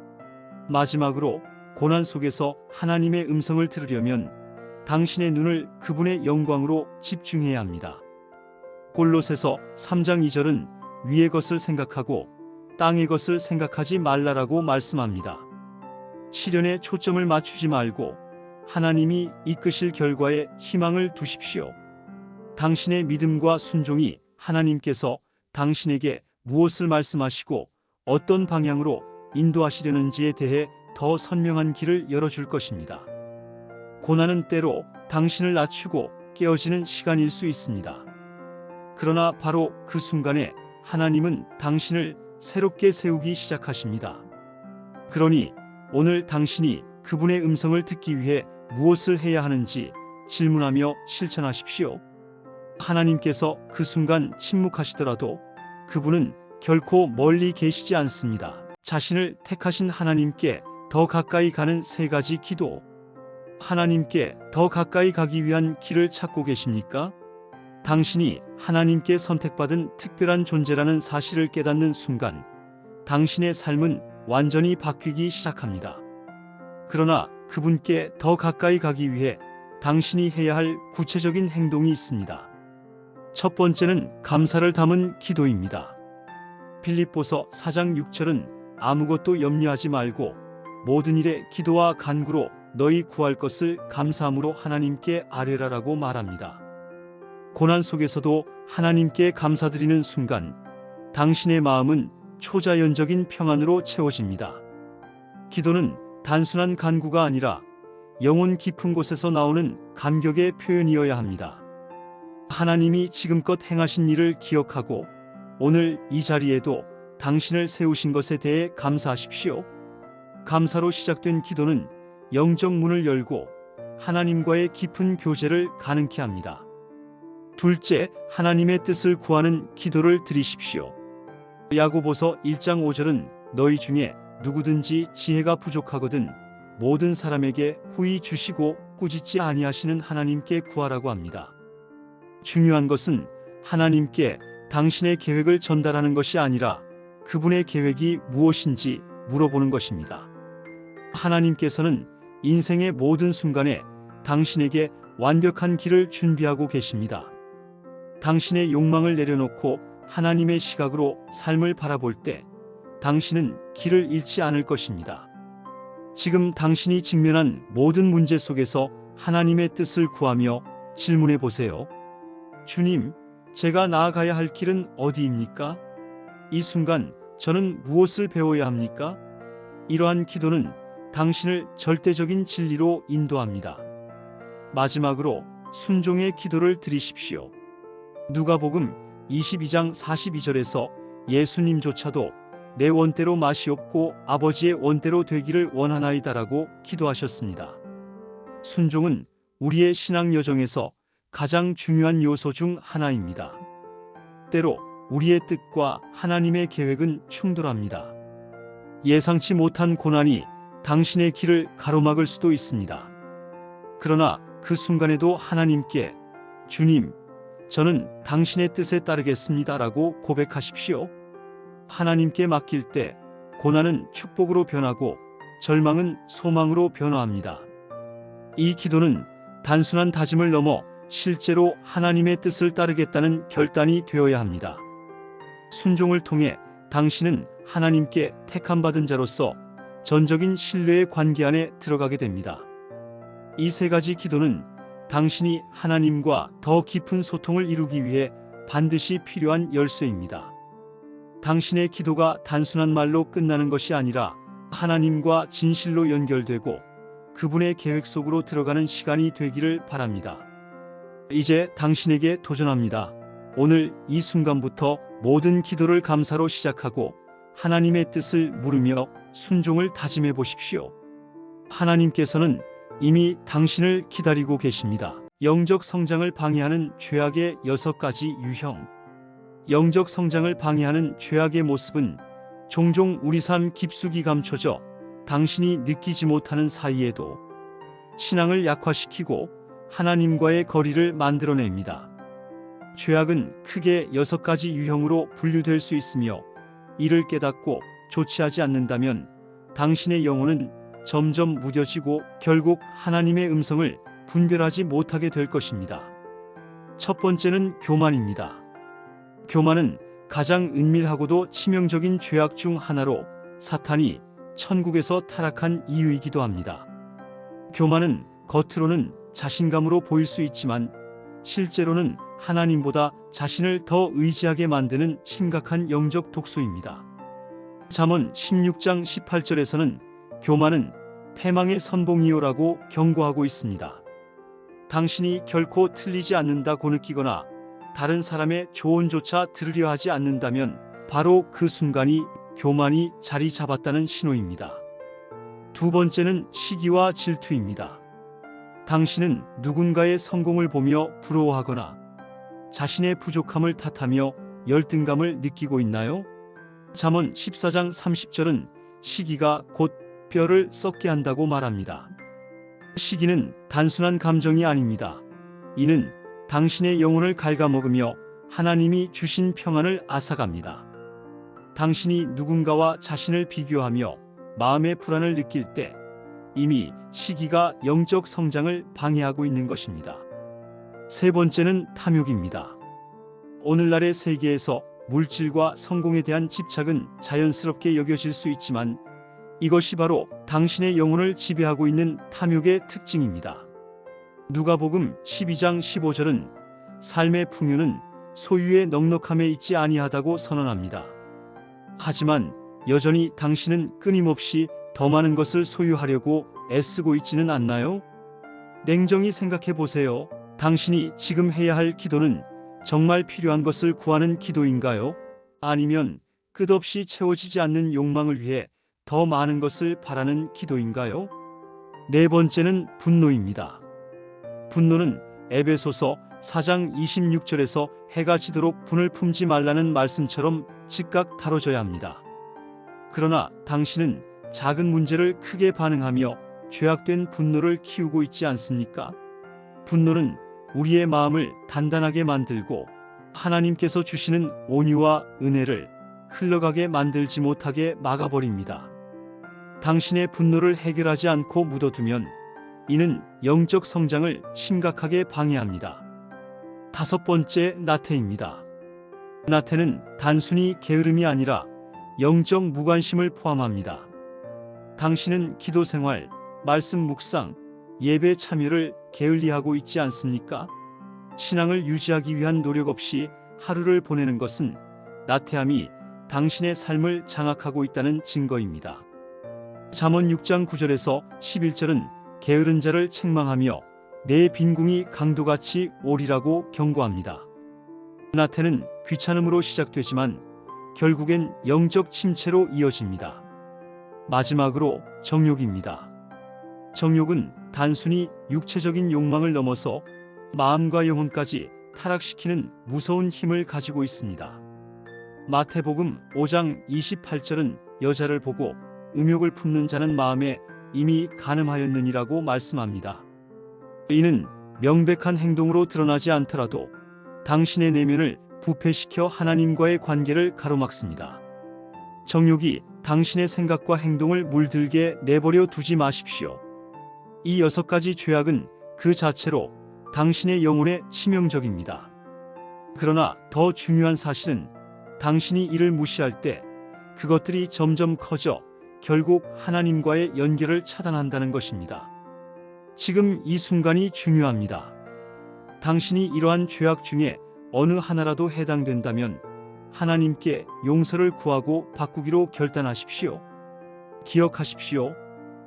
마지막으로 고난 속에서 하나님의 음성을 들으려면 당신의 눈을 그분의 영광으로 집중해야 합니다. 골로새서 3장 2절은 위의 것을 생각하고 땅의 것을 생각하지 말라라고 말씀합니다. 시련에 초점을 맞추지 말고 하나님이 이끄실 결과에 희망을 두십시오. 당신의 믿음과 순종이 하나님께서 당신에게 무엇을 말씀하시고 어떤 방향으로 인도하시려는지에 대해 더 선명한 길을 열어줄 것입니다. 고난은 때로 당신을 낮추고 깨어지는 시간일 수 있습니다. 그러나 바로 그 순간에 하나님은 당신을 새롭게 세우기 시작하십니다. 그러니 오늘 당신이 그분의 음성을 듣기 위해 무엇을 해야 하는지 질문하며 실천하십시오. 하나님께서 그 순간 침묵하시더라도 그분은 결코 멀리 계시지 않습니다. 자신을 택하신 하나님께 더 가까이 가는 세 가지 기도. 하나님께 더 가까이 가기 위한 길을 찾고 계십니까? 당신이 하나님께 선택받은 특별한 존재라는 사실을 깨닫는 순간 당신의 삶은 완전히 바뀌기 시작합니다. 그러나 그분께 더 가까이 가기 위해 당신이 해야 할 구체적인 행동이 있습니다. 첫 번째는 감사를 담은 기도입니다. 빌립보서 4장 6절은 아무것도 염려하지 말고 모든 일에 기도와 간구로 너희 구할 것을 감사함으로 하나님께 아뢰라라고 말합니다. 고난 속에서도 하나님께 감사드리는 순간 당신의 마음은 초자연적인 평안으로 채워집니다. 기도는 단순한 간구가 아니라 영혼 깊은 곳에서 나오는 감격의 표현이어야 합니다. 하나님이 지금껏 행하신 일을 기억하고 오늘 이 자리에도 당신을 세우신 것에 대해 감사하십시오. 감사로 시작된 기도는 영적 문을 열고 하나님과의 깊은 교제를 가능케 합니다. 둘째, 하나님의 뜻을 구하는 기도를 드리십시오. 야고보서 1장 5절은 너희 중에 누구든지 지혜가 부족하거든 모든 사람에게 후히 주시고 꾸짖지 아니하시는 하나님께 구하라고 합니다. 중요한 것은 하나님께 당신의 계획을 전달하는 것이 아니라 그분의 계획이 무엇인지 물어보는 것입니다. 하나님께서는 인생의 모든 순간에 당신에게 완벽한 길을 준비하고 계십니다. 당신의 욕망을 내려놓고 하나님의 시각으로 삶을 바라볼 때 당신은 길을 잃지 않을 것입니다. 지금 당신이 직면한 모든 문제 속에서 하나님의 뜻을 구하며 질문해 보세요. 주님, 제가 나아가야 할 길은 어디입니까? 이 순간 저는 무엇을 배워야 합니까? 이러한 기도는 당신을 절대적인 진리로 인도합니다. 마지막으로 순종의 기도를 드리십시오. 누가복음 22장 42절에서 예수님조차도 내 원대로 마시옵고 아버지의 원대로 되기를 원하나이다라고 기도하셨습니다. 순종은 우리의 신앙 여정에서 가장 중요한 요소 중 하나입니다. 때로 우리의 뜻과 하나님의 계획은 충돌합니다. 예상치 못한 고난이 당신의 길을 가로막을 수도 있습니다. 그러나 그 순간에도 하나님께 주님, 저는 당신의 뜻에 따르겠습니다라고 고백하십시오. 하나님께 맡길 때 고난은 축복으로 변하고 절망은 소망으로 변화합니다. 이 기도는 단순한 다짐을 넘어 실제로 하나님의 뜻을 따르겠다는 결단이 되어야 합니다. 순종을 통해 당신은 하나님께 택함받은 자로서 전적인 신뢰의 관계 안에 들어가게 됩니다. 이 세 가지 기도는 당신이 하나님과 더 깊은 소통을 이루기 위해 반드시 필요한 열쇠입니다. 당신의 기도가 단순한 말로 끝나는 것이 아니라 하나님과 진실로 연결되고 그분의 계획 속으로 들어가는 시간이 되기를 바랍니다. 이제 당신에게 도전합니다. 오늘 이 순간부터 모든 기도를 감사로 시작하고 하나님의 뜻을 물으며 순종을 다짐해 보십시오. 하나님께서는 이미 당신을 기다리고 계십니다. 영적 성장을 방해하는 죄악의 6가지 유형. 영적 성장을 방해하는 죄악의 모습은 종종 우리 삶 깊숙이 감춰져 당신이 느끼지 못하는 사이에도 신앙을 약화시키고 하나님과의 거리를 만들어냅니다. 죄악은 크게 6가지 유형으로 분류될 수 있으며 이를 깨닫고 조치하지 않는다면 당신의 영혼은 점점 무뎌지고 결국 하나님의 음성을 분별하지 못하게 될 것입니다. 첫 번째는 교만입니다. 교만은 가장 은밀하고도 치명적인 죄악 중 하나로 사탄이 천국에서 타락한 이유이기도 합니다. 교만은 겉으로는 자신감으로 보일 수 있지만 실제로는 하나님보다 자신을 더 의지하게 만드는 심각한 영적 독소입니다. 잠언 16장 18절에서는 교만은 패망의 선봉이요라고 경고하고 있습니다. 당신이 결코 틀리지 않는다고 느끼거나 다른 사람의 조언조차 들으려 하지 않는다면 바로 그 순간이 교만이 자리 잡았다는 신호입니다. 두 번째는 시기와 질투입니다. 당신은 누군가의 성공을 보며 부러워하거나 자신의 부족함을 탓하며 열등감을 느끼고 있나요? 잠언 14장 30절은 시기가 곧 뼈를 썩게 한다고 말합니다. 시기는 단순한 감정이 아닙니다. 이는 당신의 영혼을 갉아먹으며 하나님이 주신 평안을 앗아갑니다. 당신이 누군가와 자신을 비교하며 마음의 불안을 느낄 때 이미 시기가 영적 성장을 방해하고 있는 것입니다. 세 번째는 탐욕입니다. 오늘날의 세계에서 물질과 성공에 대한 집착은 자연스럽게 여겨질 수 있지만 이것이 바로 당신의 영혼을 지배하고 있는 탐욕의 특징입니다. 누가복음 12장 15절은 삶의 풍요는 소유의 넉넉함에 있지 아니하다고 선언합니다. 하지만 여전히 당신은 끊임없이 더 많은 것을 소유하려고 애쓰고 있지는 않나요? 냉정히 생각해 보세요. 당신이 지금 해야 할 기도는 정말 필요한 것을 구하는 기도인가요? 아니면 끝없이 채워지지 않는 욕망을 위해 더 많은 것을 바라는 기도인가요? 네 번째는 분노입니다. 분노는 에베소서 4장 26절에서 해가 지도록 분을 품지 말라는 말씀처럼 즉각 다뤄져야 합니다. 그러나 당신은 작은 문제를 크게 반응하며 죄악된 분노를 키우고 있지 않습니까? 분노는 우리의 마음을 단단하게 만들고 하나님께서 주시는 온유와 은혜를 흘러가게 만들지 못하게 막아버립니다. 당신의 분노를 해결하지 않고 묻어두면 이는 영적 성장을 심각하게 방해합니다. 다섯 번째, 나태입니다. 나태는 단순히 게으름이 아니라 영적 무관심을 포함합니다. 당신은 기도 생활, 말씀 묵상, 예배 참여를 게을리하고 있지 않습니까? 신앙을 유지하기 위한 노력 없이 하루를 보내는 것은 나태함이 당신의 삶을 장악하고 있다는 증거입니다. 잠언 6장 9절에서 11절은 게으른 자를 책망하며 내 빈궁이 강도같이 오리라고 경고합니다. 나태는 귀찮음으로 시작되지만 결국엔 영적 침체로 이어집니다. 마지막으로 정욕입니다. 정욕은 단순히 육체적인 욕망을 넘어서 마음과 영혼까지 타락시키는 무서운 힘을 가지고 있습니다. 마태복음 5장 28절은 여자를 보고 음욕을 품는 자는 마음에 이미 간음하였느니라고 말씀합니다. 이는 명백한 행동으로 드러나지 않더라도 당신의 내면을 부패시켜 하나님과의 관계를 가로막습니다. 정욕이 당신의 생각과 행동을 물들게 내버려 두지 마십시오. 이 6가지 죄악은 그 자체로 당신의 영혼에 치명적입니다. 그러나 더 중요한 사실은 당신이 이를 무시할 때 그것들이 점점 커져 결국 하나님과의 연결을 차단한다는 것입니다. 지금 이 순간이 중요합니다. 당신이 이러한 죄악 중에 어느 하나라도 해당된다면 하나님께 용서를 구하고 바꾸기로 결단하십시오. 기억하십시오.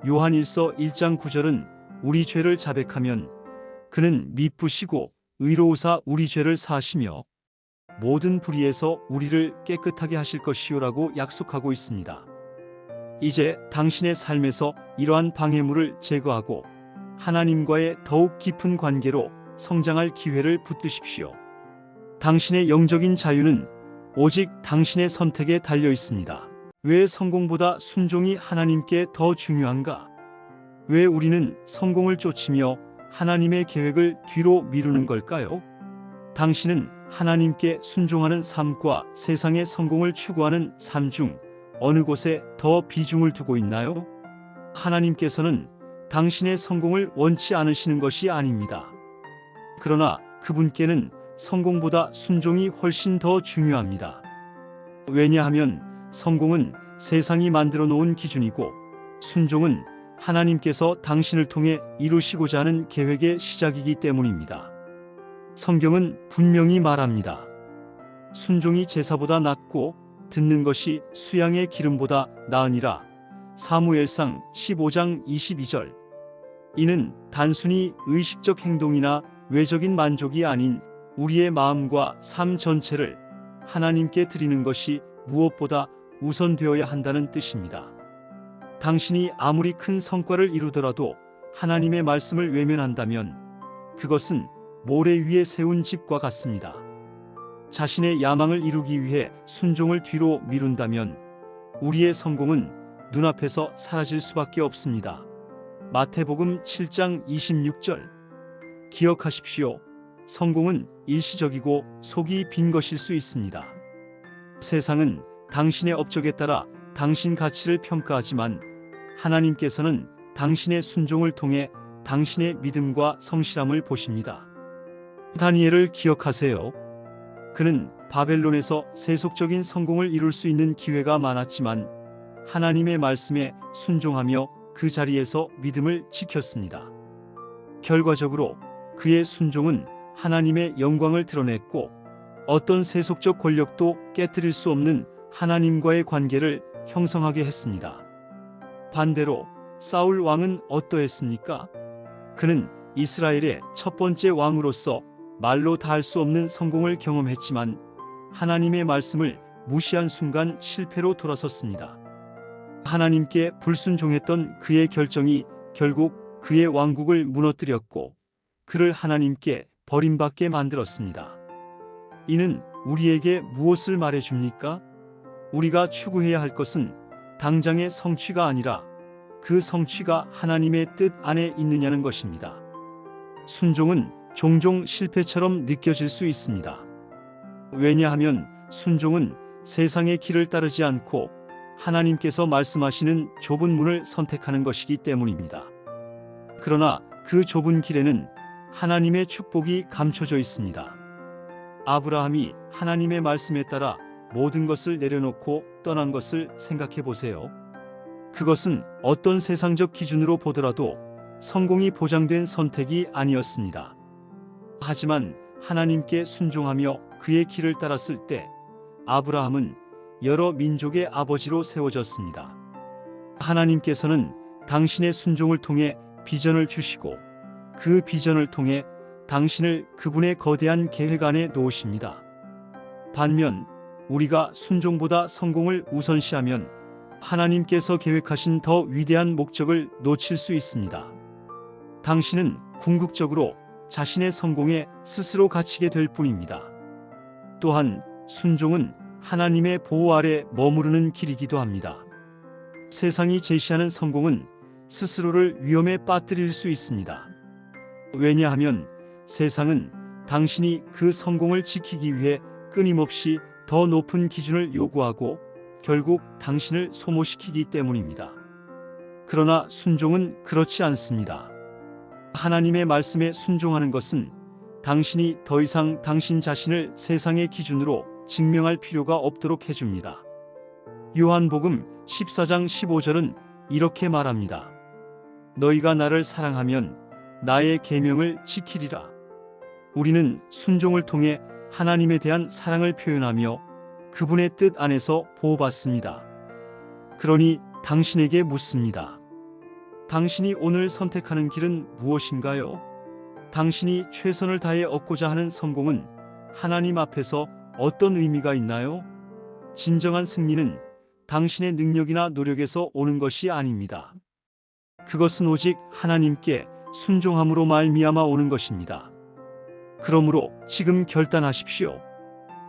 요한일서 1장 9절은 우리 죄를 자백하면 그는 미쁘시고 의로우사 우리 죄를 사하시며 모든 불의에서 우리를 깨끗하게 하실 것이요라고 약속하고 있습니다. 이제 당신의 삶에서 이러한 방해물을 제거하고 하나님과의 더욱 깊은 관계로 성장할 기회를 붙드십시오. 당신의 영적인 자유는 오직 당신의 선택에 달려 있습니다. 왜 성공보다 순종이 하나님께 더 중요한가? 왜 우리는 성공을 쫓으며 하나님의 계획을 뒤로 미루는 걸까요? 당신은 하나님께 순종하는 삶과 세상의 성공을 추구하는 삶 중 어느 곳에 더 비중을 두고 있나요? 하나님께서는 당신의 성공을 원치 않으시는 것이 아닙니다. 그러나 그분께는 성공보다 순종이 훨씬 더 중요합니다. 왜냐하면 성공은 세상이 만들어 놓은 기준이고 순종은 하나님께서 당신을 통해 이루시고자 하는 계획의 시작이기 때문입니다. 성경은 분명히 말합니다. 순종이 제사보다 낫고 듣는 것이 수양의 기름보다 나으니라. 사무엘상 15장 22절. 이는 단순히 의식적 행동이나 외적인 만족이 아닌 우리의 마음과 삶 전체를 하나님께 드리는 것이 무엇보다 우선되어야 한다는 뜻입니다. 당신이 아무리 큰 성과를 이루더라도 하나님의 말씀을 외면한다면 그것은 모래 위에 세운 집과 같습니다. 자신의 야망을 이루기 위해 순종을 뒤로 미룬다면 우리의 성공은 눈앞에서 사라질 수밖에 없습니다. 마태복음 7장 26절. 기억하십시오. 성공은 일시적이고 속이 빈 것일 수 있습니다. 세상은 당신의 업적에 따라 당신 가치를 평가하지만 하나님께서는 당신의 순종을 통해 당신의 믿음과 성실함을 보십니다. 다니엘을 기억하세요. 그는 바벨론에서 세속적인 성공을 이룰 수 있는 기회가 많았지만 하나님의 말씀에 순종하며 그 자리에서 믿음을 지켰습니다. 결과적으로 그의 순종은 하나님의 영광을 드러냈고 어떤 세속적 권력도 깨뜨릴 수 없는 하나님과의 관계를 형성하게 했습니다. 반대로 사울 왕은 어떠했습니까? 그는 이스라엘의 첫 번째 왕으로서 말로 다할 수 없는 성공을 경험했지만 하나님의 말씀을 무시한 순간 실패로 돌아섰습니다. 하나님께 불순종했던 그의 결정이 결국 그의 왕국을 무너뜨렸고 그를 하나님께 버림받게 만들었습니다. 이는 우리에게 무엇을 말해줍니까? 우리가 추구해야 할 것은 당장의 성취가 아니라 그 성취가 하나님의 뜻 안에 있느냐는 것입니다. 순종은 종종 실패처럼 느껴질 수 있습니다. 왜냐하면 순종은 세상의 길을 따르지 않고 하나님께서 말씀하시는 좁은 문을 선택하는 것이기 때문입니다. 그러나 그 좁은 길에는 하나님의 축복이 감춰져 있습니다. 아브라함이 하나님의 말씀에 따라 모든 것을 내려놓고 떠난 것을 생각해 보세요. 그것은 어떤 세상적 기준으로 보더라도 성공이 보장된 선택이 아니었습니다. 하지만 하나님께 순종하며 그의 길을 따랐을 때 아브라함은 여러 민족의 아버지로 세워졌습니다. 하나님께서는 당신의 순종을 통해 비전을 주시고 그 비전을 통해 당신을 그분의 거대한 계획 안에 놓으십니다. 반면 우리가 순종보다 성공을 우선시하면 하나님께서 계획하신 더 위대한 목적을 놓칠 수 있습니다. 당신은 궁극적으로 자신의 성공에 스스로 갇히게 될 뿐입니다. 또한 순종은 하나님의 보호 아래 머무르는 길이기도 합니다. 세상이 제시하는 성공은 스스로를 위험에 빠뜨릴 수 있습니다. 왜냐하면 세상은 당신이 그 성공을 지키기 위해 끊임없이 더 높은 기준을 요구하고 결국 당신을 소모시키기 때문입니다. 그러나 순종은 그렇지 않습니다. 하나님의 말씀에 순종하는 것은 당신이 더 이상 당신 자신을 세상의 기준으로 증명할 필요가 없도록 해줍니다. 요한복음 14장 15절은 이렇게 말합니다. 너희가 나를 사랑하면 나의 계명을 지키리라. 우리는 순종을 통해 하나님에 대한 사랑을 표현하며 그분의 뜻 안에서 보호받습니다. 그러니 당신에게 묻습니다. 당신이 오늘 선택하는 길은 무엇인가요? 당신이 최선을 다해 얻고자 하는 성공은 하나님 앞에서 어떤 의미가 있나요? 진정한 승리는 당신의 능력이나 노력에서 오는 것이 아닙니다. 그것은 오직 하나님께 순종함으로 말미암아 오는 것입니다. 그러므로 지금 결단하십시오.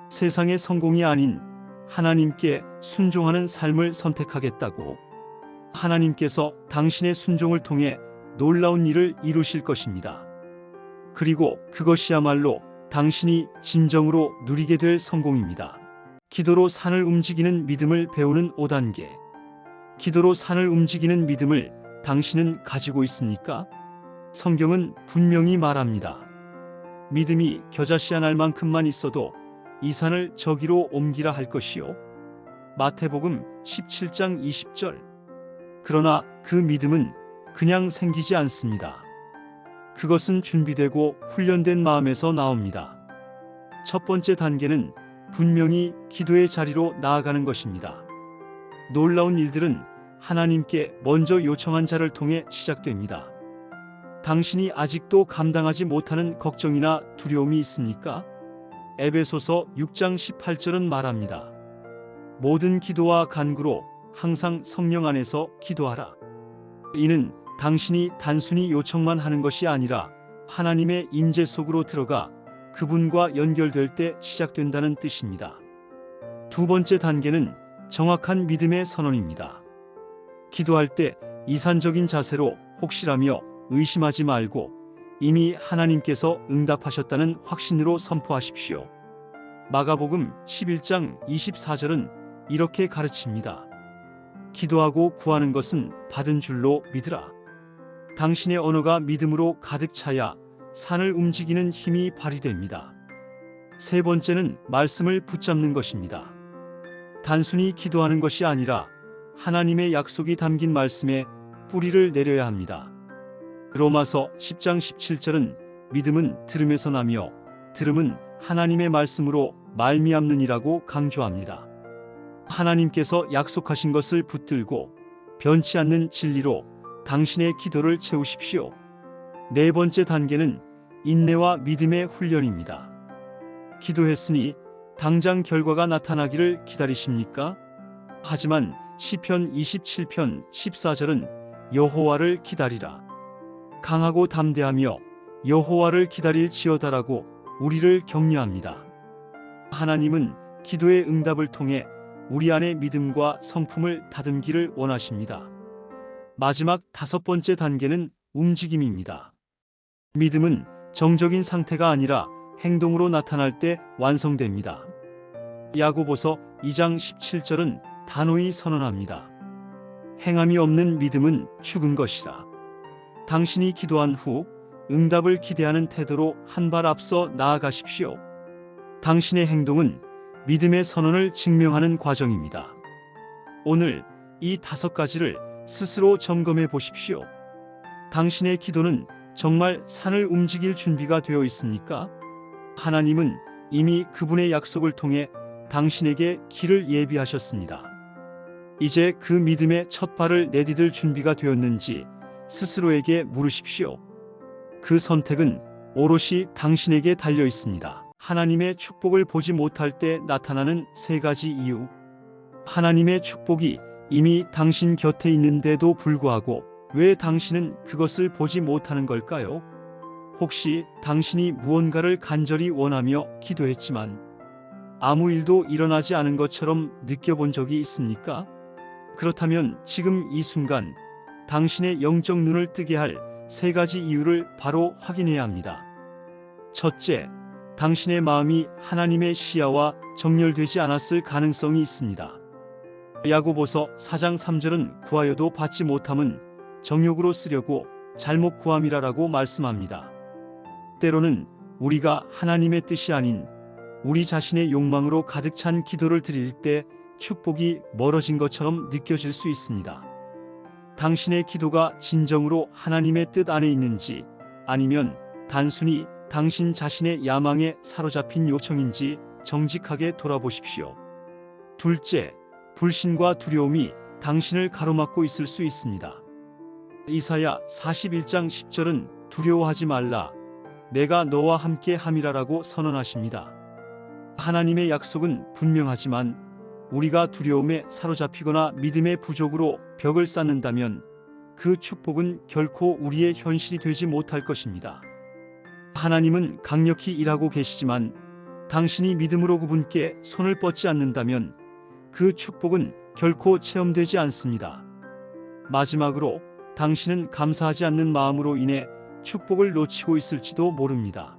세상의 성공이 아닌 하나님께 순종하는 삶을 선택하겠다고. 하나님께서 당신의 순종을 통해 놀라운 일을 이루실 것입니다. 그리고 그것이야말로 당신이 진정으로 누리게 될 성공입니다. 기도로 산을 움직이는 믿음을 배우는 5단계. 기도로 산을 움직이는 믿음을 당신은 가지고 있습니까? 성경은 분명히 말합니다. 믿음이 겨자씨앗 만큼만 있어도 이 산을 저기로 옮기라 할 것이요. 마태복음 17장 20절. 그러나 그 믿음은 그냥 생기지 않습니다. 그것은 준비되고 훈련된 마음에서 나옵니다. 첫 번째 단계는 분명히 기도의 자리로 나아가는 것입니다. 놀라운 일들은 하나님께 먼저 요청한 자를 통해 시작됩니다. 당신이 아직도 감당하지 못하는 걱정이나 두려움이 있습니까? 에베소서 6장 18절은 말합니다. 모든 기도와 간구로 항상 성령 안에서 기도하라. 이는 당신이 단순히 요청만 하는 것이 아니라 하나님의 임재 속으로 들어가 그분과 연결될 때 시작된다는 뜻입니다. 두 번째 단계는 정확한 믿음의 선언입니다. 기도할 때 이산적인 자세로 혹시라며 의심하지 말고 이미 하나님께서 응답하셨다는 확신으로 선포하십시오. 마가복음 11장 24절은 이렇게 가르칩니다. 기도하고 구하는 것은 받은 줄로 믿으라. 당신의 언어가 믿음으로 가득 차야 산을 움직이는 힘이 발휘됩니다. 세 번째는 말씀을 붙잡는 것입니다. 단순히 기도하는 것이 아니라 하나님의 약속이 담긴 말씀에 뿌리를 내려야 합니다. 로마서 10장 17절은 믿음은 들음에서 나며 들음은 하나님의 말씀으로 말미암느니라고 강조합니다. 하나님께서 약속하신 것을 붙들고 변치 않는 진리로 당신의 기도를 채우십시오. 네 번째 단계는 인내와 믿음의 훈련입니다. 기도했으니 당장 결과가 나타나기를 기다리십니까? 하지만 시편 27편 14절은 여호와를 기다리라. 강하고 담대하며 여호와를 기다릴지어다라고 우리를 격려합니다. 하나님은 기도의 응답을 통해 우리 안의 믿음과 성품을 다듬기를 원하십니다. 마지막 다섯 번째 단계는 움직임입니다. 믿음은 정적인 상태가 아니라 행동으로 나타날 때 완성됩니다. 야고보서 2장 17절은 단호히 선언합니다. 행함이 없는 믿음은 죽은 것이라. 당신이 기도한 후 응답을 기대하는 태도로 한 발 앞서 나아가십시오. 당신의 행동은 믿음의 선언을 증명하는 과정입니다. 오늘 이 다섯 가지를 스스로 점검해 보십시오. 당신의 기도는 정말 산을 움직일 준비가 되어 있습니까? 하나님은 이미 그분의 약속을 통해 당신에게 길을 예비하셨습니다. 이제 그 믿음의 첫 발을 내디딜 준비가 되었는지 스스로에게 물으십시오. 그 선택은 오롯이 당신에게 달려 있습니다. 하나님의 축복을 보지 못할 때 나타나는 세 가지 이유. 하나님의 축복이 이미 당신 곁에 있는데도 불구하고 왜 당신은 그것을 보지 못하는 걸까요? 혹시 당신이 무언가를 간절히 원하며 기도했지만 아무 일도 일어나지 않은 것처럼 느껴본 적이 있습니까? 그렇다면 지금 이 순간 당신의 영적 눈을 뜨게 할 세 가지 이유를 바로 확인해야 합니다. 첫째, 당신의 마음이 하나님의 시야와 정렬되지 않았을 가능성이 있습니다. 야고보서 4장 3절은 구하여도 받지 못함은 정욕으로 쓰려고 잘못 구함이라라고 말씀합니다. 때로는 우리가 하나님의 뜻이 아닌 우리 자신의 욕망으로 가득 찬 기도를 드릴 때 축복이 멀어진 것처럼 느껴질 수 있습니다. 당신의 기도가 진정으로 하나님의 뜻 안에 있는지 아니면 단순히 당신 자신의 야망에 사로잡힌 요청인지 정직하게 돌아보십시오. 둘째, 불신과 두려움이 당신을 가로막고 있을 수 있습니다. 이사야 41장 10절은 두려워하지 말라. 내가 너와 함께 함이라라고 선언하십니다. 하나님의 약속은 분명하지만 우리가 두려움에 사로잡히거나 믿음의 부족으로 벽을 쌓는다면 그 축복은 결코 우리의 현실이 되지 못할 것입니다. 하나님은 강력히 일하고 계시지만 당신이 믿음으로 그분께 손을 뻗지 않는다면 그 축복은 결코 체험되지 않습니다. 마지막으로 당신은 감사하지 않는 마음으로 인해 축복을 놓치고 있을지도 모릅니다.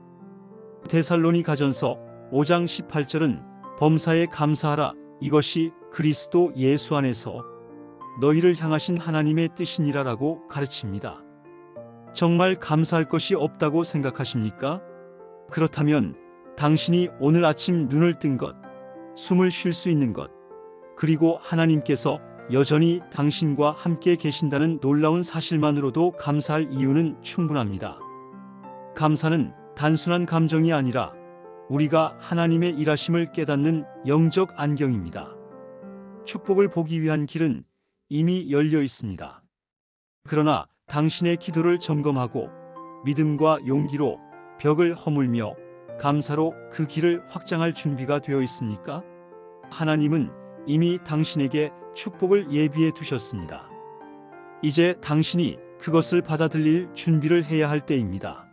데살로니가전서 5장 18절은 범사에 감사하라. 이것이 그리스도 예수 안에서 너희를 향하신 하나님의 뜻이니라라고 가르칩니다. 정말 감사할 것이 없다고 생각하십니까? 그렇다면 당신이 오늘 아침 눈을 뜬 것, 숨을 쉴 수 있는 것, 그리고 하나님께서 여전히 당신과 함께 계신다는 놀라운 사실만으로도 감사할 이유는 충분합니다. 감사는 단순한 감정이 아니라 우리가 하나님의 일하심을 깨닫는 영적 안경입니다. 축복을 보기 위한 길은 이미 열려 있습니다. 그러나 당신의 기도를 점검하고 믿음과 용기로 벽을 허물며 감사로 그 길을 확장할 준비가 되어 있습니까? 하나님은 이미 당신에게 축복을 예비해 두셨습니다. 이제 당신이 그것을 받아들일 준비를 해야 할 때입니다.